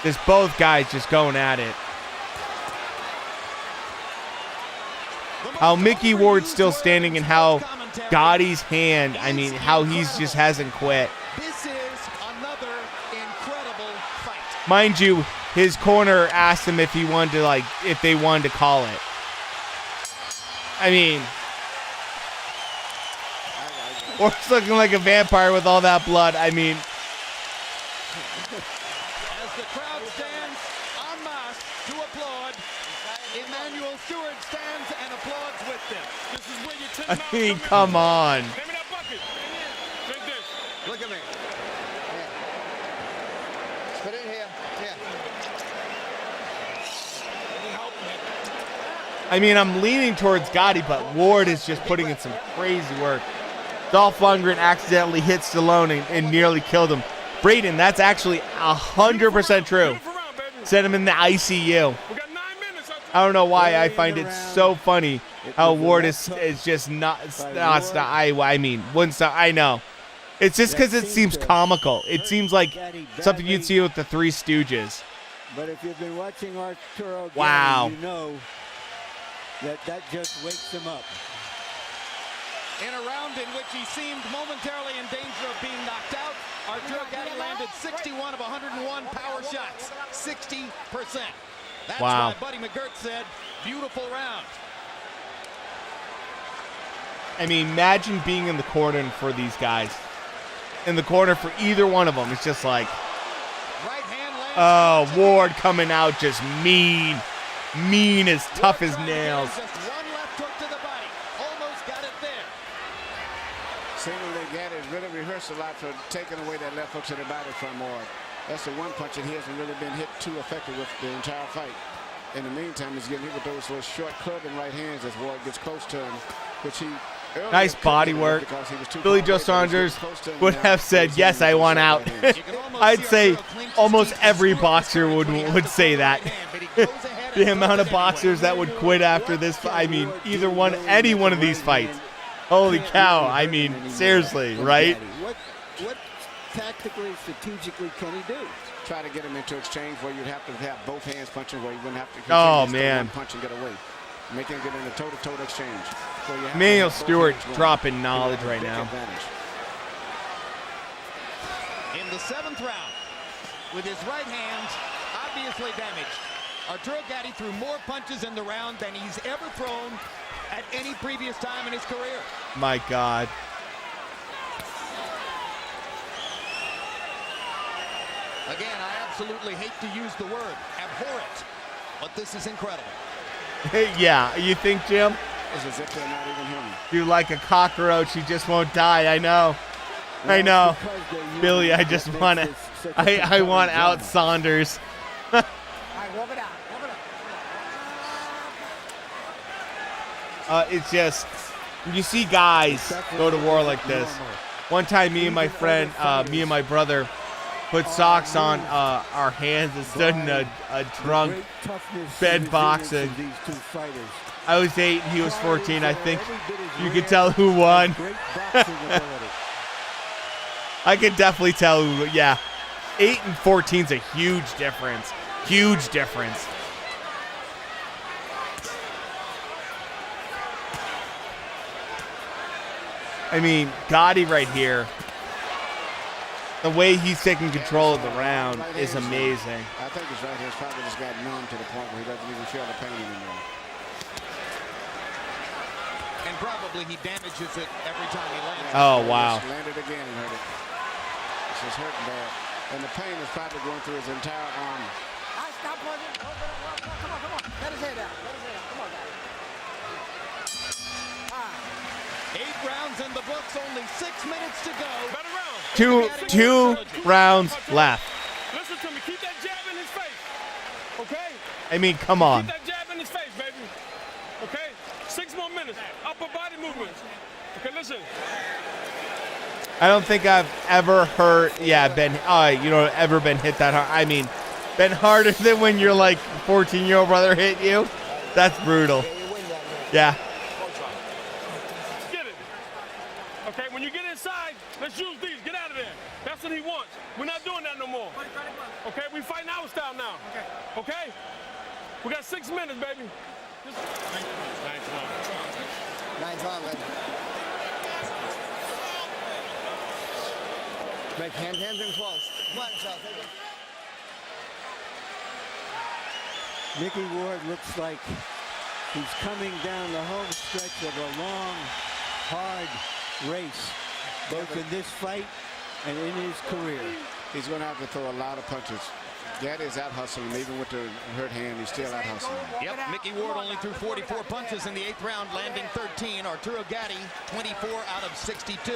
Just both guys just going at it. How Mickey Ward's still standing and how Gotti's hand, I mean, how he's just hasn't quit. This is another incredible fight. Mind you, his corner asked him if he wanted to, like, if they wanted to call it. I mean, Ward's looking like a vampire with all that blood. I mean, as the crowd stands en masse to applaud, Emmanuel Stewart stands and applauds with them. This is where you I mean, come on. Look at me. Put it in here. Here. I mean, I'm leaning towards Gotti, but Ward is just putting in some crazy work. Dolph Lundgren accidentally hit Stallone and nearly killed him. Braden, that's actually 100% true. Sent him in the ICU. I don't know why I find it so funny how Ward is just not. I mean, wouldn't stop. I know. It's just because it seems comical. It seems like something you'd see with the Three Stooges. But if you've been watching Arturo, wow, you know that just wakes him up. In a round in which he seemed momentarily in danger of being knocked out, Arturo Gatti landed 61 of 101 power shots, 60%. That's wow. why Buddy McGirt said, beautiful round. I mean, imagine being in the corner for these guys. In the corner for either one of them. It's just like, Oh, Ward coming out just mean as tough as nails. Just one left hook to the body. Almost got it there. Seemingly, Gaddy has really rehearsed a lot for taking away that left hook to the body from Ward. That's the one punch that he hasn't really been hit too effective with the entire fight. In the meantime, he's getting hit with those little short clubbing right hands as Ward gets close to him, which he nice body work. Billy Joe Saunders would have said, yes, I want out. I'd say almost every boxer would say that. The amount of boxers that would quit after this, I mean, any one of these fights. Holy cow, I mean, seriously, right? What tactically, strategically can he do? Try to get him into exchange where you'd have to have both hands punching, where you wouldn't have to punch and get away. Make him get in a toe-to-toe exchange. Emmanuel Stewart dropping knowledge right now. In the 7th round, with his right hand obviously damaged, Arturo Gatti threw more punches in the round than he's ever thrown at any previous time in his career. My God. Again, I absolutely hate to use the word abhorrent, but this is incredible. Yeah, you think, Jim? It's as if they're not even human. You're like a cockroach, you just won't die. I know. I know. Billy, I just want to. I want out Saunders. All right, walk it out. Walk it out. It's just, you see guys go to war like this. One time, me and my friend, me and my brother, put socks on our hands and stood in a drunk bed boxing. I was 8 and he was 14. I think you could tell who won. I could definitely tell who, yeah. 8 and 14 is a huge difference. Huge difference. I mean, Gatti right here. The way he's taking control of the round is amazing. I think his right hand's probably just got numb to the point where he doesn't even feel the pain anymore. And probably he damages it every time he lands. Oh, wow. Landed again and hurt it. This is hurting bad. And the pain is probably going through his entire arm. All right, stop punching. Come on. Let his head out. Come on, guys. 8 rounds in the books, only 6 minutes to go. Two rounds left. Listen to me. Keep that jab in his face. Okay? I mean, come on. Keep that jab in his face, baby. Okay? 6 more minutes. Upper body movements. Okay, listen. I don't think I've ever heard, ever been hit that hard. I mean, been harder than when your 14-year-old brother hit you. That's brutal. Yeah. Get it. Okay, when you get inside, let's use these. Get out of there. That's what he wants. We're not doing that no more. Okay, we fighting our style now. Okay? We got 6 minutes, baby. Nice one, baby. Make hands and close. Come on, Charles. Mickey Ward looks like he's coming down the home stretch of a long, hard race, both in this fight and in his career. He's going to have to throw a lot of punches. Gatti is out hustling, even with the hurt hand, he's still out hustling. Yep, Mickey Ward only threw 44 punches in the 8th round, landing 13. Arturo Gatti, 24 out of 62.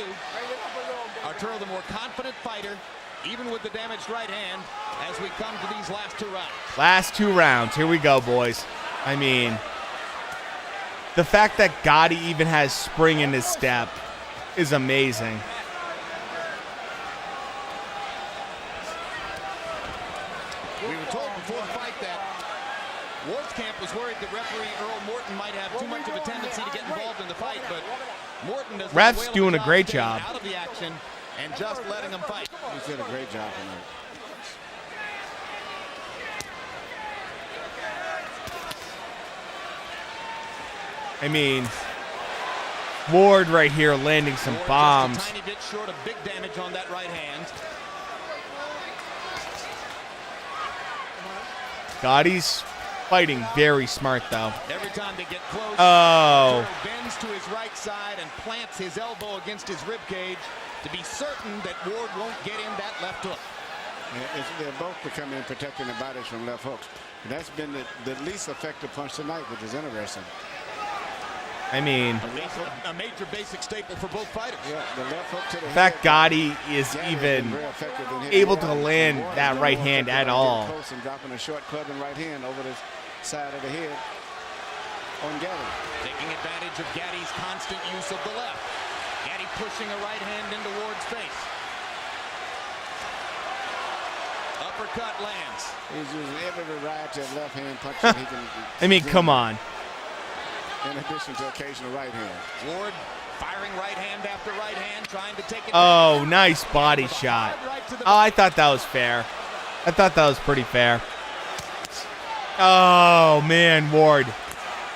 Arturo, the more confident fighter, even with the damaged right hand, as we come to these last 2 rounds. Last 2 rounds. Here we go, boys. I mean, the fact that Gatti even has spring in his step is amazing. We were told before the fight that Ward's camp was worried that referee Earl Morton might have too much of a tendency to get involved in the fight, but Morton does ref's doing a great job. Out of the action and just letting him fight. He's did a great job tonight. I mean, Ward right here landing some bombs. Just a tiny bit short of big damage on that right hand. Gotti's fighting very smart, though. Every time they get close, oh, bends to his right side and plants his elbow against his rib cage to be certain that Ward won't get in that left hook. They're both becoming protecting their bodies from left hooks. And that's been the least effective punch tonight, which is interesting. I mean, a major basic staple for both fighters. Yeah, the left hook to the the fact Gotti is even able to land that right hand at all. Close and dropping a short clubbing right hand over the side of the head on Gatti. Taking advantage of Gatti's constant use of the left. Gatti pushing a right hand into Ward's face. Uppercut lands. He's using every variety of left hand punch that he can. I mean, come on. In addition to occasional right hand. Ward firing right hand after right hand, trying to take it. Oh, nice body shot. Oh, I thought that was fair. I thought that was pretty fair. Oh, man, Ward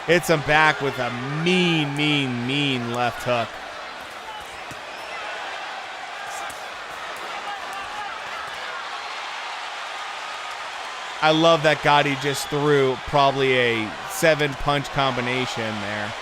hits him back with a mean left hook. I love that Gotti just threw probably a 7-punch combination there.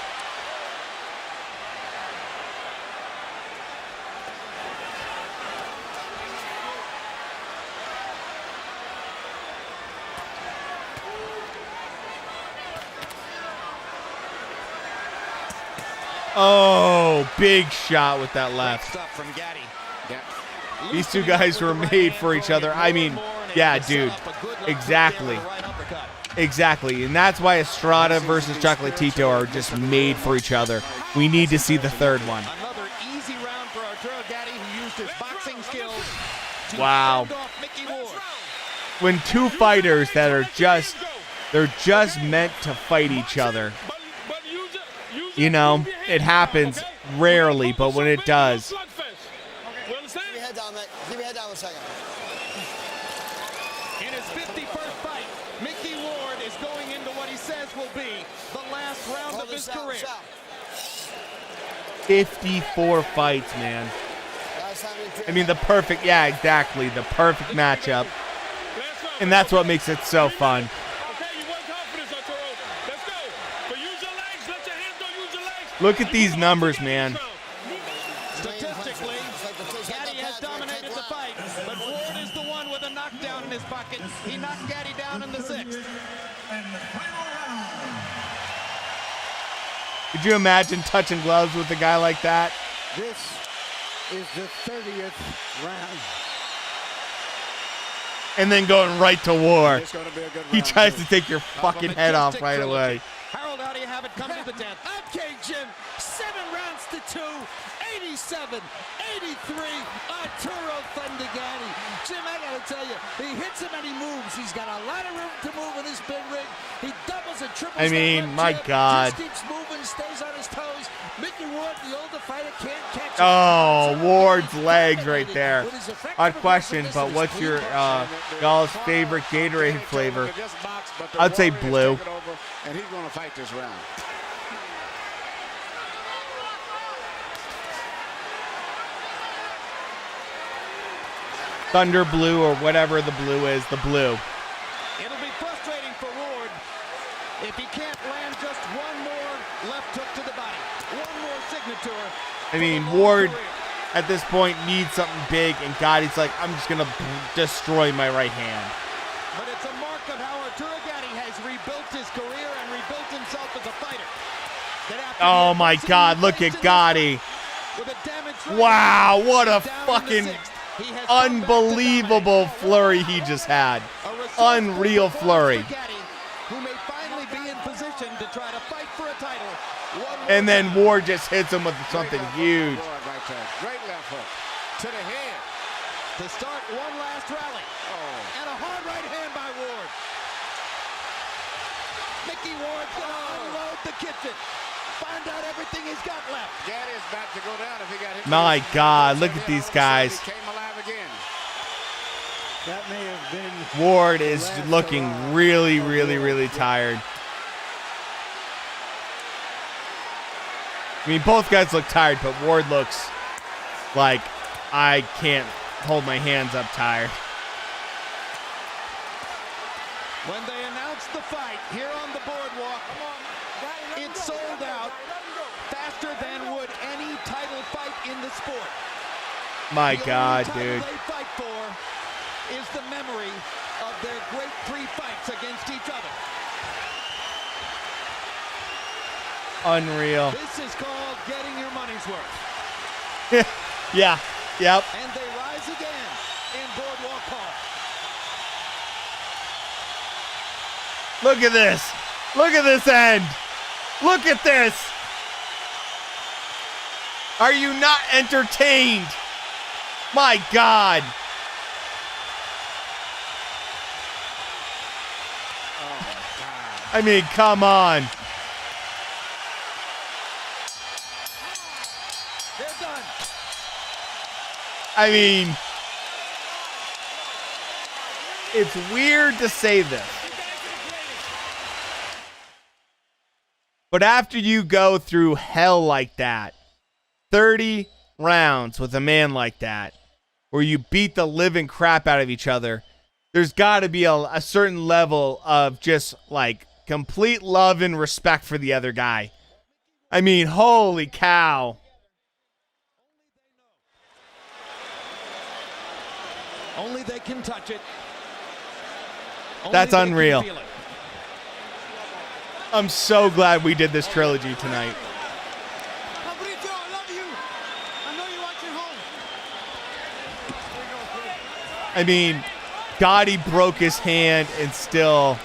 Oh, big shot with that left. Stuff from Gatti. These two guys were made for each other. I mean, yeah, dude. Exactly. Exactly. And that's why Estrada versus Chocolatito are just made for each other. We need to see the third one. Another easy round for Arturo Gatti, who used his boxing skills to wow. fend off Mickey Ward. When two fighters that are they're just meant to fight each other. You know, it happens rarely, but when it does. Keep your head down, mate. Keep your head down 1 second. In his 51st fight, Mickey Ward is going into what he says will be the last round of his career. 54 fights, man. I mean, the perfect matchup. And that's what makes it so fun. Look at these numbers, man. Statistically, Gatti has dominated the fight, but Ward is the one with a knockdown in his pocket. He knocked Gatti down in the 6th. Could you imagine touching gloves with a guy like that? This is the 30th round. And then going right to war. It's gonna be a good He round, tries too. to take your fucking head off right away. Harold, how do you have it come to the 10th? Okay, Jim. 7 rounds to 2. 87, 83. Arturo Thunder Gatti. Jim, I gotta tell you, he hits him and he moves. He's got a lot of room to move in this big ring. He doubles and triples. I mean, my God. Just keeps moving, stays on his toes. Mickey Ward, the older fighter, can't catch him. Oh, Ward's legs right there. Odd question, but what's your y'all's favorite Gatorade flavor? I'd say blue. And he's going to fight this round. Thunder blue or whatever the blue is, the blue. It'll be frustrating for Ward if he can't land just one more left hook to the body. One more signature. I mean, Ward at this point needs something big, and Gotti's like, I'm just going to destroy my right hand. But it's a mark of how Arturo Gatti has rebuilt his career and rebuilt himself as a fighter. Oh my God, look at Gotti. Wow, what a fucking unbelievable flurry he just had. Unreal flurry. Who may finally be in position to try to fight for a title. And then Ward just hits him with something huge. Great left hook to the head. To start one last rally. And a hard right hand by Ward. Mickey Ward gonna unload the kitchen. Find out everything he's got left. Gatti is about to go down if he got hit. My God, look at these guys. He came alive again. That may have been. Ward is looking really, really, really tired. I mean, both guys look tired, but Ward looks like I can't hold my hands up tired. When they announced the fight here on the boardwalk, it sold out faster than would any title fight in the sport. My God, dude. They fight for is the memory of their great 3 fights against each other. Unreal. This is called getting your money's worth. Yeah. Yep. And they rise again in Boardwalk Hall. Look at this. Look at this end. Look at this. Are you not entertained? My God. I mean, come on. They're done. I mean, it's weird to say this, but after you go through hell like that, 30 rounds with a man like that, where you beat the living crap out of each other, there's got to be a certain level of just like complete love and respect for the other guy. I mean, holy cow. Only they can touch it. That's unreal. I'm so glad we did this trilogy tonight. Fabricio, I love you. I know you're watching home. I mean, Gotti broke his hand and still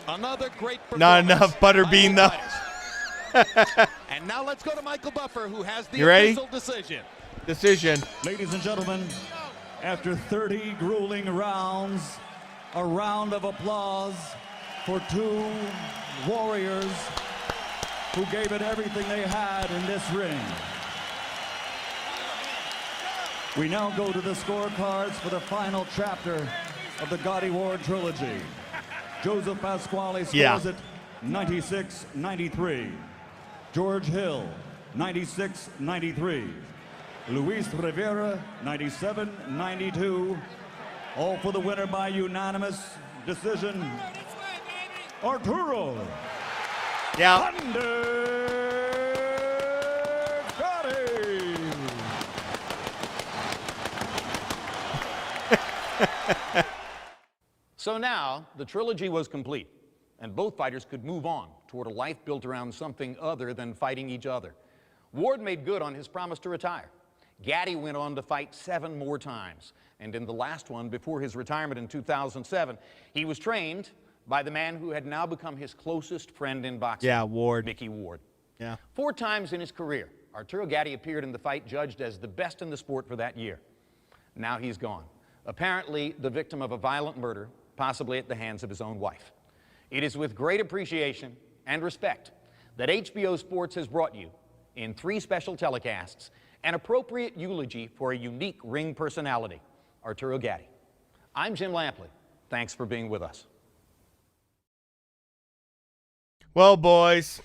Another great not enough butterbean though. And now let's go to Michael Buffer, who has the You ready? official Decision. Ladies and gentlemen, after 30 grueling rounds, a round of applause for 2 warriors who gave it everything they had in this ring. We now go to the scorecards for the final chapter of the Gotti Ward trilogy. Joseph Pasquale scores it 96-93. George Hill, 96-93. Luis Rivera, 97-92. All for the winner by unanimous decision, Arturo Thunder Gotti. So now the trilogy was complete, and both fighters could move on toward a life built around something other than fighting each other. Ward made good on his promise to retire. Gatti went on to fight 7 more times, and in the last one before his retirement in 2007, he was trained by the man who had now become his closest friend in boxing. Yeah, Ward. Mickey Ward. Yeah. 4 times in his career, Arturo Gatti appeared in the fight judged as the best in the sport for that year. Now he's gone, apparently the victim of a violent murder, possibly at the hands of his own wife. It is with great appreciation and respect that HBO Sports has brought you, in 3 special telecasts, an appropriate eulogy for a unique ring personality, Arturo Gatti. I'm Jim Lampley. Thanks for being with us. Well, boys,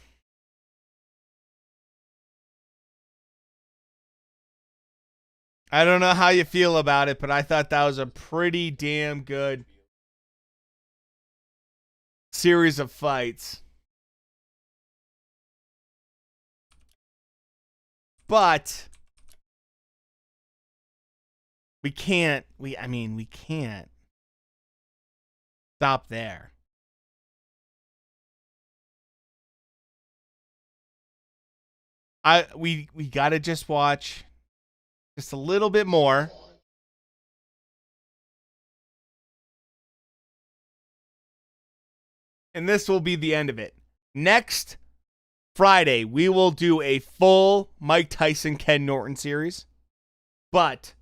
I don't know how you feel about it, but I thought that was a pretty damn good series of fights. But we can't stop there. We got to just watch just a little bit more. And this will be the end of it. Next Friday, we will do a full Mike Tyson, Ken Norton series. But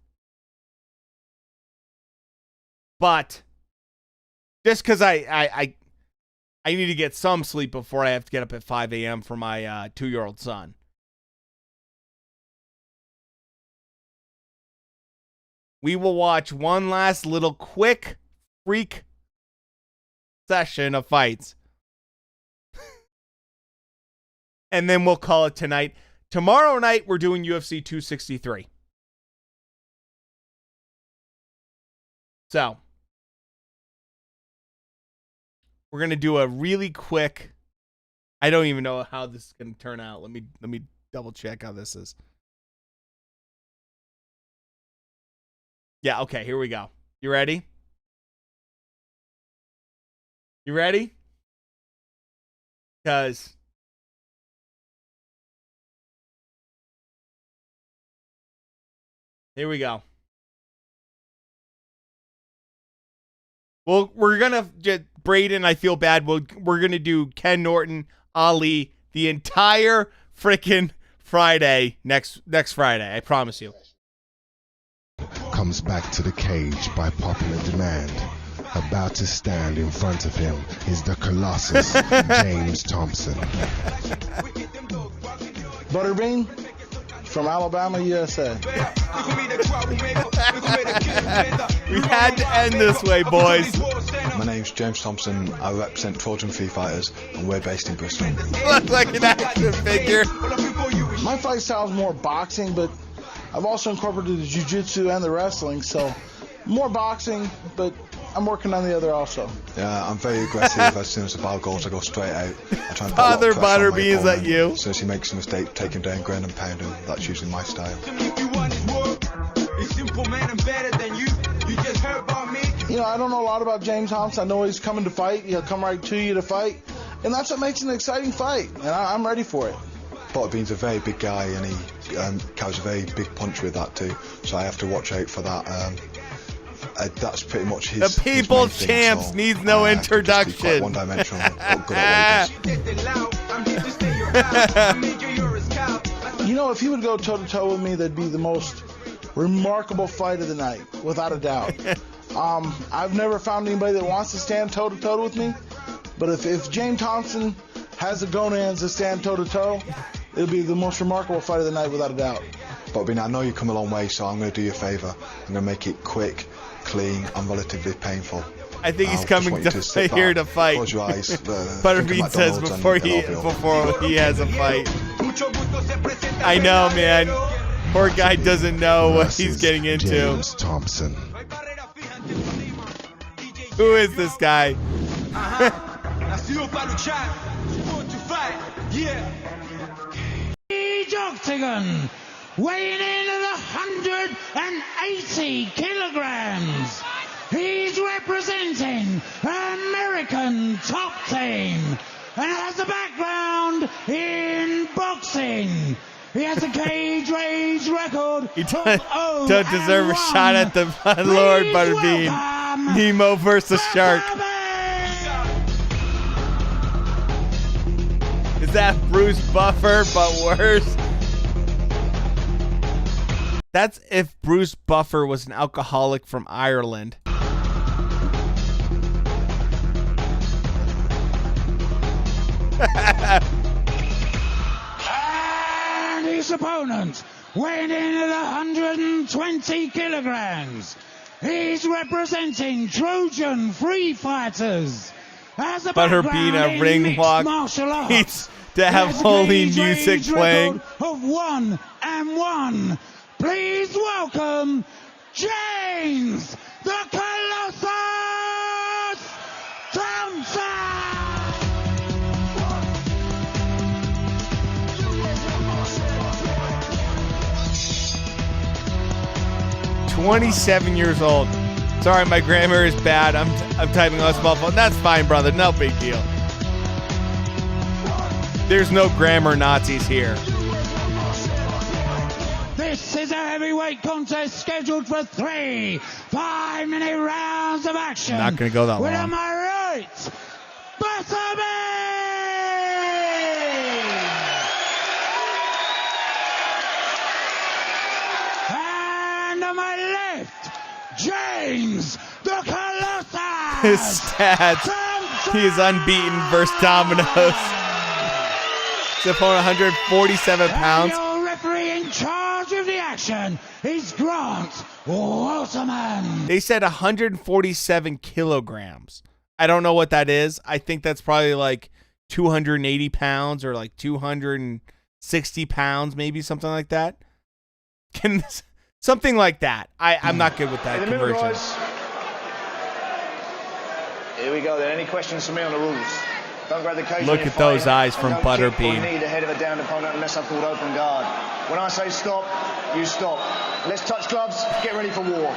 just because I need to get some sleep before I have to get up at 5 a.m. for my 2-year-old son. We will watch one last little quick freak session of fights. And then we'll call it tonight. Tomorrow night, we're doing UFC 263. So, we're going to do a really quick, I don't even know how this is going to turn out. Let me double check how this is. Yeah, okay, here we go. You ready? You ready? Because here we go. Well, we're gonna get Braden. I feel bad. We're gonna do Ken Norton, Ali, the entire freaking Friday next Friday. I promise you. Comes back to the cage by popular demand. About to stand in front of him is the Colossus, James Thompson. Butterbean from Alabama, USA. We had to end this way, boys. My name's James Thompson. I represent Trojan Free Fighters, and we're based in Bristol. Looks like an action figure. My fight style is more boxing, but I've also incorporated the jiu-jitsu and the wrestling, so more boxing, but I'm working on the other also. Yeah, I'm very aggressive. As soon as the ball goes, I go straight out. I try and Father Butterbean, is that you? As soon as he makes a mistake, take him down, ground and pound him. That's usually my style. You know, I don't know a lot about James Thompson. I know he's coming to fight. He'll come right to you to fight. And that's what makes an exciting fight. And I'm ready for it. Butterbean's a very big guy, and he carries a very big punch with that too. So I have to watch out for that. That's pretty much his. The People's Champs so, needs no introduction. One-dimensional, but good at what he does. You know, if he would go toe-to-toe with me, that'd be the most remarkable fight of the night, without a doubt. I've never found anybody that wants to stand toe-to-toe with me, but if James Thompson has the gonads to stand toe-to-toe, it'll be the most remarkable fight of the night, without a doubt. Butterbean, I know you've come a long way, so I'm going to do you a favour. I'm going to make it quick, clean, and relatively painful. I think he's coming here to fight. Close your eyes. Butterbean says before he has a fight. I know, man. Poor guy doesn't know what he's getting into. James Thompson. Who is this guy? Octagon, weighing in at 180 kilograms. He's representing American Top Team and has a background in boxing. He has a cage rage record. He don't deserve a shot at the Lord Butterbean. Nemo versus Shark. Is that Bruce Buffer, but worse? That's if Bruce Buffer was an alcoholic from Ireland. And his opponent, weighing in at 120 kilograms. He's representing Trojan Free Fighters. Butterbean, a ring walk. Needs to have holy music playing. Of 1-1. Please welcome James the Colossus Thompson. 27 years old. Sorry, my grammar is bad. I'm typing on a small phone. That's fine, brother. No big deal. There's no grammar Nazis here. This is a heavyweight contest scheduled for 3 5-minute rounds of action. Not going to go that long. Am I right? And on my left, James the Colossus. His stats. He is unbeaten versus Domino's. His opponent 147 pounds. Your referee in charge of the action is Grant Waterman. They said 147 kilograms. I don't know what that is. I think that's probably like 280 pounds or like 260 pounds, maybe something like that. Something like that. I'm not good with that conversion. Here we go then. Any questions for me on the rules? Don't grab the cage. Look at those eyes from Butterbean. Need ahead of a downed opponent unless I've called open guard. When I say stop, you stop. Let's touch gloves. Get ready for war.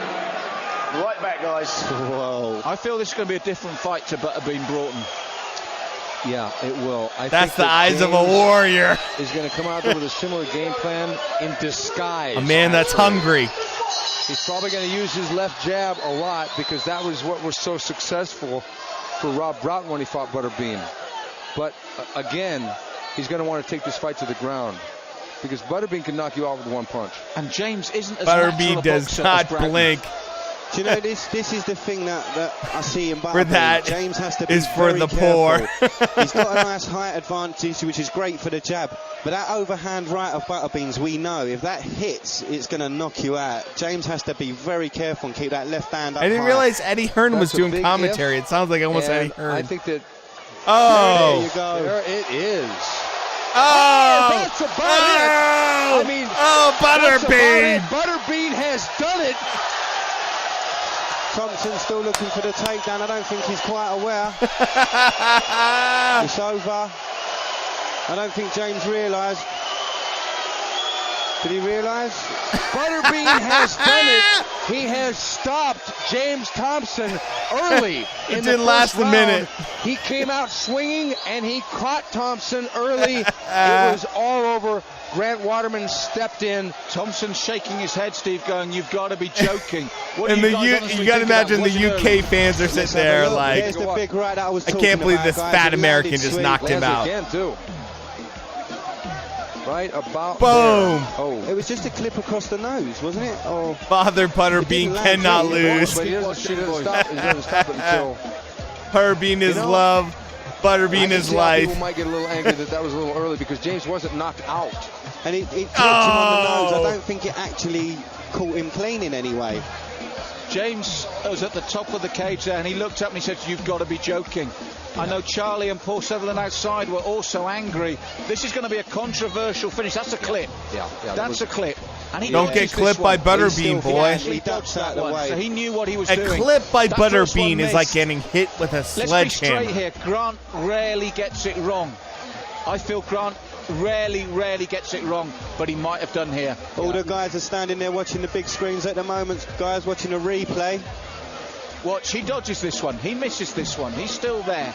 Right back, guys. Whoa. I feel this is going to be a different fight to Butterbean Broughton. Yeah, it will. That's the eyes of a warrior. Is going to come out there with a similar game plan in disguise. A man that's hungry. He's probably going to use his left jab a lot because that was what was so successful for Rob Broughton when he fought Butterbean. But again, he's going to want to take this fight to the ground because Butterbean can knock you out with one punch. And James isn't as Butterbean does not blink. Do you know, this is the thing that I see in Butterbean. For that James has to be is for very the careful. poor. He's got a nice height advantage, which is great for the jab. But that overhand right of Butterbean's, we know, if that hits, it's going to knock you out. James has to be very careful and keep that left hand up I didn't high. realize Eddie Hearn was That's a doing big commentary. if. It sounds like almost And Eddie Hearn. I think that. Oh. There you go. There it is. Oh, that's about it. I mean, Butterbean. Butterbean has done it. Thompson still looking for the takedown. I don't think he's quite aware. It's over. I don't think James realised. Did he realise? Butterbean has done it. He has stopped James Thompson early. It in didn't the last first a round. minute. He came out swinging and he caught Thompson early. It was all over. Grant Waterman stepped in. Thompson shaking his head, Steve, going, "You've got to be joking." What And do you guys you honestly got to think of that? imagine the Was it UK early? fans are sitting there like, There's the big right I was I talking can't believe about, this guys. fat It American landed just sweet. knocked him out. Again, too. Right about Boom. there. Oh. It was just a clip across the nose, wasn't it? Oh. Father Butterbean cannot lose. But he doesn't stop. He doesn't stop it until. Butterbean is love. Butterbean is life. People might get a little angry that was a little early because James wasn't knocked out. And it clipped him on the nose. I don't think it actually caught him clean in any way. James was at the top of the cage there and he looked up and he said, "You've got to be joking." I know Charlie and Paul Sutherland outside were also angry. This is going to be a controversial finish. That's a clip. Yeah, That's a clip. And he Don't get dodges clipped this by one. Butterbean, boy. He ducks out the way. So he knew what he was A doing. clip by That first one Butterbean is like missed. getting hit with a Let's be sledgehammer. straight here. Grant rarely gets it wrong. I feel Grant rarely gets it wrong, but he might have done here. All the guys are standing there watching the big screens at the moment. Guys watching a replay. Watch, he dodges this one. He misses this one. He's still there.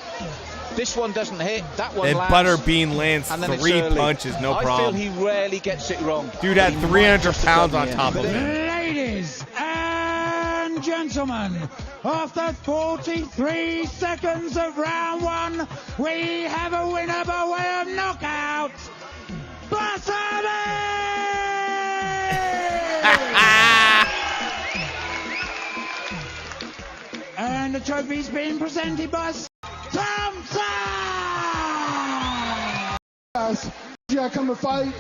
This one doesn't hit. That one And lands. Butterbean lands And then it's 3 early. punches, no I problem. feel he rarely gets it wrong. Dude had But he 300 might just pounds have on done top of here. him. Ladies and gentlemen, after 43 seconds of round 1, we have a winner by way of knockout. And the trophy's been presented by Thompson! Guys, I come to fight.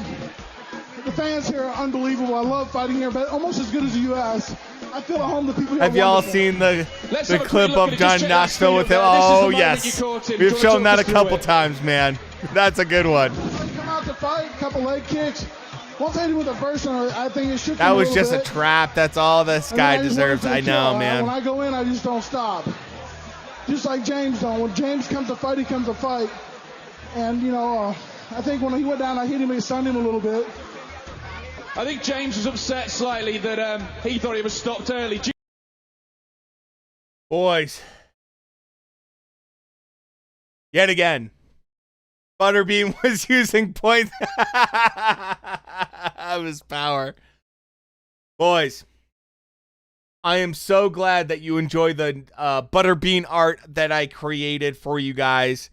The fans here are unbelievable. I love fighting here, but almost as good as the U.S. I feel at home. The people here Have are y'all wonderful. seen the Let's have a clip quick look of at it. John Just check that Knoxville with him? speed up there. This is Oh, the moment yes. that you caught him. We've Go shown that a talk us couple through it. times, man. That's a good one. Come out to fight, couple leg kicks. Once I hit him with the first one, I think it shook That him was little just a bit. trap. That's all this And then guy I just deserves. went for the I know, kill. man. When I go in, I just don't stop. Just like James don't. When James comes to fight, he comes to fight. And, you know, I think when he went down, I hit him, it stunned him a little bit. I think James was upset slightly that he thought he was stopped early. Boys. Yet again. Butterbean was using points of his power. Boys. I am so glad that you enjoy the Butterbean art that I created for you guys.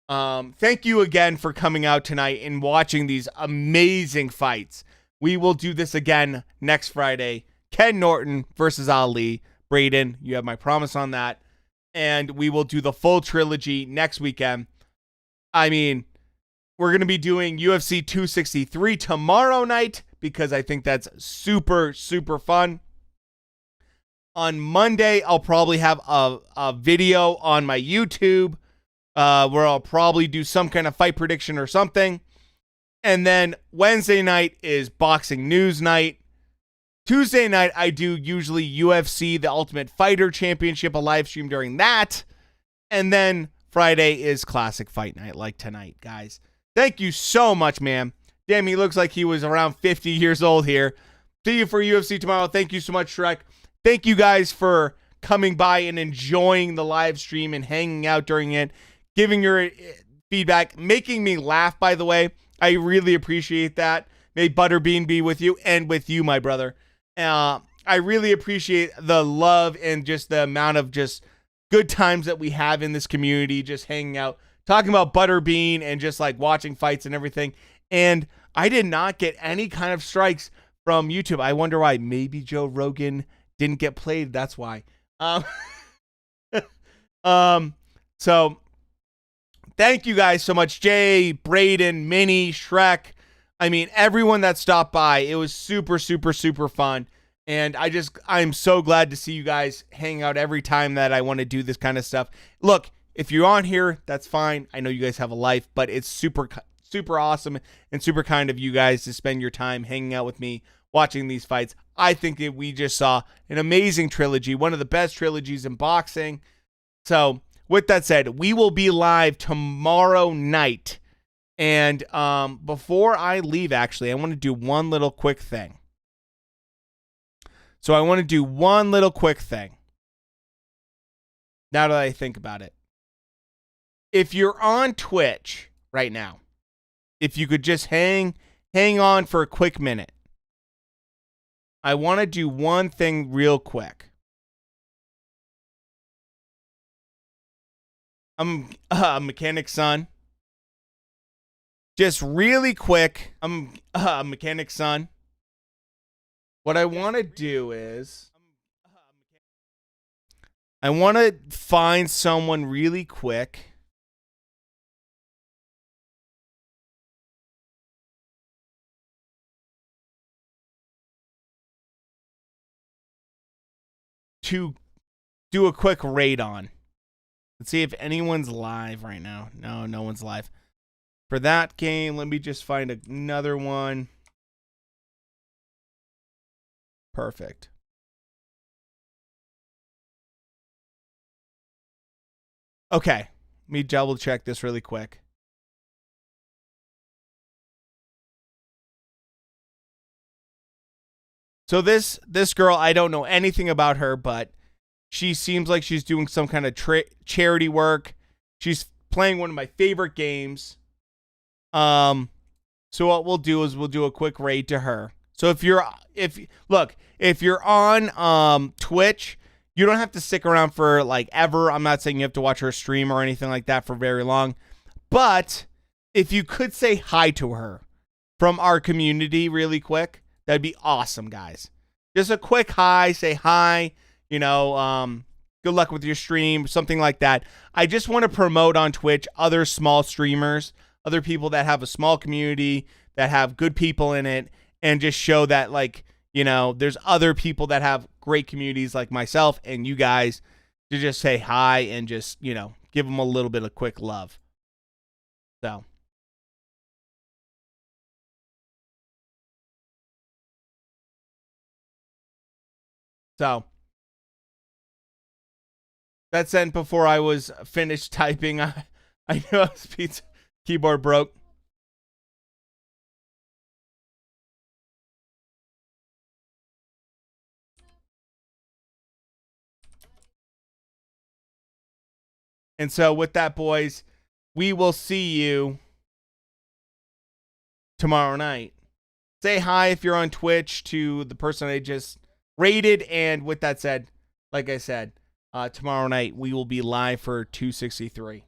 Thank you again for coming out tonight and watching these amazing fights. We will do this again next Friday. Ken Norton versus Ali. Braden, you have my promise on that. And we will do the full trilogy next weekend. I mean, we're going to be doing UFC 263 tomorrow night because I think that's super, super fun. On Monday, I'll probably have a video on my YouTube where I'll probably do some kind of fight prediction or something. And then Wednesday night is boxing news night. Tuesday night, I do usually UFC, the Ultimate Fighter Championship, a live stream during that. And then Friday is classic fight night like tonight, guys. Thank you so much, man. Damn, he looks like he was around 50 years old here. See you for UFC tomorrow. Thank you so much, Shrek. Thank you guys for coming by and enjoying the live stream and hanging out during it, giving your feedback, making me laugh, by the way. I really appreciate that. May Butterbean be with you and with you, my brother. I really appreciate the love and just the amount of just good times that we have in this community, just hanging out, talking about Butterbean and just like watching fights and everything. And I did not get any kind of strikes from YouTube. I wonder why. Maybe Joe Rogan didn't get played. That's why. So thank you guys so much. Jay, Braden, Minnie, Shrek. I mean, everyone that stopped by. It was super, super, super fun. And I'm so glad to see you guys hang out every time that I want to do this kind of stuff. Look, if you're on here, that's fine. I know you guys have a life, but it's super, super awesome and super kind of you guys to spend your time hanging out with me, watching these fights. I think that we just saw an amazing trilogy, one of the best trilogies in boxing. So with that said, we will be live tomorrow night. And before I leave, actually, I want to do one little quick thing. So I want to do one little quick thing. Now that I think about it. If you're on Twitch right now, if you could just hang on for a quick minute. I want to do one thing real quick. I'm a Mechanic Son. Just really quick. I'm a Mechanic Son. What I want to do is I want to find someone really quick to do a quick raid on. Let's see if anyone's live right now. No, no one's live. For that game, let me just find another one. Perfect. Okay, let me double check this really quick. So this girl, I don't know anything about her, but she seems like she's doing some kind of charity work. She's playing one of my favorite games. So what we'll do is we'll do a quick raid to her. So if you're on Twitch, you don't have to stick around for like ever. I'm not saying you have to watch her stream or anything like that for very long. But if you could say hi to her from our community really quick, that'd be awesome, guys. Just a quick hi, say hi, good luck with your stream, something like that. I just want to promote on Twitch other small streamers, other people that have a small community, that have good people in it, and just show that, there's other people that have great communities like myself and you guys to just say hi and just, give them a little bit of quick love. So that sent before I was finished typing. I knew I was keyboard broke. And so with that, boys, we will see you tomorrow night. Say hi if you're on Twitch to the person I just rated. And with that said, like I said, tomorrow night we will be live for 263.